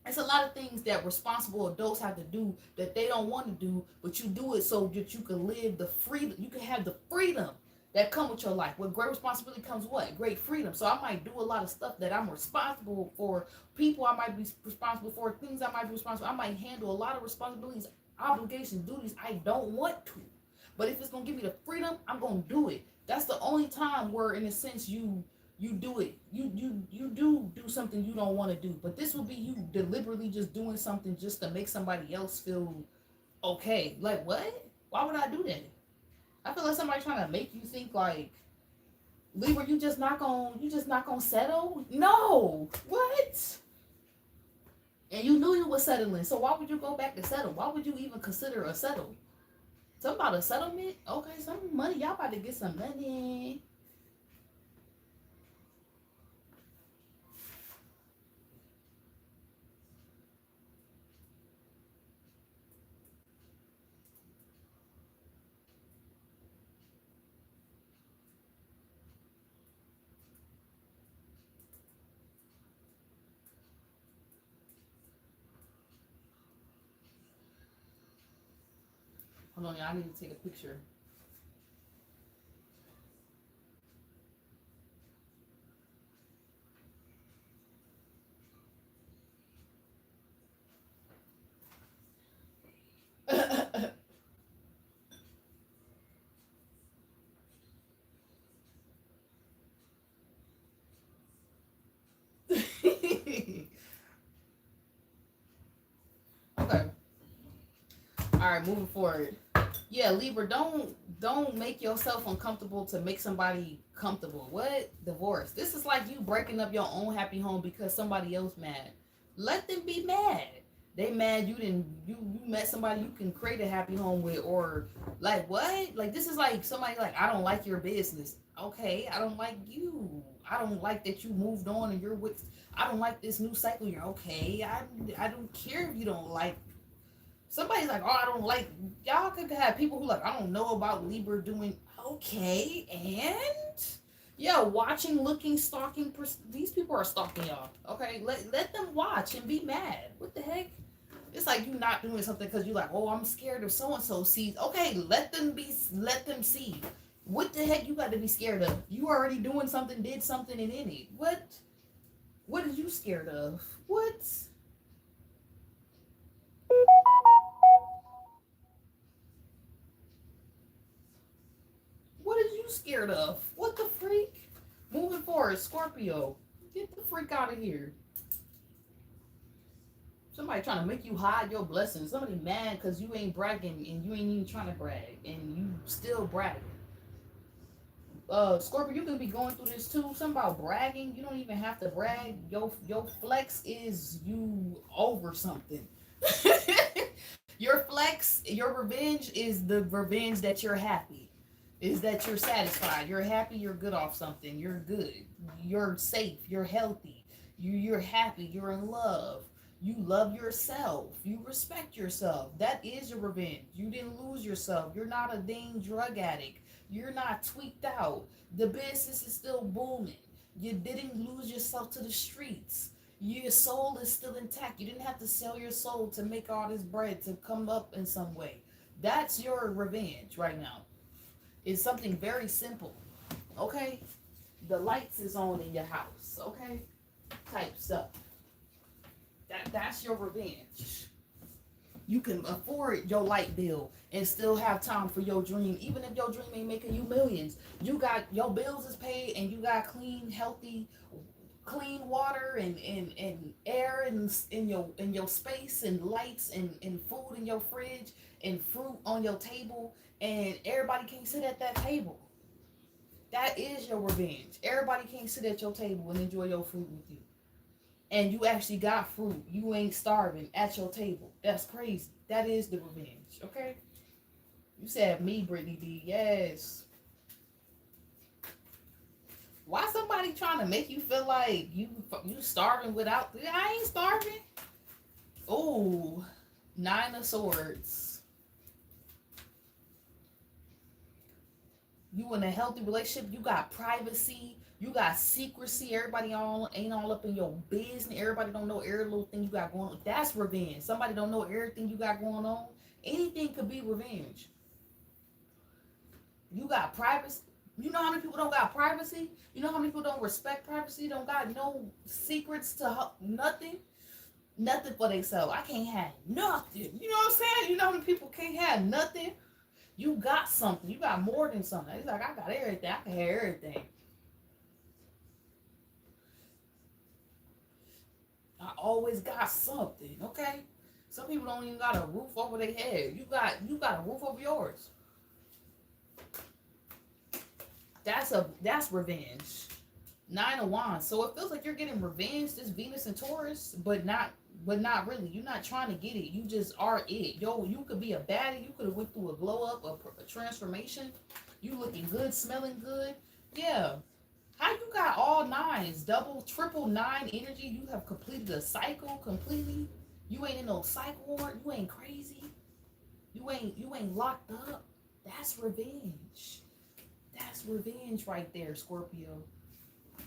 It's a lot of things that responsible adults have to do that they don't want to do, but you do it so that you can live the freedom. You can have the freedom that come with your life. With great responsibility comes what? Great freedom. So I might do a lot of stuff that I'm responsible for. People I might be responsible for. Things I might be responsible. I might handle a lot of responsibilities, obligations, duties I don't want to. But if it's gonna give me the freedom, I'm gonna do it. That's the only time where, in a sense, you do it. You do something you don't want to do. But this will be you deliberately just doing something just to make somebody else feel okay. Like, what? Why would I do that? I feel like somebody trying to make you think like, Libra, you just not gonna settle? No. What? And you knew you were settling, so why would you go back to settle? Why would you even consider a settle? Something about a settlement? Okay, some money. Y'all about to get some money. Hold on, y'all. I need to take a picture. Okay. All right, moving forward. Yeah, Libra, don't make yourself uncomfortable to make somebody comfortable. What? Divorce. This is like you breaking up your own happy home because somebody else mad. Let them be mad. They mad you met somebody you can create a happy home with, or like what? Like this is like somebody like, I don't like your business. Okay, I don't like you. I don't like that you moved on and you're with. I don't like this new cycle. You're okay. I don't care if you don't like. Somebody's like, oh, I don't like. Y'all could have people who like, I don't know about Libra doing okay, and yeah, watching, looking, stalking. These people are stalking y'all. Okay, let them watch and be mad. What the heck? It's like you not doing something because you're like, oh, I'm scared of so and so sees. Okay, let them see. What the heck you got to be scared of? You already doing something, did something, and in it. What are you scared of? What? What are you scared of? What the freak? Moving forward, Scorpio. Get the freak out of here. Somebody trying to make you hide your blessings. Somebody mad because you ain't bragging and you ain't even trying to brag and you still bragging. Scorpio, you can be going through this too. Something about bragging. You don't even have to brag. Your flex is you over something. Your flex, your revenge is the revenge that you're happy. Is that you're satisfied. You're happy, you're good off something. You're good. You're safe. You're healthy. You're happy. You're in love. You love yourself. You respect yourself. That is your revenge. You didn't lose yourself. You're not a dang drug addict. You're not tweaked out. The business is still booming. You didn't lose yourself to the streets. Your soul is still intact. You didn't have to sell your soul to make all this bread to come up in some way. That's your revenge right now. It's something very simple. Okay? The lights is on in your house. Okay? Type stuff. That's your revenge. You can afford your light bill and still have time for your dream. Even if your dream ain't making you millions. You got your bills is paid and you got clean, healthy, clean water and air in your space and lights and food in your fridge and fruit on your table, and everybody can't sit at that table. That is your revenge. Everybody can't sit at your table and enjoy your food with you. And you actually got fruit. You ain't starving at your table. That's crazy. That is the revenge. Okay? You said me, Brittany B. Yes. Why somebody trying to make you feel like you starving without. I ain't starving. Oh, 9 of Swords. You in a healthy relationship. You got privacy. You got secrecy. Everybody ain't all up in your business. Everybody don't know every little thing you got going on. That's revenge. Somebody don't know everything you got going on. Anything could be revenge. You got privacy. You know how many people don't got privacy? You know how many people don't respect privacy? Don't got no secrets to nothing? Nothing for themselves. I can't have nothing. You know what I'm saying? You know how many people can't have nothing? You got something. You got more than something. It's like, I got everything. I can have everything. I always got something, okay? Some people don't even got a roof over their head. You got a roof over yours. That's revenge. 9 of Wands. So it feels like you're getting revenge, this Venus and Taurus, but not really. You're not trying to get it. You just are it. Yo, you could be a baddie. You could have went through a glow up, a transformation. You looking good, smelling good. Yeah. How you got all 9s, double, triple 9 energy? You have completed a cycle completely. You ain't in no cycle war. You ain't crazy. You ain't locked up. That's revenge. That's revenge right there, Scorpio.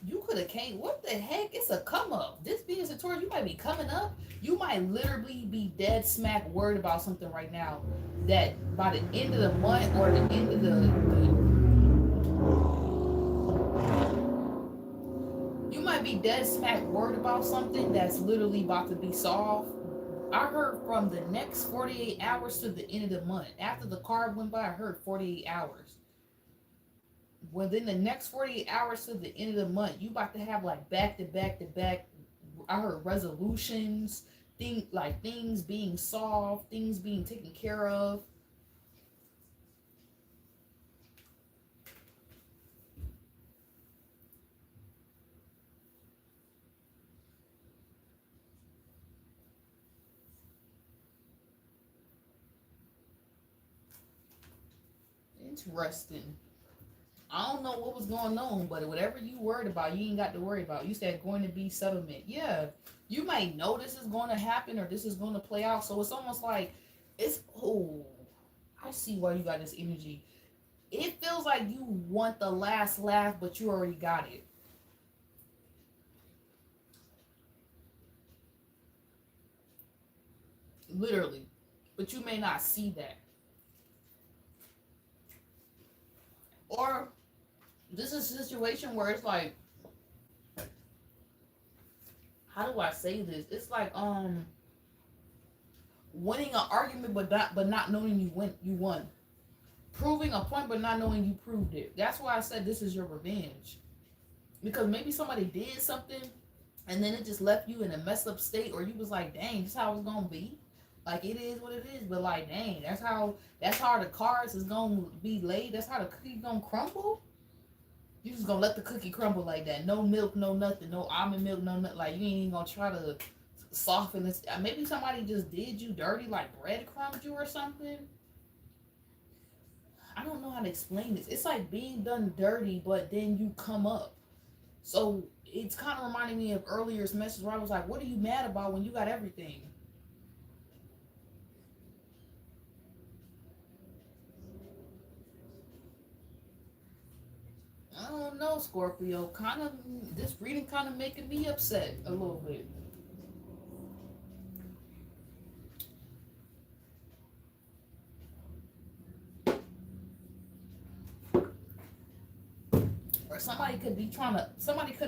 You could have came. What the heck? It's a come up. This Venus and Taurus, you might be coming up. You might literally be dead smack worried about something right now that by the end of the month or the end of you might be dead smack worried about something that's literally about to be solved. I heard from the next 48 hours to the end of the month. After the card went by, I heard 48 hours. Within the next 48 hours to the end of the month, you about to have like back to back to back. I heard resolutions, things being solved, things being taken care of. Interesting. I don't know what was going on, but whatever you worried about, you ain't got to worry about. You said going to be settlement. Yeah, you might know this is going to happen or this is going to play out. So it's almost like I see why you got this energy. It feels like you want the last laugh, but you already got it. Literally. But you may not see that. Or this is a situation where it's like, how do I say this? It's like winning an argument but not knowing you won. Proving a point but not knowing you proved it. That's why I said this is your revenge. Because maybe somebody did something and then it just left you in a messed up state, or you was like, dang, this is how it's gonna be. Like, it is what it is, but like, dang, that's how the cards is gonna be laid. That's how the cookie gonna crumble. You just gonna let the cookie crumble like that. No milk, no nothing, no almond milk, no nothing. Like, you ain't even gonna try to soften this. Maybe somebody just did you dirty, like breadcrumbed you or something. I don't know how to explain this. It's like being done dirty, but then you come up. So it's kind of reminding me of earlier's message where I was like, what are you mad about when you got everything? I don't know, Scorpio. This reading kind of making me upset a little bit. Or somebody could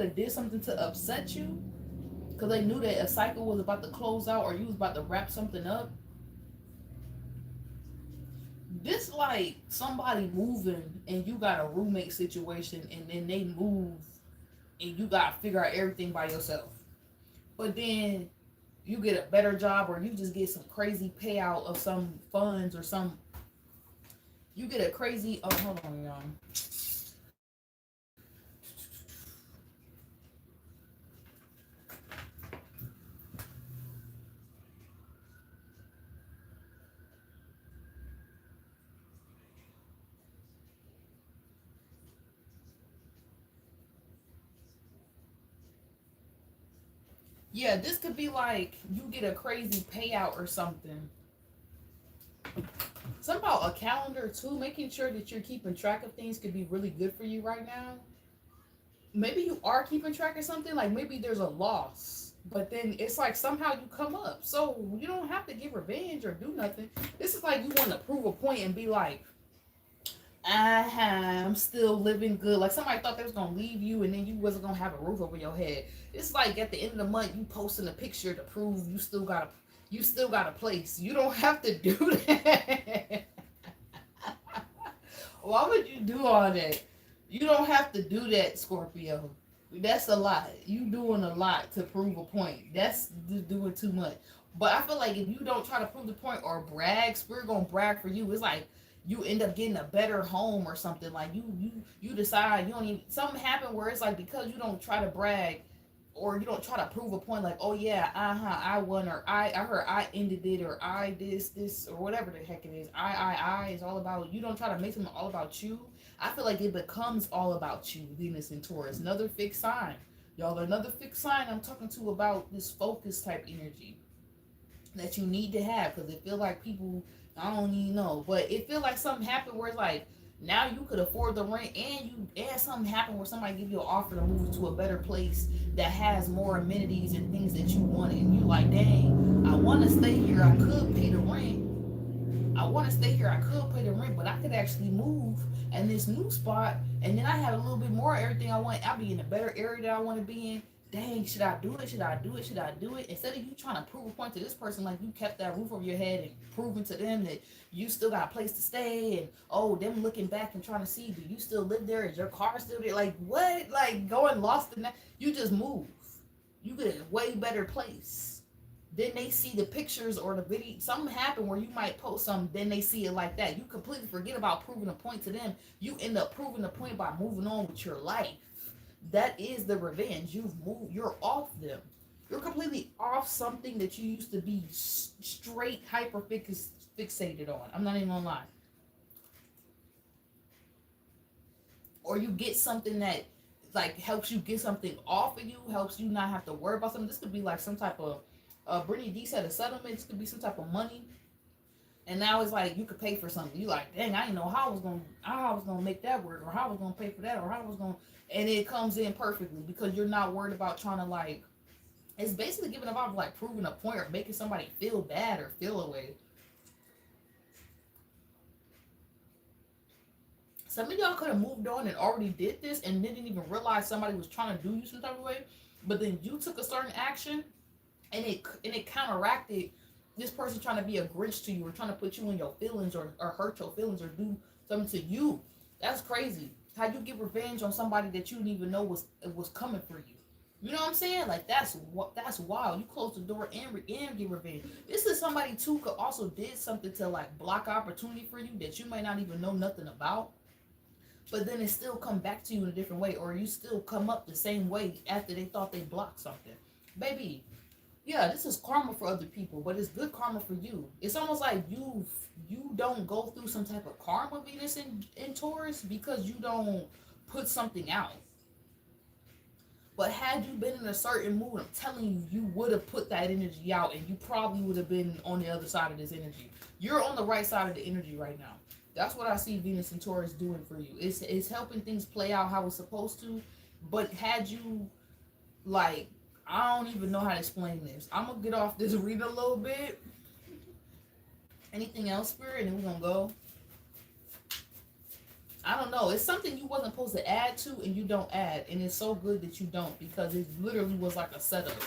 have did something to upset you because they knew that a cycle was about to close out or you was about to wrap something up. This like somebody moving and you got a roommate situation and then they move and you got to figure out everything by yourself. But then you get a better job or you just get some crazy payout of some funds or you get a crazy, oh, hold on, y'all. Yeah, this could be like you get a crazy payout or something. Something about a calendar too, making sure that you're keeping track of things could be really good for you right now. Maybe you are keeping track of something, like maybe there's a loss, but then it's like somehow you come up. So you don't have to get revenge or do nothing. This is like you want to prove a point and be like, I'm still living good. Like somebody thought they was gonna leave you and then you wasn't gonna have a roof over your head. It's like at the end of the month you posting a picture to prove you still got a place. You don't have to do that. Why would you do all that? You don't have to do that, Scorpio. That's a lot. You doing a lot to prove a point. That's just doing too much. But I feel like if you don't try to prove the point or brag, Spirit gonna brag for you. It's like you end up getting a better home or something. Like you decide you don't even something happen where it's like because you don't try to brag or you don't try to prove a point like, oh yeah, I won or I heard I ended it or I this or whatever the heck it is. I is all about you don't try to make something all about you. I feel like it becomes all about you, Venus and Taurus. Another fixed sign. Y'all, another fixed sign I'm talking to about this focus type energy that you need to have because it feel like people I don't even know, but it feel like something happened where it's like now you could afford the rent and something happened where somebody give you an offer to move to a better place that has more amenities and things that you wanted and you like dang I want to stay here I could pay the rent I want to stay here I could pay the rent but I could actually move in this new spot and then I have a little bit more of everything I want I'll be in a better area that I want to be in dang, should I do it? Should I do it? Should I do it? Instead of you trying to prove a point to this person, like you kept that roof over your head and proving to them that you still got a place to stay, and oh, them looking back and trying to see, do you still live there? Is your car still there? Like what? Like going lost in that? You just move. You get a way better place. Then they see the pictures or the video. Something happened where you might post something. Then they see it like that. You completely forget about proving a point to them. You end up proving the point by moving on with your life. That is the revenge. You've moved. You're off them. You're completely off something that you used to be straight hyper fixated on. I'm not even gonna lie. Or you get something that like helps you get something off of you, helps you not have to worry about something. This could be like some type of Brittany D said a settlement. This could be some type of money. And now it's like you could pay for something. You like, dang, I didn't know how I was gonna make that work, or how I was gonna pay for that, or how I was gonna, and it comes in perfectly because you're not worried about trying to like. It's basically giving about like proving a point or making somebody feel bad or feel away. Some of y'all could have moved on and already did this and didn't even realize somebody was trying to do you some type of way, but then you took a certain action, and it counteracted this person trying to be a Grinch to you or trying to put you in your feelings or hurt your feelings or do something to you. That's crazy. How you get revenge on somebody that you didn't even know was coming for you. You know what I'm saying? Like that's wild. You close the door and get revenge. This is somebody too could also did something to like block opportunity for you that you might not even know nothing about. But then it still come back to you in a different way, or you still come up the same way after they thought they blocked something. Baby, yeah, this is karma for other people, but it's good karma for you. It's almost like you don't go through some type of karma Venus in Taurus because you don't put something out. But had you been in a certain mood, I'm telling you, you would have put that energy out and you probably would have been on the other side of this energy. You're on the right side of the energy right now. That's what I see Venus and Taurus doing for you. It's helping things play out how it's supposed to. But had you like I don't even know how to explain this. I'm gonna get off this reading a little bit. Anything else, Spirit, and then we're gonna go. I don't know. It's something you wasn't supposed to add to, and you don't add, and it's so good that you don't because it literally was like a setup.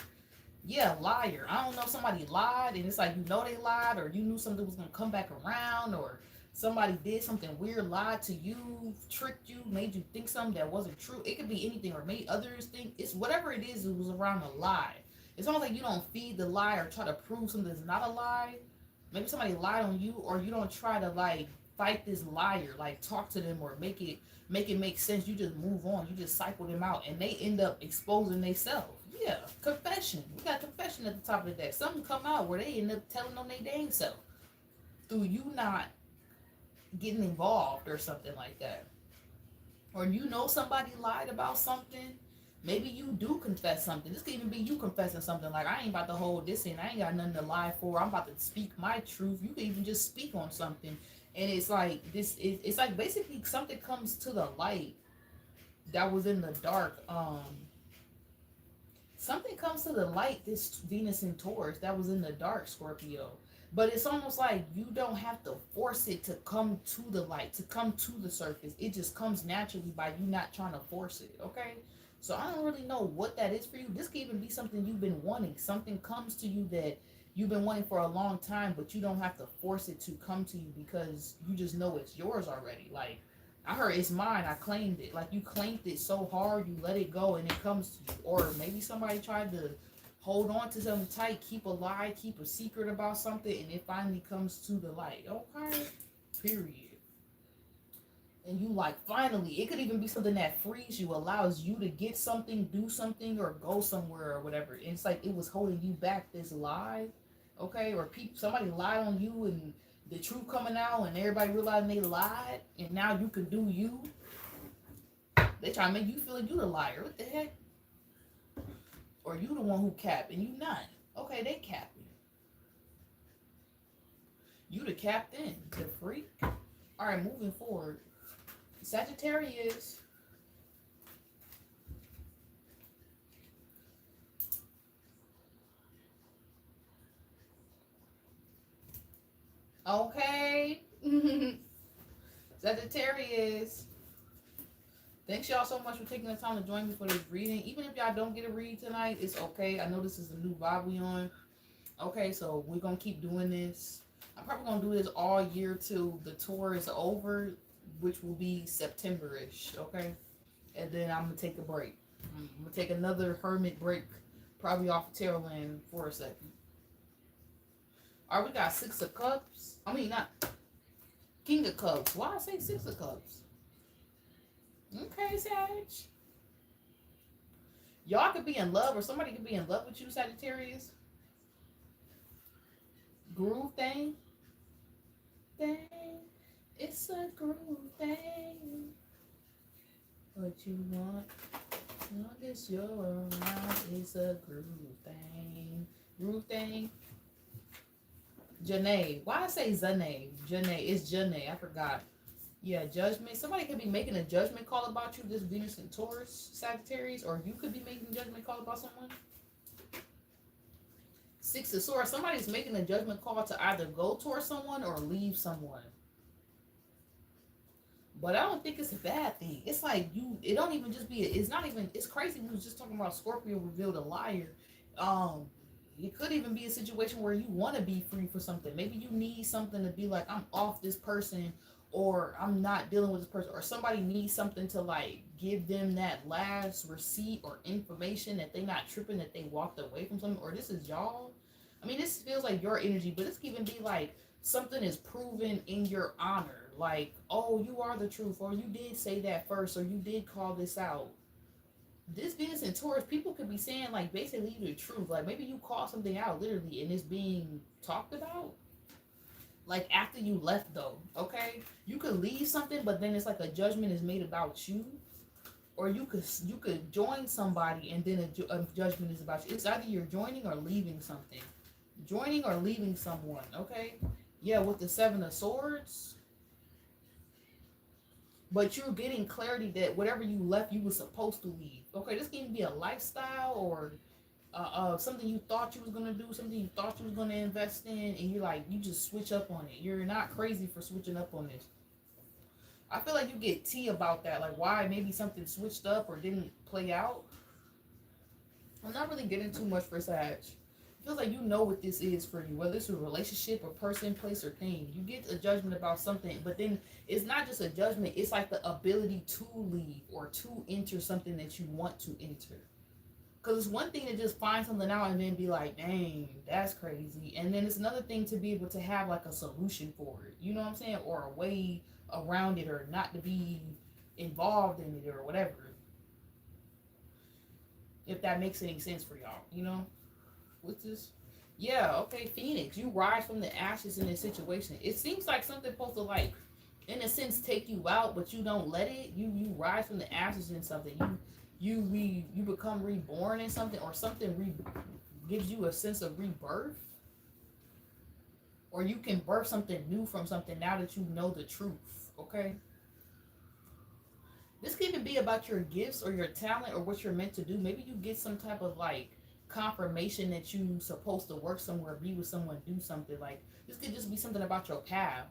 Yeah, liar. I don't know. Somebody lied, and it's like you know they lied, or you knew something was gonna come back around, or somebody did something weird, lied to you, tricked you, made you think something that wasn't true. It could be anything, or made others think. It's whatever it is. It was around a lie. It's almost like you don't feed the lie or try to prove something that's not a lie. Maybe somebody lied on you, or you don't try to like fight this liar, like talk to them or make it make sense. You just move on. You just cycle them out, and they end up exposing themselves. Yeah, confession. We got confession at the top of the deck. Something come out where they end up telling on their dang self through you not getting involved or something like that. Or you know somebody lied about something Maybe you do confess something. This could even be you confessing something. Like, I ain't about to hold this in. I ain't got nothing to lie for. I'm about to speak my truth. You could even just speak on something. And it's like, it's like basically something comes to the light that was in the dark. Something comes to the light, this Venus in Taurus, that was in the dark, Scorpio. But it's almost like you don't have to force it to come to the light, to come to the surface. It just comes naturally by you not trying to force it, okay? So I don't really know what that is for you. This could even be something you've been wanting. Something comes to you that you've been wanting for a long time, but you don't have to force it to come to you because you just know it's yours already. Like, I heard it's mine, I claimed it. Like, you claimed it so hard, you let it go and it comes to you. Or maybe somebody tried to hold on to something tight, keep a lie, keep a secret about something, and it finally comes to the light. Okay? Period. And you like, finally, it could even be something that frees you, allows you to get something, do something, or go somewhere or whatever. And it's like it was holding you back, this lie. Okay? Or somebody lied on you and the truth coming out and everybody realizing they lied and now you can do you. They try to make you feel like you the liar. What the heck? Or you the one who capped and you not. Okay, they capping. You the captain, the freak. Alright, moving forward. Sagittarius. Okay. Sagittarius. Thanks y'all so much for taking the time to join me for this reading. Even if y'all don't get a read tonight, it's okay. I know this is a new vibe we on. Okay, so we're going to keep doing this. I'm probably going to do this all year till the tour is over, which will be September-ish, okay? And then I'm going to take a break. I'm going to take another hermit break, probably off of Tarot Land for a second. All right, we got Six of Cups. I mean, not King of Cups. Why I say Six of Cups? Okay, Sag. Y'all could be in love, or somebody could be in love with you, Sagittarius. Groove thing. It's a groove thing. What you want, long as you're around, it's a groove thing. Groove thing. Janae. Why I say Zanae? Janae. It's Janae. I forgot. Yeah, judgment. Somebody could be making a judgment call about you, this Venus and Taurus, Sagittarius, or you could be making a judgment call about someone. Six of Swords. Somebody's making a judgment call to either go towards someone or leave someone. But I don't think it's a bad thing. It's like it don't even just be, it's not even, it's crazy. We was just talking about Scorpio revealed a liar. It could even be a situation where you want to be free for something. Maybe you need something to be like, I'm off this person, or I'm not dealing with this person, or somebody needs something to like give them that last receipt or information that they not tripping, that they walked away from something, or this is y'all. I mean, this feels like your energy, but this can even be like something is proven in your honor. Like, oh, you are the truth, or you did say that first, or you did call this out. This Venus and Taurus, people could be saying like basically the truth. Like maybe you call something out literally and it's being talked about. Like after you left though, okay? You could leave something, but then it's like a judgment is made about you. Or you could join somebody and then a judgment is about you. It's either you're joining or leaving something. Joining or leaving someone, okay? Yeah, with the Seven of Swords. But you're getting clarity that whatever you left, you were supposed to leave. Okay, this can be a lifestyle or something you thought you was going to do, something you thought you was going to invest in, and you're like, you just switch up on it. You're not crazy for switching up on this. I feel like you get tea about that, like why maybe something switched up or didn't play out. I'm not really getting too much for Sag. It feels like you know what this is for you, whether it's a relationship, a person, place, or thing. You get a judgment about something, but then it's not just a judgment, it's like the ability to leave or to enter something that you want to enter. Because it's one thing to just find something out and then be like, dang, that's crazy. And then it's another thing to be able to have like a solution for it. You know what I'm saying? Or a way around it, or not to be involved in it or whatever. If that makes any sense for y'all, you know? What's this? Yeah, okay, Phoenix. You rise from the ashes in this situation. It seems like something supposed to like, in a sense, take you out, but you don't let it. You rise from the ashes in something. you become reborn in something, or something gives you a sense of rebirth, or you can birth something new from something now that you know the truth. Okay, this could even be about your gifts or your talent or what you're meant to do. Maybe you get some type of like confirmation that you supposed to work somewhere, be with someone, do something. Like this could just be something about your path,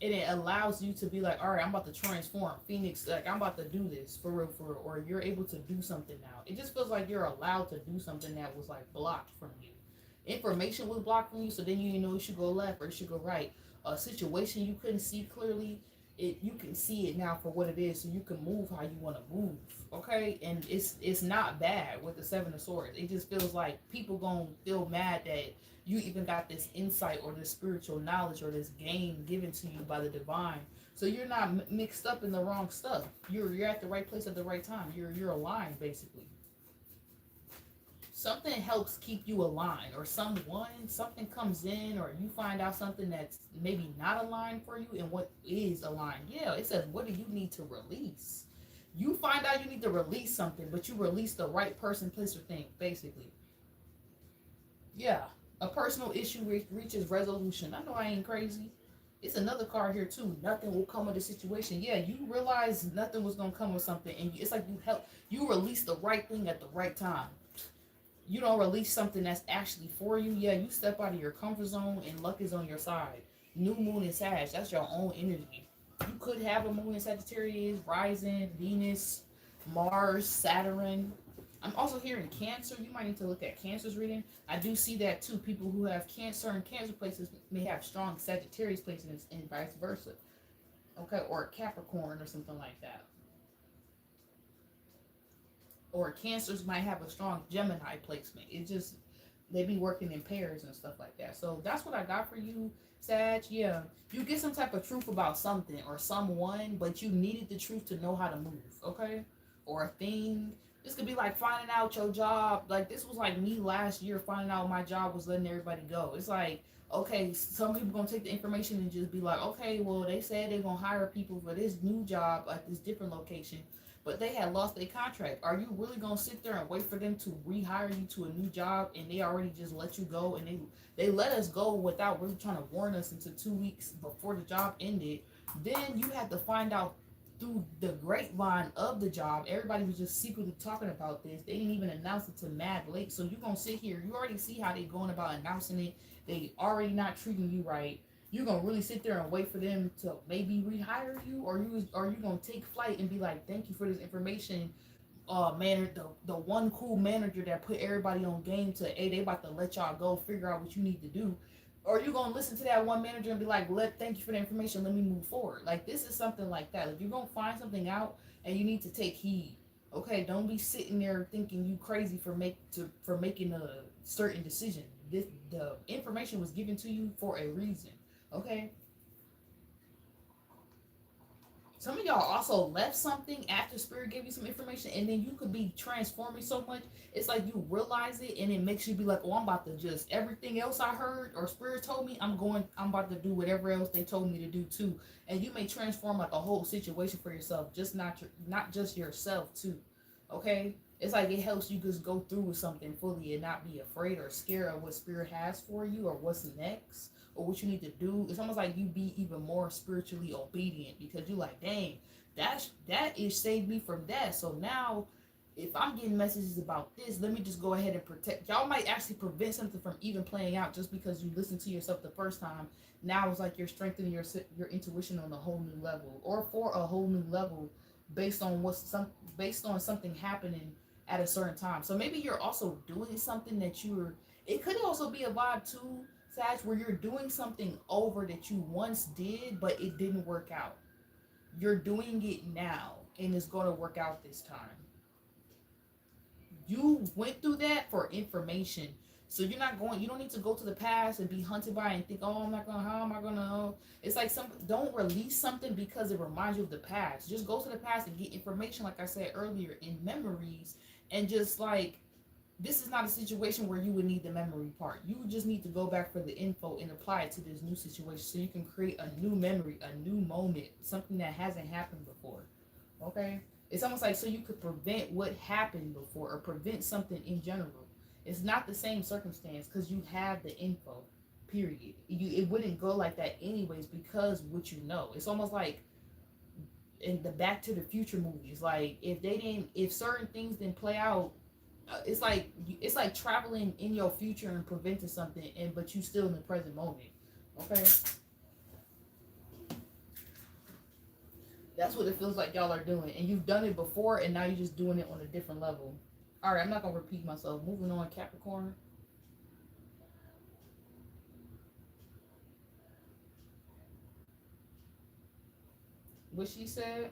and it allows you to be like, all right, I'm about to transform Phoenix, like I'm about to do this for real, or you're able to do something now. It just feels like you're allowed to do something that was like blocked from you. Information was blocked from you, so then you know you should go left or you should go right. A situation you couldn't see clearly, it you can see it now for what it is, so you can move how you want to move. Okay, and it's not bad with the Seven of Swords. It just feels like people gonna feel mad that you even got this insight or this spiritual knowledge or this game given to you by the divine. So you're not mixed up in the wrong stuff. You're at the right place at the right time. You're aligned basically. Something helps keep you aligned, or something comes in, or you find out something that's maybe not aligned for you, and what is aligned. Yeah, it says, what do you need to release? You find out you need to release something, but you release the right person, place, or thing, basically. Yeah, a personal issue reaches resolution. I know I ain't crazy. It's another card here too. Nothing will come of the situation. Yeah, you realize nothing was gonna come with something, and it's like you release the right thing at the right time. You don't release something that's actually for you. Yeah, you step out of your comfort zone, and luck is on your side. New moon in Sag, that's your own energy. You could have a moon in Sagittarius, rising, Venus, Mars, Saturn. I'm also hearing Cancer. You might need to look at Cancer's reading. I do see that too. People who have Cancer and Cancer places may have strong Sagittarius placements, and vice versa. Okay, or Capricorn or something like that. Or Cancers might have a strong Gemini placement. It just, they be working in pairs and stuff like that. So that's what I got for you, Sag. Yeah, you get some type of truth about something or someone, but you needed the truth to know how to move. Okay, or a thing. This could be like finding out your job. Like this was like me last year finding out my job was letting everybody go. It's like, okay, some people gonna take the information and just be like, okay, well they said they're gonna hire people for this new job at this different location, but they had lost their contract. Are you really gonna sit there and wait for them to rehire you to a new job, and they already just let you go, and they let us go without really trying to warn us until 2 weeks before the job ended? Then you had to find out through the grapevine of the job. Everybody was just secretly talking about this. They didn't even announce it to mad late. So you're gonna sit here, you already see how they going about announcing it. They already not treating you right. You're gonna really sit there and wait for them to maybe rehire you, or you gonna take flight and be like, thank you for this information, the one cool manager that put everybody on game to, hey, they about to let y'all go, figure out what you need to do. Or you gonna listen to that one manager and be like, thank you for the information, let me move forward. Like this is something like that. Like you're gonna find something out and you need to take heed. Okay, don't be sitting there thinking you crazy for making a certain decision. The information was given to you for a reason. Okay, some of y'all also left something after Spirit gave you some information, and then you could be transforming so much. It's like you realize it, and it makes you be like, "Oh, I'm about to just everything else I heard or Spirit told me. I'm about to do whatever else they told me to do too." And you may transform like a whole situation for yourself, just not just yourself too. Okay, it's like it helps you just go through with something fully and not be afraid or scared of what Spirit has for you or what's next or what you need to do. It's almost like you be even more spiritually obedient because you're like, dang, that is saved me from that. So now if I'm getting messages about this, let me just go ahead and protect. Y'all might actually prevent something from even playing out just because you listened to yourself the first time. Now it's like you're strengthening your intuition on a whole new level, or for a whole new level, based on based on something happening at a certain time. So maybe you're also doing something that it could also be a vibe too, Sag, where you're doing something over that you once did, but it didn't work out. You're doing it now, and it's going to work out this time. You went through that for information. So you don't need to go to the past and be hunted by and think, oh, how am I gonna, it's like don't release something because it reminds you of the past. Just go to the past and get information, like I said earlier, in memories, and just like, this is not a situation where you would need the memory part. You just need to go back for the info and apply it to this new situation so you can create a new memory, a new moment, something that hasn't happened before. Okay? It's almost like so you could prevent what happened before or prevent something in general. It's not the same circumstance because you have the info. Period. It wouldn't go like that anyways because what you know. It's almost like in the Back to the Future movies. Like if certain things didn't play out, it's like traveling in your future and preventing something, and but you still in the present moment. Okay, that's what it feels like y'all are doing, and you've done it before, and now you're just doing it on a different level. All right, I'm not gonna repeat myself. Moving on, Capricorn. What she said.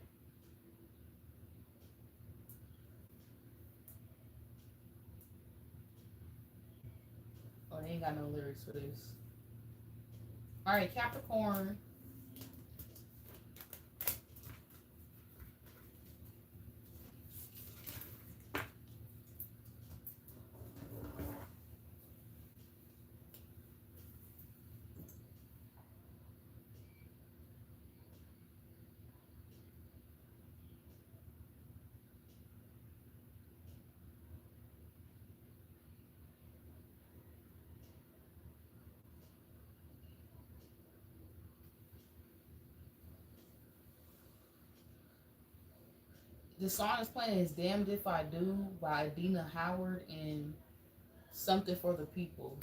Oh, they ain't got no lyrics for this. All right, Capricorn. The song is playing is "Damned If I Do" by Adina Howard and Something for the People.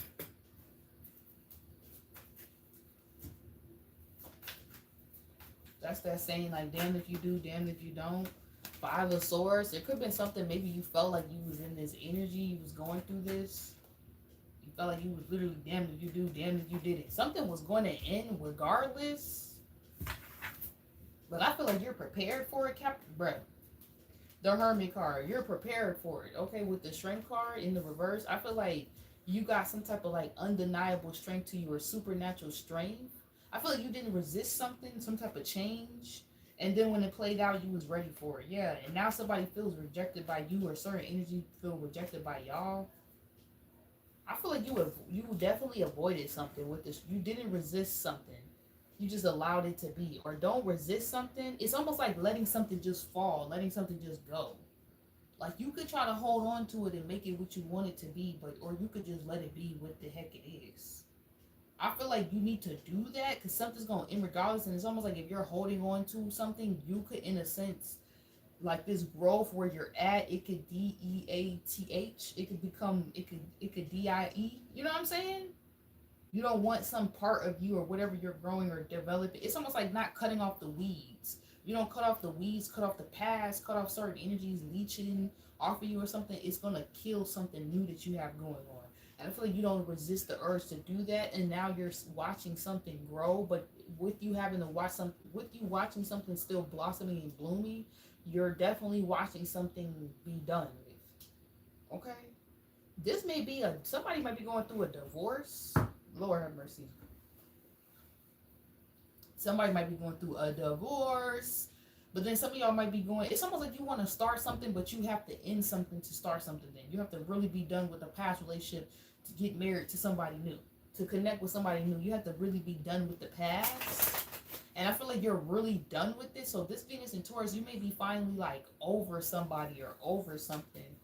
That's that saying like damned if you do, damned if you don't. Five of Swords. It could have been something maybe you felt like you was in this energy, you was going through this. You felt like you was literally damned if you do, damned if you didn't. Something was going to end regardless. But I feel like you're prepared for it, Captain. Bruh. The Hermit card. You're prepared for it. Okay, with the Strength card in the reverse, I feel like you got some type of like undeniable strength to you or supernatural strength. I feel like you didn't resist something, some type of change. And then when it played out, you was ready for it. Yeah. And now somebody feels rejected by you or certain energy feel rejected by y'all. I feel like you definitely avoided something with this. You didn't resist something. You just allowed it to be. Or don't resist something. It's almost like letting something just fall, letting something just go. Like you could try to hold on to it and make it what you want it to be, but or you could just let it be what the heck it is. I feel like you need to do that because something's going to end regardless, and it's almost like if you're holding on to something, you could, in a sense, like this growth where you're at, it could DEATH, it could become, it could DIE. You know what I'm saying? You don't want some part of you or whatever you're growing or developing. It's almost like not cutting off the weeds. You don't cut off the weeds, cut off the past, cut off certain energies leeching off of you or something. It's gonna kill something new that you have going on. And I feel like you don't resist the urge to do that. And now you're watching something grow, but with you having to watch something, with you watching something still blossoming and blooming, you're definitely watching something be done with. Okay, this may be somebody might be going through a divorce. Lord have mercy. Somebody might be going through a divorce, but then some of y'all might be going, it's almost like you want to start something, but you have to end something to start something. Then you have to really be done with a past relationship to get married to somebody new, to connect with somebody new. You have to really be done with the past. And I feel like you're really done with this. So this Venus in Taurus, you may be finally like over somebody or over something.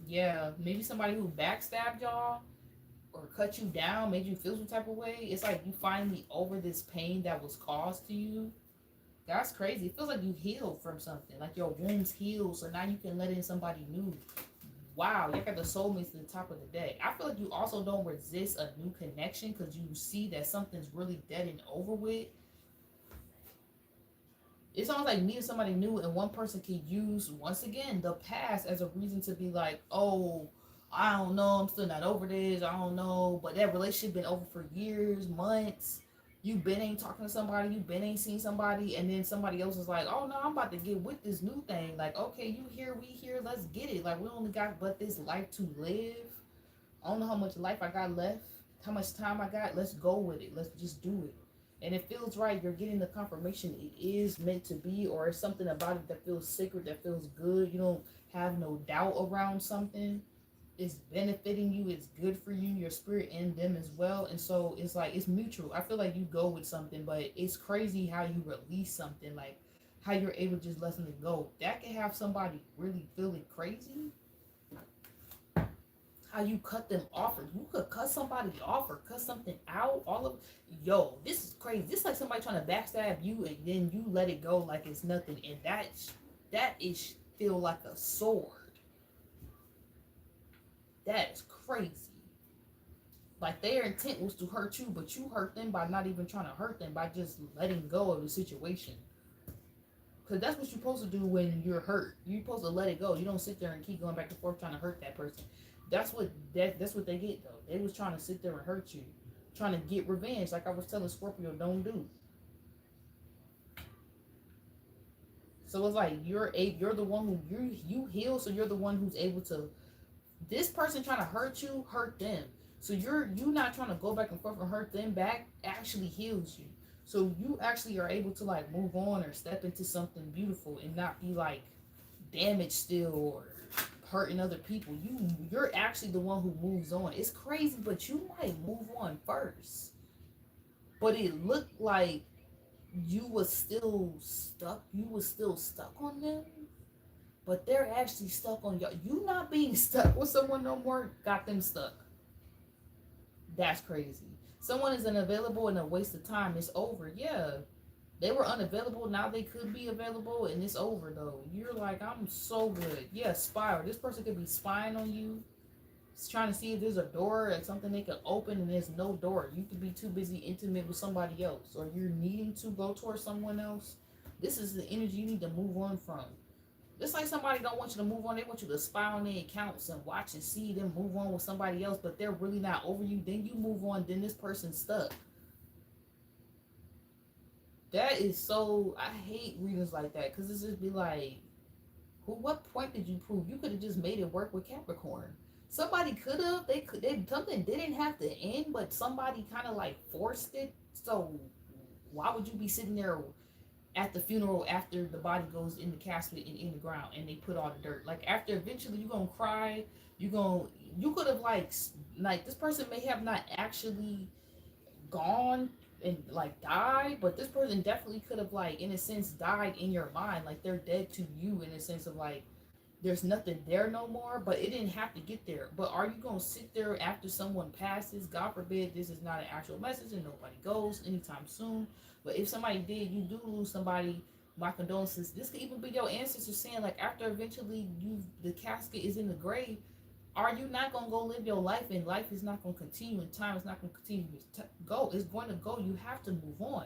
Yeah, maybe somebody who backstabbed y'all or cut you down, made you feel some type of way. It's like you finally over this pain that was caused to you. That's crazy. It feels like you healed from something. Like your wounds healed, so now you can let in somebody new. Wow, you got the soulmates to the top of the day. I feel like you also don't resist a new connection because you see that something's really dead and over with. It's almost like meeting somebody new and one person can use, once again, the past as a reason to be like, oh, I don't know, I'm still not over this, I don't know. But that relationship been over for years, months. You been ain't talking to somebody, you been ain't seen somebody, and then somebody else is like, oh no, I'm about to get with this new thing. Like, okay, you here, we here, let's get it. Like, we only got but this life to live. I don't know how much life I got left, how much time I got. Let's go with it. Let's just do it. And it feels right. You're getting the confirmation it is meant to be, or it's something about it that feels sacred, that feels good. You don't have no doubt around something. it's benefiting you, it's good for you, your spirit and them as well. And so it's like it's mutual. I feel like you go with something, but it's crazy how you release something, like how you're able to just let something go. That can have somebody really feeling crazy. How you cut them off, or you could cut somebody off or cut something out. All of this is crazy. This is like somebody trying to backstab you and then you let it go like it's nothing, and that is feel like a sword. That is crazy. Like their intent was to hurt you, but you hurt them by not even trying to hurt them, by just letting go of the situation. Because that's what you're supposed to do when you're hurt. You're supposed to let it go. You don't sit there and keep going back and forth trying to hurt that person. That's what they get though. They was trying to sit there and hurt you, trying to get revenge. Like I was telling Scorpio, don't do. So it's like you're the one who you heal. So you're the one who's able to. This person trying to hurt you, hurt them. So you not trying to go back and forth and hurt them back actually heals you. So you actually are able to like move on or step into something beautiful and not be like damaged still or hurting other people. You're actually the one who moves on. It's crazy, but you might move on first. But it looked like you was still stuck. You was still stuck on them. But they're actually stuck on you. You not being stuck with someone no more got them stuck. That's crazy. Someone is unavailable and a waste of time. It's over. Yeah. They were unavailable. Now they could be available and it's over though. You're like, I'm so good. Yeah, spiral. This person could be spying on you. It's trying to see if there's a door or something they can open and there's no door. You could be too busy intimate with somebody else, or you're needing to go towards someone else. This is the energy you need to move on from. Just like somebody don't want you to move on, they want you to spy on their accounts and watch and see them move on with somebody else, but they're really not over you. Then you move on, then this person's stuck. That is so, I hate readings like that, because it's just be like, what point did you prove? You could have just made it work with Capricorn. Somebody could have, something didn't have to end, but somebody kind of like forced it. So why would you be sitting there at the funeral after the body goes in the casket and in the ground and they put all the dirt? Like after eventually you're gonna cry, you could have like this person may have not actually gone and like died, but this person definitely could have like in a sense died in your mind. Like they're dead to you in a sense of like there's nothing there no more, but it didn't have to get there. But are you gonna sit there after someone passes? God forbid this is not an actual message and nobody goes anytime soon. But if somebody did, you do lose somebody, my condolences. This could even be your ancestors saying like after eventually the casket is in the grave, are you not gonna go live your life and life is not gonna continue and time is not gonna continue to go? It's going to go. You have to move on.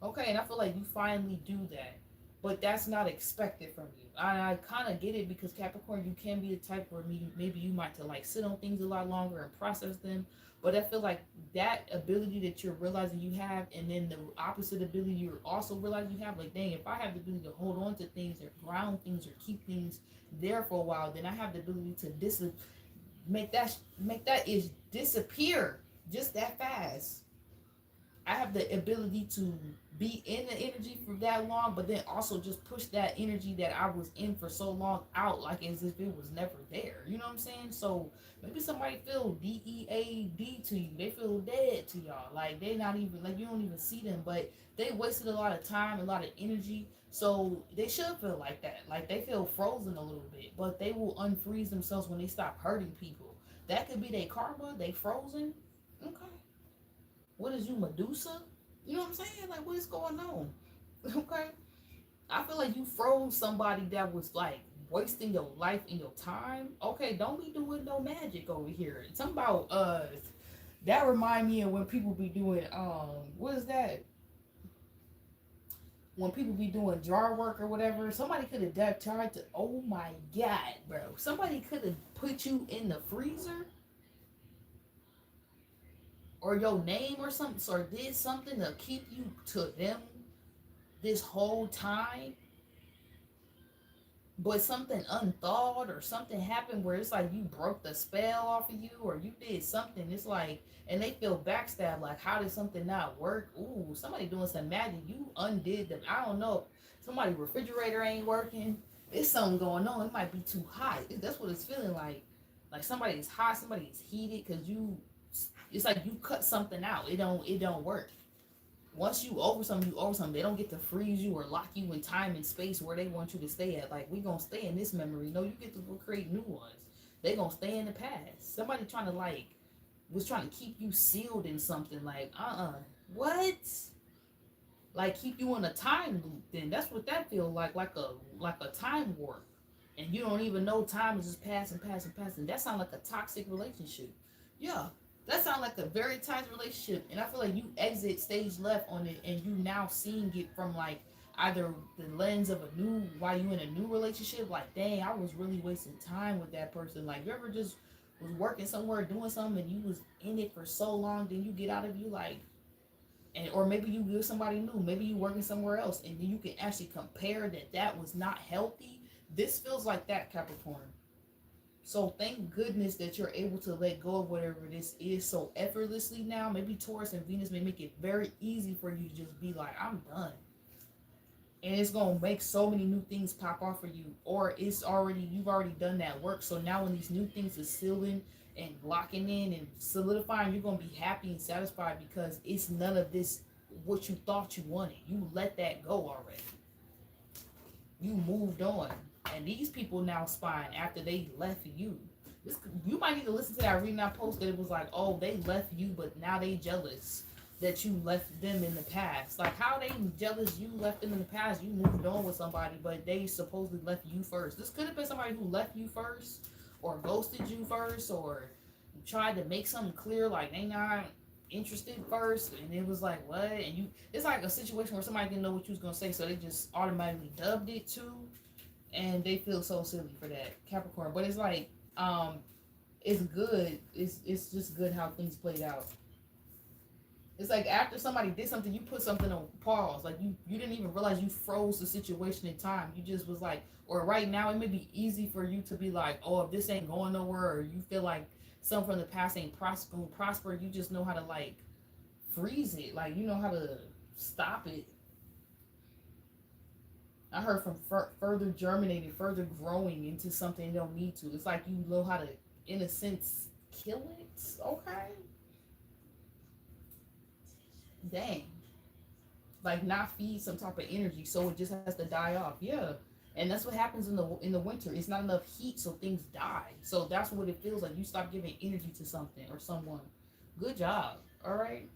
Okay, and I feel like you finally do that. But that's not expected from you. I kind of get it because Capricorn, you can be the type where maybe you might to like sit on things a lot longer and process them. But I feel like that ability that you're realizing you have, and then the opposite ability you're also realizing you have, like, dang, if I have the ability to hold on to things or ground things or keep things there for a while, then I have the ability to make that is disappear just that fast. I have the ability to be in the energy for that long, but then also just push that energy that I was in for so long out, like as if it was never there. You know what I'm saying? So maybe somebody feel DEAD to you. They feel dead to y'all. Like they not even, like you don't even see them, but they wasted a lot of time, a lot of energy. So they should feel like that. Like they feel frozen a little bit, but they will unfreeze themselves when they stop hurting people. That could be their karma. They frozen. Okay. What is you, Medusa? You know what I'm saying? Like, what is going on? Okay? I feel like you froze somebody that was, like, wasting your life and your time. Okay, don't be doing no magic over here. Something about, that remind me of when people be doing, what is that? When people be doing jar work or whatever, somebody could have tried to, oh my God, bro. Somebody could have put you in the freezer or your name or something, or did something to keep you to them this whole time, but something unthawed or something happened where it's like you broke the spell off of you or you did something. It's like, and they feel backstabbed, like how did something not work? Ooh, somebody doing some magic. You undid them. I don't know. Somebody's refrigerator ain't working. There's something going on. It might be too hot. That's what it's feeling like. Like somebody's hot, somebody's heated, because it's like you cut something out. It don't work. Once you over something, you over something. They don't get to freeze you or lock you in time and space where they want you to stay at. Like, we gonna stay in this memory. No, you get to create new ones. They gonna stay in the past. Somebody trying to was trying to keep you sealed in something. Like, what? Like, keep you in a time loop. Then that's what that feels like a time warp. And you don't even know time is just passing. That sounds like a toxic relationship. Yeah, that sounds like a very toxic relationship. And I feel like you exit stage left on it, and you now seeing it from like either the lens of while you in a new relationship. Like, dang, I was really wasting time with that person. Like, you ever just was working somewhere doing something and you was in it for so long, then you get out of you like, and or maybe you with somebody new, maybe you working somewhere else, and then you can actually compare that was not healthy. This feels like that, Capricorn. So thank goodness that you're able to let go of whatever this is so effortlessly now. Maybe Taurus and Venus may make it very easy for you to just be like, I'm done. And it's going to make so many new things pop off for you. Or you've already done that work. So now when these new things are sealing and locking in and solidifying, you're going to be happy and satisfied because it's none of this what you thought you wanted. You let that go already. You moved on. And these people now spying after they left you. You might need to listen to that reading I posted. It was like, oh, they left you, but now they jealous that you left them in the past. Like, how they jealous you left them in the past? You moved on with somebody, but they supposedly left you first. This could have been somebody who left you first, or ghosted you first, or tried to make something clear, like they not interested first, and it was like, what? And it's like a situation where somebody didn't know what you was gonna say, so they just automatically dubbed it too. And they feel so silly for that, Capricorn. But it's like, it's good. It's just good how things played out. It's like after somebody did something, you put something on pause. Like you didn't even realize you froze the situation in time. You just was like, or right now it may be easy for you to be like, oh, if this ain't going nowhere, or you feel like something from the past ain't prosper, you just know how to like freeze it. Like you know how to stop it. I heard from further germinating, further growing into something you don't need to. It's like you know how to, in a sense, kill it. Okay. Dang. Like not feed some type of energy so it just has to die off. Yeah. And that's what happens in the winter. It's not enough heat, so things die. So that's what it feels like. You stop giving energy to something or someone. Good job. All right.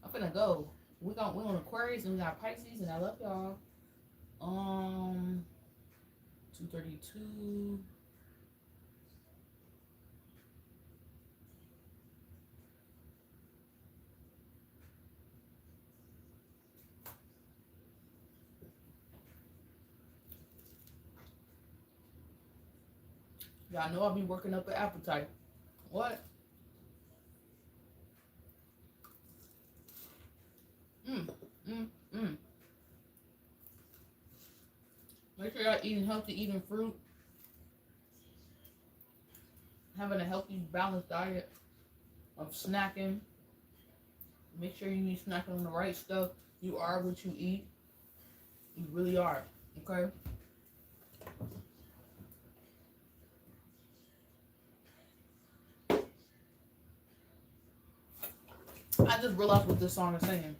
I'm finna go. We're on Aquarius and we got Pisces, and I love y'all. 232. Y'all know I'll be working up an appetite. What? Mm, mm, mm. Make sure y'all eating healthy, eating fruit, having a healthy, balanced diet of snacking. Make sure you eat snacking on the right stuff. You are what you eat. You really are. Okay? I just realized what this song is saying.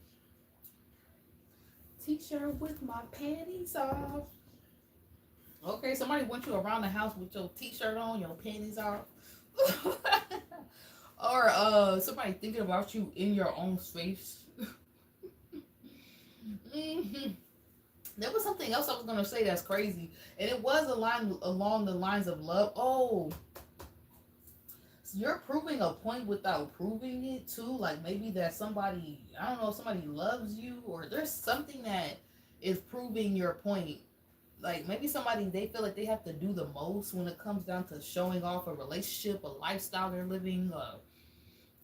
T-shirt with my panties off. Okay, somebody went you around the house with your t-shirt on, your panties off. Or somebody thinking about you in your own space. Mm-hmm. There was something else I was gonna say that's crazy, and it was a line along the lines of love. Oh, so you're proving a point without proving it too. Like maybe that somebody, I don't know, somebody loves you, or there's something that is proving your point. Like maybe somebody, they feel like they have to do the most when it comes down to showing off a relationship, a lifestyle they're living,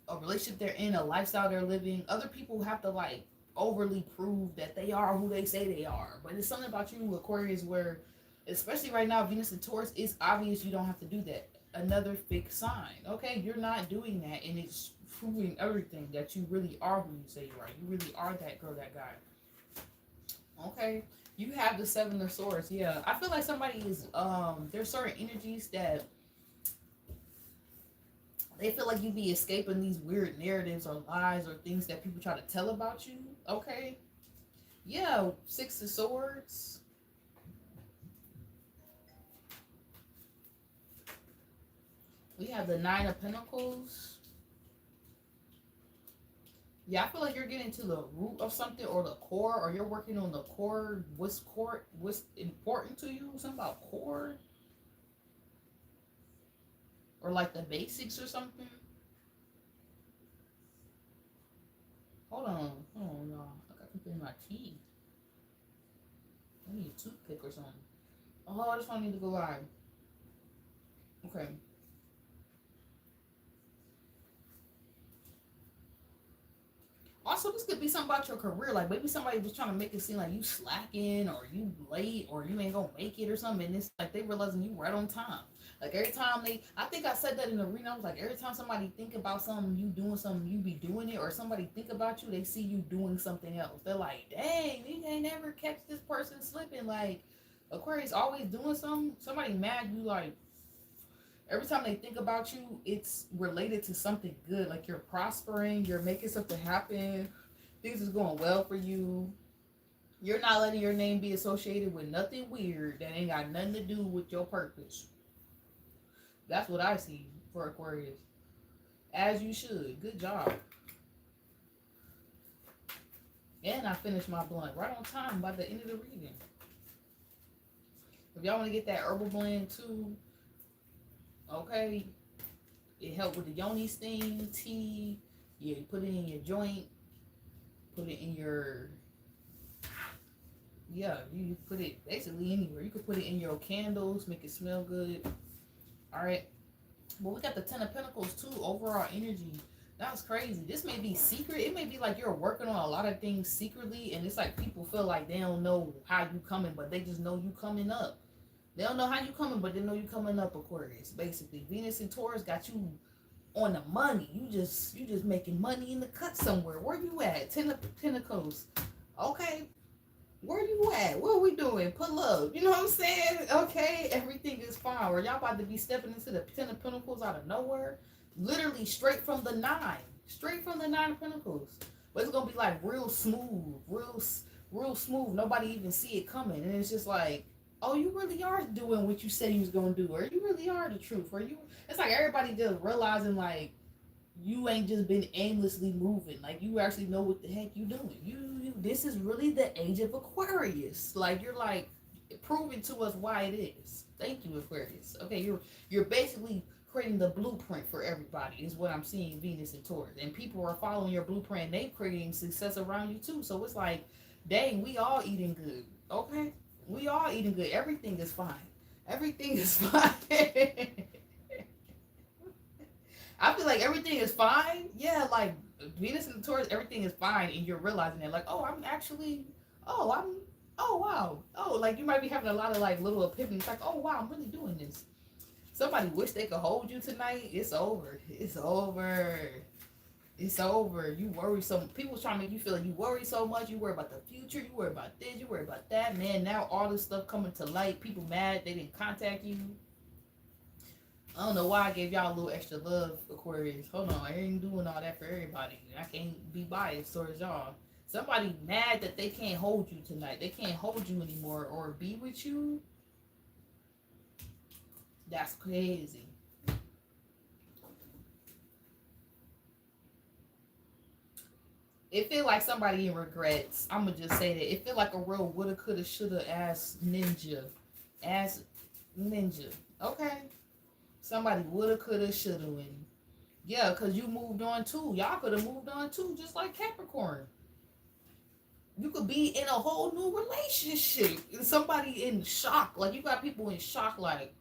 a relationship they're in, a lifestyle they're living. Other people have to like overly prove that they are who they say they are. But it's something about you, Aquarius, where especially right now, Venus and Taurus, it's obvious you don't have to do that. Another fixed sign. Okay, you're not doing that, and it's proving everything that you really are who you say you are. You really are that girl, that guy. Okay. You have the Seven of Swords. Yeah. I feel like somebody is there's certain energies that They feel like you be escaping these weird narratives or lies or things that people try to tell about you. Okay. Yeah, Six of Swords. We have the Nine of Pentacles. Yeah, I feel like you're getting to the root of something or the core, or you're working on the core. What's important to you? Something about core, or like the basics or something. Hold on, y'all. I got something in my teeth. I need a toothpick or something. Oh, I just want to need to go live. Okay. Also, this could be something about your career. Like maybe somebody was trying to make it seem like you slacking or you late or you ain't gonna make it or something. And it's like they realizing you right on time. Like every time I think I said that in the arena. I was like, every time somebody think about something, you doing something, you be doing it, or somebody think about you, they see you doing something else. They're like, dang, you ain't never catch this person slipping. Like Aquarius always doing something. Somebody mad you like. Every time they think about you, it's related to something good. Like you're prospering, you're making something happen, things is going well for you. You're not letting your name be associated with nothing weird that ain't got nothing to do with your purpose. That's what I see for Aquarius. As you should. Good job. And I finished my blunt right on time by the end of the reading. If y'all want to get that herbal blend too, okay, it helped with the yoni sting, tea. Yeah, you put it in your joint, put it in your, yeah, you put it basically anywhere. You could put it in your candles, make it smell good. All right. But we got the Ten of Pentacles too, overall energy. That's crazy. This may be secret. It may be like you're working on a lot of things secretly, and it's like people feel like they don't know how you coming, but they just know you coming up. They don't know how you coming, but they know you coming up, Aquarius. Basically, Venus and Taurus got you on the money. You just making money in the cut somewhere. Where you at? Ten of Pentacles. Okay. Where you at? What are we doing? Pull up. You know what I'm saying? Okay, everything is fine. Or y'all about to be stepping into the Ten of Pentacles out of nowhere. Literally straight from the nine. Straight from the Nine of Pentacles. But it's gonna be like real smooth. Real smooth. Nobody even see it coming. And it's just like, oh, you really are doing what you said you was gonna do, or you really are the truth, or you. It's like everybody just realizing like you ain't just been aimlessly moving. Like you actually know what the heck you doing. You. This is really the age of Aquarius. Like you're like proving to us why it is. Thank you, Aquarius. Okay, you're basically creating the blueprint for everybody. Is what I'm seeing, Venus and Taurus, and people are following your blueprint. And they creating success around you too. So it's like, dang, we all eating good. Okay. We all eating good. Everything is fine. Everything is fine. I feel like everything is fine. Yeah, like Venus and Taurus, everything is fine, and you're realizing it. Like, oh, oh wow, oh, like you might be having a lot of like little epiphanies. Like, oh wow, I'm really doing this. Somebody wish they could hold you tonight. It's over. It's over. It's over. You worry so people trying to make you feel like you worry so much. You worry about the future. You worry about this. You worry about that. Man, now all this stuff coming to light. People mad they didn't contact you. I don't know why I gave y'all a little extra love, Aquarius. Hold on, I ain't doing all that for everybody. I can't be biased towards y'all. Somebody mad that they can't hold you tonight. They can't hold you anymore or be with you. That's crazy. It feel like somebody in regrets. I'ma just say that. It feel like a real woulda, coulda, shoulda ass ninja. Ass ninja. Okay? Somebody woulda, coulda, shoulda win. Yeah, because you moved on too. Y'all could have moved on too, just like Capricorn. You could be in a whole new relationship. Somebody in shock. Like, you got people in shock, like,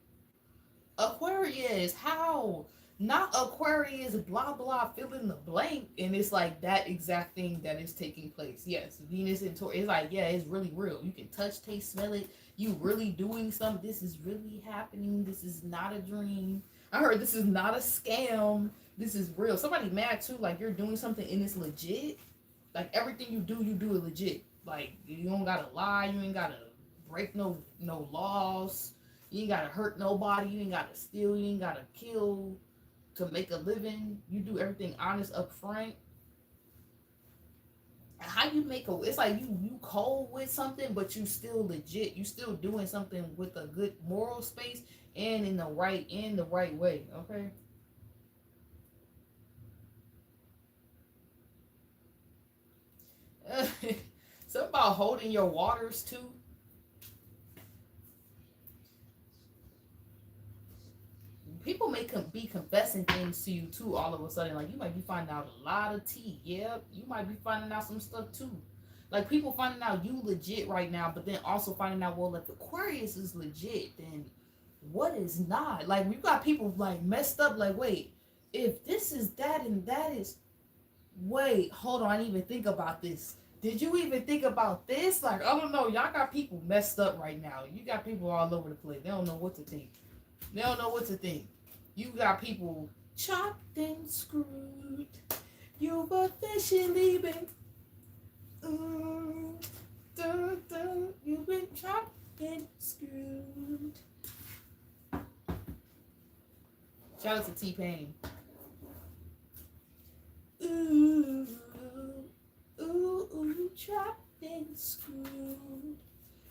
Aquarius, how? Not Aquarius, blah, blah, fill in the blank. And it's like that exact thing that is taking place. Yes, Venus and Taurus. It's like, yeah, it's really real. You can touch, taste, smell it. You really doing something. This is really happening. This is not a dream. I heard this is not a scam. This is real. Somebody mad too, like you're doing something and it's legit. Like everything you do it legit. Like you don't gotta lie. You ain't gotta break no laws. You ain't gotta hurt nobody. You ain't gotta steal. You ain't gotta kill. to make a living. You do everything honest up front. How you make a, it's like you cold with something, but you still legit. You still doing something with a good moral space and in the right way. Okay. Something about holding your waters too. People may be confessing things to you too all of a sudden. Like you might be finding out a lot of tea. Yep, you might be finding out some stuff too. Like people finding out you legit right now, but then also finding out, well, if Aquarius is legit, then what is not? Like you got people like messed up. Like wait, if this is that and that is, wait, hold on, I didn't even think about this. Did you even think about this? Like I don't know, y'all got people messed up right now. You got people all over the place. They don't know what to think. They don't know what to think. You got people chopped and screwed. You've officially been, dun, dun, you've been chopped and screwed. Shout out to T-Pain. Ooh, ooh, ooh, chopped and screwed.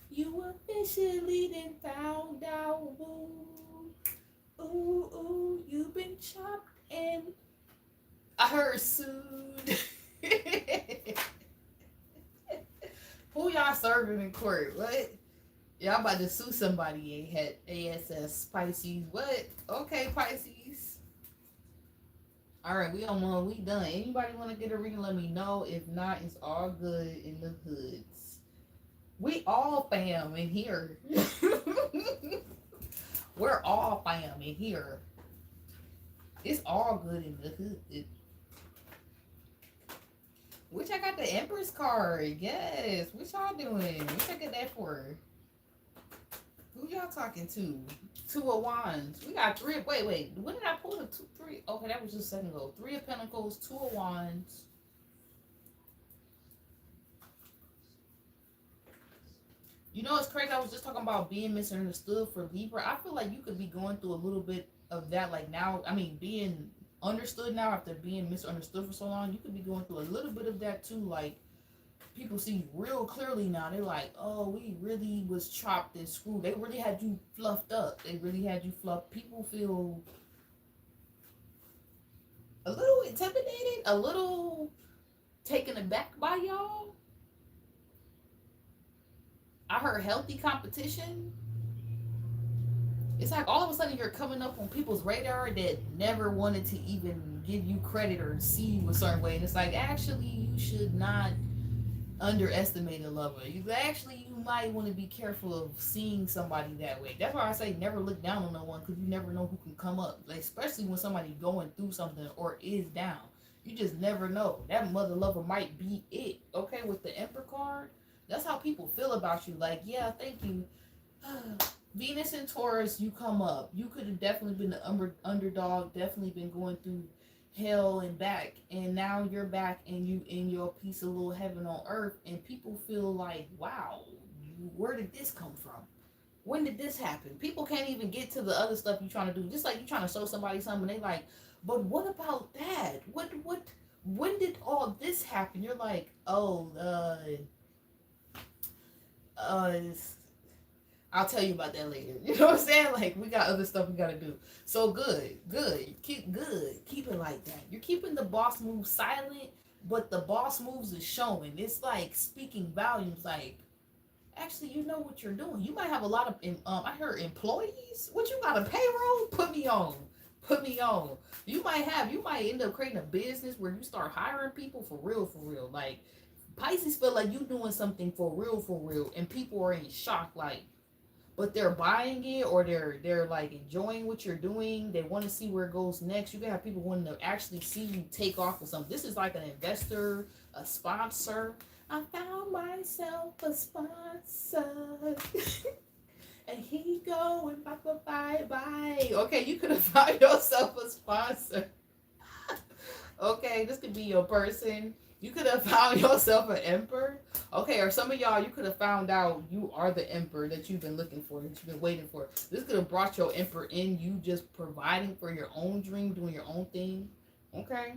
You officially then found out. Ooh, ooh, you've been chopped and I heard sued. Who y'all serving in court? What? Y'all about to sue somebody? Had ASS Pisces. What? Okay, Pisces. All right, we done. Anybody want to get a reading? Let me know. If not, it's all good in the hoods. We all fam in here. We're all fam in here. It's all good in the hood. Which I got the Empress card. Yes. What y'all doing? What y'all get that for? Who y'all talking to? Two of Wands. We got three. Wait. When did I pull the two, three? Okay, that was just a second ago. Three of Pentacles, Two of Wands. You know, it's crazy. I was just talking about being misunderstood for Libra. I feel like you could be going through a little bit of that. Like now, I mean, being understood now after being misunderstood for so long, you could be going through a little bit of that too. Like people see real clearly now. They're like, oh, we really was chopped and screwed. They really had you fluffed up. They really had you fluffed. People feel a little intimidated, a little taken aback by y'all. I heard healthy competition. It's like all of a sudden you're coming up on people's radar that never wanted to even give you credit or see you a certain way. And it's like, actually, you should not underestimate a lover. You might want to be careful of seeing somebody that way. That's why I say never look down on no one, because you never know who can come up. Like, especially when somebody going through something or is down. You just never know. That mother lover might be it. Okay, with the Emperor card. That's how people feel about you. Like, yeah, thank you. Venus and Taurus, you come up. You could have definitely been the underdog, definitely been going through hell and back. And now you're back and you in your piece of little heaven on earth. And people feel like, wow, where did this come from? When did this happen? People can't even get to the other stuff you're trying to do. Just like you're trying to show somebody something, they like, but what about that? When did all this happen? You're like, oh, I'll tell you about that later. You know what I'm saying? Like, we got other stuff we gotta do. So good. Keep it like that. You're keeping the boss moves silent, but the boss moves is showing. It's like speaking volumes. Like, actually, you know what you're doing. You might have a lot of I heard employees. What, you got a payroll? Put me on. You might end up creating a business where you start hiring people for real. Like, Pisces feel like you doing something for real, and people are in shock, like, but they're buying it, or they're like enjoying what you're doing. They want to see where it goes next. You can have people wanting to actually see you take off with something. This is like an investor, a sponsor. I found myself a sponsor. And he going bye. Okay, you could have found yourself a sponsor. Okay, this could be your person. You could have found yourself an emperor. Okay, or some of y'all, you could have found out you are the emperor that you've been looking for, that you've been waiting for. This could have brought your emperor in, you just providing for your own dream, doing your own thing. Okay?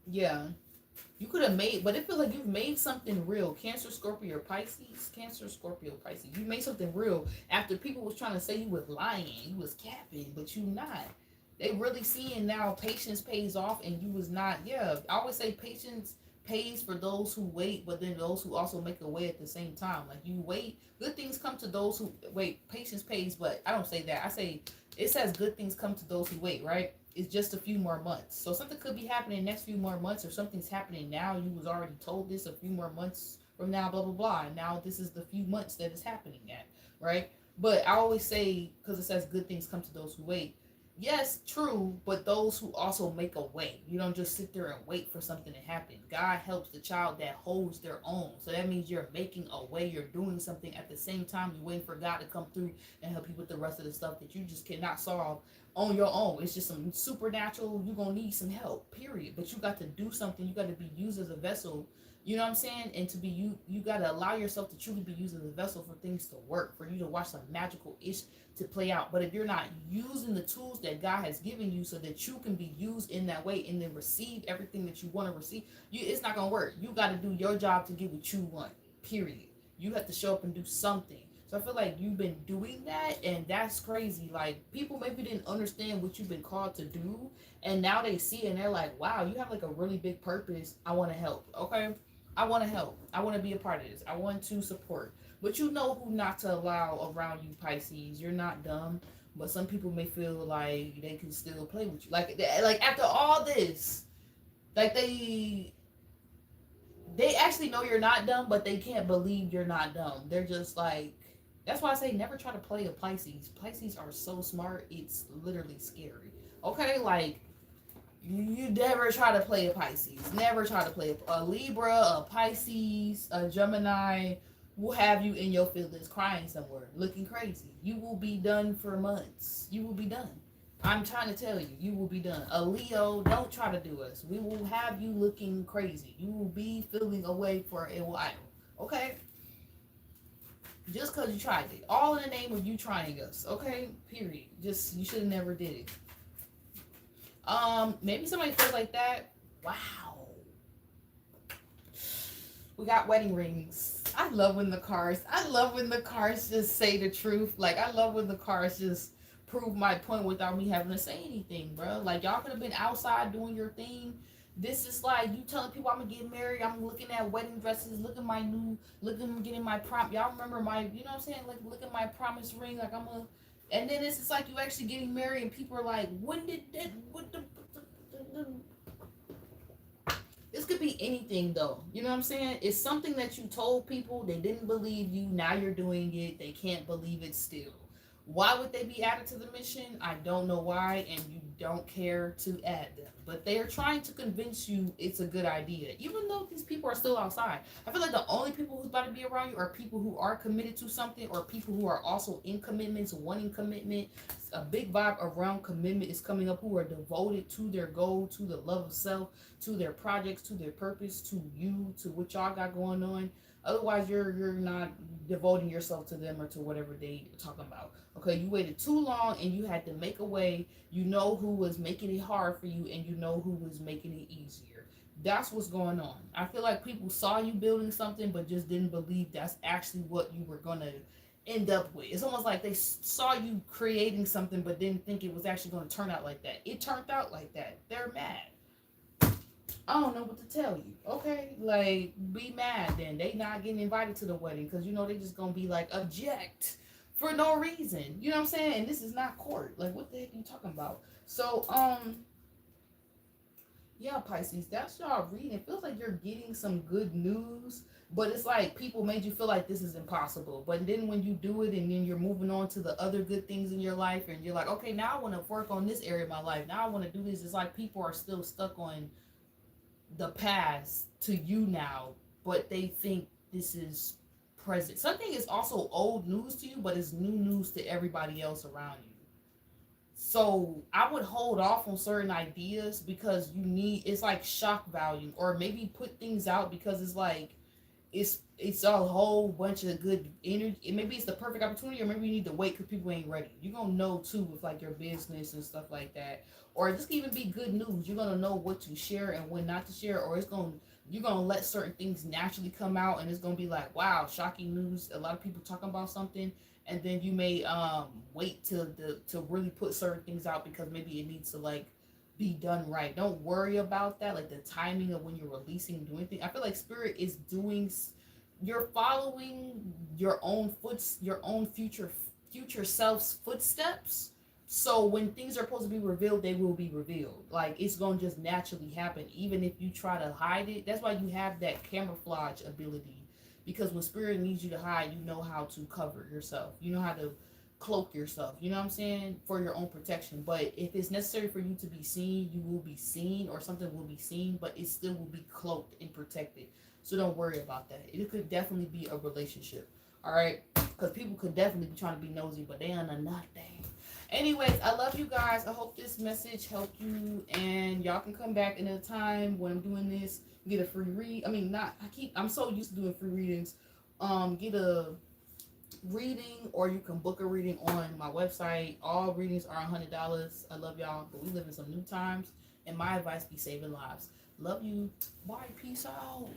Yeah. You could have made, but it feels like you've made something real. Cancer, Scorpio, or Pisces. Cancer, Scorpio, Pisces. You made something real after people was trying to say you was lying, you was capping, but you not. They really seeing now patience pays off, and you was not. Yeah, I always say patience pays for those who wait, but then those who also make a way at the same time. Like you wait, good things come to those who wait. Patience pays, but I don't say that. I say it says good things come to those who wait, right? It's just a few more months. So something could be happening next few more months, or something's happening now. You was already told this a few more months from now, blah blah blah. And now this is the few months that it's happening at, right? But I always say, because it says good things come to those who wait. Yes, true, but those who also make a way. You don't just sit there and wait for something to happen. God helps the child that holds their own. So that means you're making a way. You're doing something at the same time. You're waiting for God to come through and help you with the rest of the stuff that you just cannot solve on your own. It's just some supernatural. You're going to need some help, period. But you got to do something. You got to be used as a vessel. You know what I'm saying? And to be you got to allow yourself to truly be used as a vessel for things to work, for you to watch some magical ish to play out. But if you're not using the tools that God has given you so that you can be used in that way and then receive everything that you want to receive, it's not going to work. You got to do your job to get what you want, period. You have to show up and do something. So I feel like you've been doing that, and that's crazy. Like, people maybe didn't understand what you've been called to do, and now they see it and they're like, wow, you have like a really big purpose. I want to help. Okay, I want to help. I want to be a part of this. I want to support. But you know who not to allow around you, Pisces. You're not dumb, but some people may feel like they can still play with you. Like after all this, like they actually know you're not dumb, but they can't believe you're not dumb. They're just like, that's why I say never try to play a Pisces. Pisces are so smart, it's literally scary. Okay, like you never try to play a Pisces. Never try to play a Libra, a Pisces, a Gemini. Will have you in your feelings crying somewhere, looking crazy. You will be done for months. You will be done. I'm trying to tell you, you will be done. A Leo, don't try to do us. We will have you looking crazy. You will be feeling away for a while. Okay? Just because you tried it. All in the name of you trying us. Okay? Period. Just, you should have never did it. Maybe somebody feels like that. Wow. We got wedding rings. I love when the cards just say the truth. Like, I love when the cards just prove my point without me having to say anything, bro. Like, y'all could have been outside doing your thing. This is like you telling people I'm gonna get married. I'm looking at wedding dresses, looking getting my prom. Y'all remember my, you know what I'm saying? Like, look at my promise ring. Like, and then it's just like you actually getting married, and people are like, when did that? What the This could be anything, though. You know what I'm saying? It's something that you told people, they didn't believe you. Now you're doing it. They can't believe it still. Why would they be added to the mission? I don't know why, and you don't care to add them. But they are trying to convince you it's a good idea, even though these people are still outside. I feel like the only people who's about to be around you are people who are committed to something, or people who are also in commitments, wanting commitment. A big vibe around commitment is coming up, who are devoted to their goal, to the love of self, to their projects, to their purpose, to you, to what y'all got going on. Otherwise, you're not devoting yourself to them or to whatever they talking about. Okay, you waited too long and you had to make a way. You know who was making it hard for you, and you know who was making it easier. That's what's going on. I feel like people saw you building something but just didn't believe that's actually what you were going to end up with. It's almost like they saw you creating something but didn't think it was actually going to turn out like that. It turned out like that. They're mad. I don't know what to tell you. Okay, like, be mad then. They not getting invited to the wedding because you know they just gonna be like, object for no reason. You know what I'm saying? And this is not court. Like, what the heck are you talking about? So yeah, Pisces, that's y'all reading. It feels like you're getting some good news, but it's like people made you feel like this is impossible. But then when you do it, and then you're moving on to the other good things in your life, and you're like, okay, now I want to work on this area of my life. Now I want to do this. It's like people are still stuck on the past to you now, but they think this is present. Something is also old news to you, but it's new news to everybody else around you. So I would hold off on certain ideas because it's like shock value, or maybe put things out because it's like it's a whole bunch of good energy. Maybe it's the perfect opportunity, or maybe you need to wait because people ain't ready. You're gonna know too with like your business and stuff like that, or this can even be good news. You're gonna know what to share and when not to share, or you're gonna let certain things naturally come out, and it's gonna be like, wow, shocking news. A lot of people talking about something, and then you may wait to really put certain things out because maybe it needs to like be done right. Don't worry about that, like the timing of when you're releasing, doing things. I feel like spirit is doing. You're following your own future self's footsteps. So when things are supposed to be revealed, they will be revealed. Like it's gonna just naturally happen, even if you try to hide it. That's why you have that camouflage ability, because when spirit needs you to hide, you know how to cover yourself. You know how to cloak yourself. You know what I'm saying, for your own protection. But if it's necessary for you to be seen, you will be seen, or something will be seen, but it still will be cloaked and protected. So don't worry about that. It could definitely be a relationship. All right, because people could definitely be trying to be nosy, but they are nothing. Anyways, I love you guys. I hope this message helped you, and y'all can come back in a time when I'm doing this. Get a free read. I mean, not. I'm so used to doing free readings. Get a reading, or you can book a reading on my website. All readings are $100. I love y'all, but we live in some new times, and my advice be saving lives. Love you. Bye. Peace out.